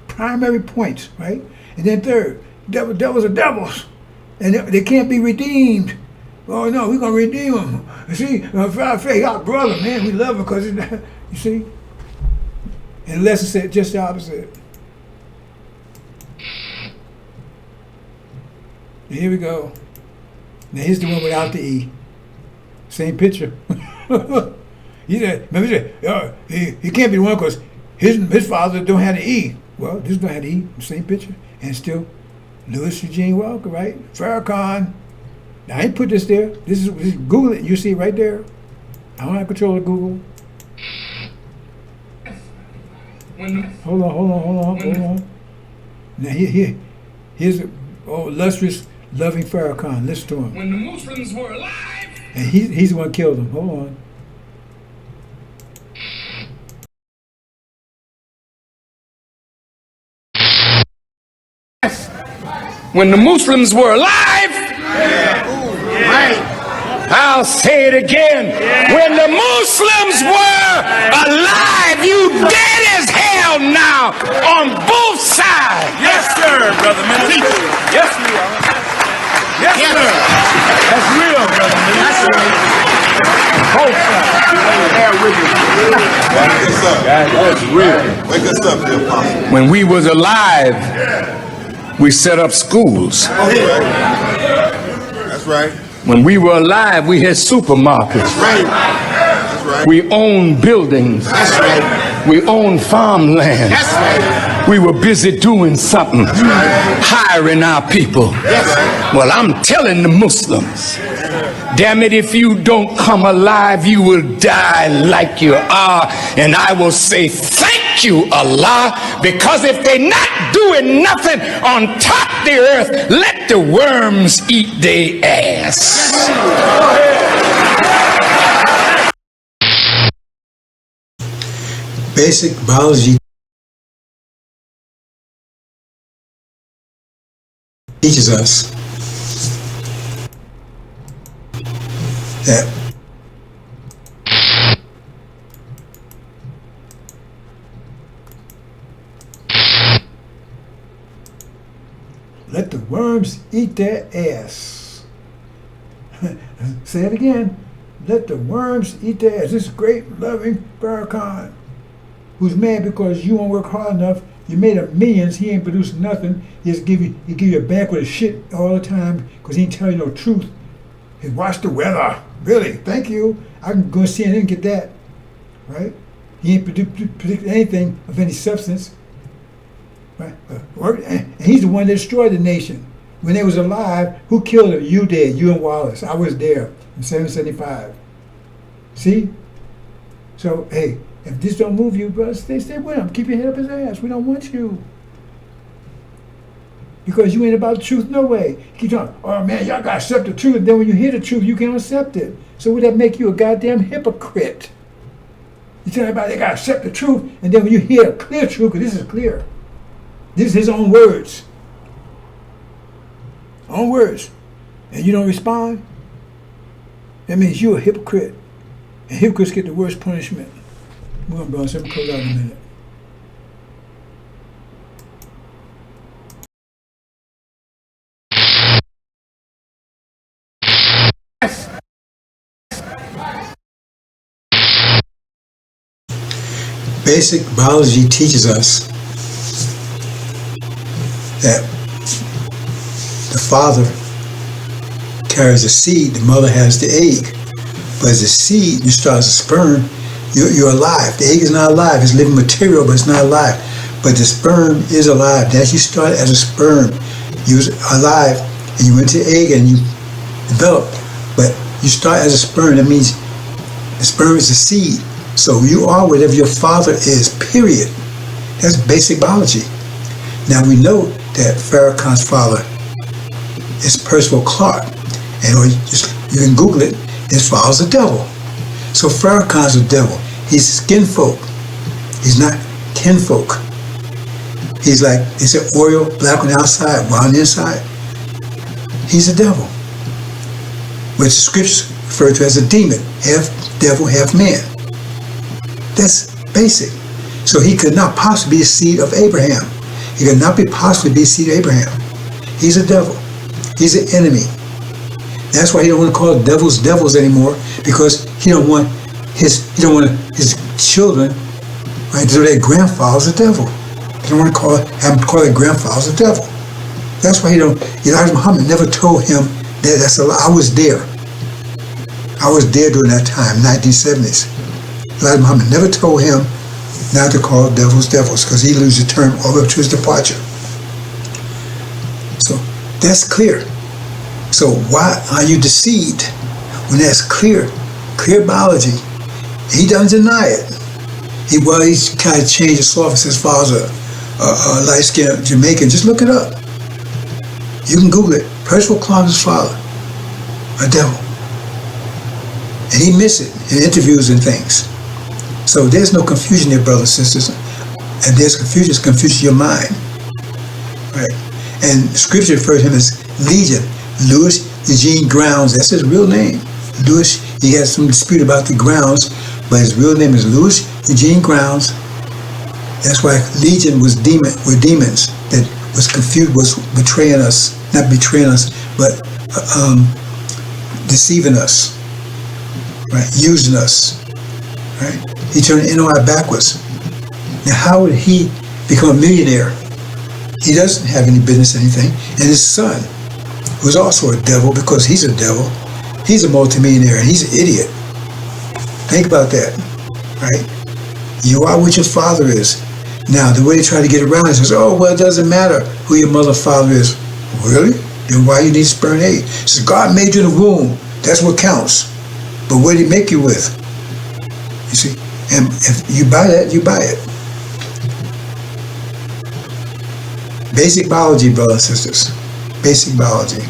primary points, right? And then third, devils are devils, and they can't be redeemed. Oh no, we're gonna redeem them. You see, faith, our brother, man, we love him because you see. And the lesson said just the opposite. And here we go. Now here's the one without the E. Same picture. He said, remember he can't be the one because his father don't have the E. Well, this don't have the E, same picture. And still, Louis Eugene Walker, right? Farrakhan. Now I ain't put this there. This is Google it. You see it right there. I don't have control of Google. Hold on. Now here's a illustrious, loving Farrakhan. Listen to him. When the Muslims were alive. And he's the one who killed him. Hold on. When the Muslims were alive, I'll say it again. When the Muslims were alive, you dead as hell now on both sides. Yes, sir, brother minister. Yes, we are. Yes, sir. That's real, brother minister. Both sides. That's real. Wake us up, dear apostle. When we was alive, we set up schools. That's right. When we were alive, we had supermarkets. That's right. That's right. We owned buildings. That's right. We owned farmland. That's right. We were busy doing something, hiring our people. That's right. Well, I'm telling the Muslims, damn it, if you don't come alive, you will die like you are. And I will say, thank you, Allah, because if they're not doing nothing on top of the earth, let the worms eat their ass. Basic biology teaches us that let the worms eat their ass. Say it again. Let the worms eat their ass. This great, loving Farrakhan, who's mad because you won't work hard enough. You made him millions. He ain't produced nothing. He give you a banquet of shit all the time because he ain't telling you no truth. He watch the weather. Really? Thank you. I can go see and get that. Right? He ain't predict anything of any substance. Right? And he's the one that destroyed the nation. When they was alive, who killed him? You did. You and Wallace. I was there in 1775. See? So, hey, if this don't move you, brother, stay with him. Keep your head up his ass. We don't want you. Because you ain't about the truth no way. Keep talking, oh man, y'all gotta accept the truth. Then when you hear the truth, you can't accept it. So would that make you a goddamn hypocrite? You tell everybody they gotta accept the truth, and then when you hear a clear truth, because this is clear. This is his own words. Own words. And you don't respond, that means you're a hypocrite. And hypocrites get the worst punishment. We're going to close out in a minute. Basic biology teaches us that the father carries the seed, the mother has the egg. But as a seed, you start as a sperm, you're alive. The egg is not alive. It's living material, but it's not alive. But the sperm is alive. As you start as a sperm, you're alive, and you went to the egg and you develop. But you start as a sperm, that means the sperm is a seed. So you are whatever your father is, period. That's basic biology. Now we know that Farrakhan's father is Percival Clark. And you can Google it, his father's a devil. So Farrakhan's a devil. He's skin folk. He's not kinfolk. He's like, it's an Oreo, black on the outside, white on the inside. He's a devil, which the scriptures refer to as a demon, half devil, half man. That's basic. So he could not possibly be a seed of Abraham. He could not be possibly be a seed of Abraham. He's a devil. He's an enemy. That's why he don't want to call devils anymore, because he don't want his children, right, to their grandfather's a devil. He don't want to have him call their grandfather's a devil. That's why Elijah Muhammad never told him that that's a lie. I was there. I was there during that time, 1970s. Elijah Muhammad never told him not to call devils, because he used the term all the way up to his departure. So that's clear. So why are you deceived when that's clear biology? He doesn't deny it. He's kind of changed his office as far as a light-skinned Jamaican. Just look it up. You can Google it. Percival Clark's father, a devil. And he missed it in interviews and things. So there's no confusion there, brothers and sisters. And there's confusion, it's confusion your mind. Right? And scripture refers to him as Legion. Louis Eugene Grounds, that's his real name. Louis, he had some dispute about the grounds, but his real name is Louis Eugene Grounds. That's why Legion were demons that was confused, was betraying us, not betraying us, but deceiving us, right? Using us, right? He turned NOI backwards. Now, how would he become a millionaire? He doesn't have any business, anything. And his son, who's also a devil, because he's a devil, he's a multimillionaire, and he's an idiot. Think about that, right? You are what your father is. Now, the way they try to get around it is, oh, well, it doesn't matter who your mother or father is. Really? Then why you need sperm egg? It says, God made you in the womb. That's what counts. But what did he make you with? You see? And if you buy that, you buy it. Basic biology, brothers and sisters. Basic biology.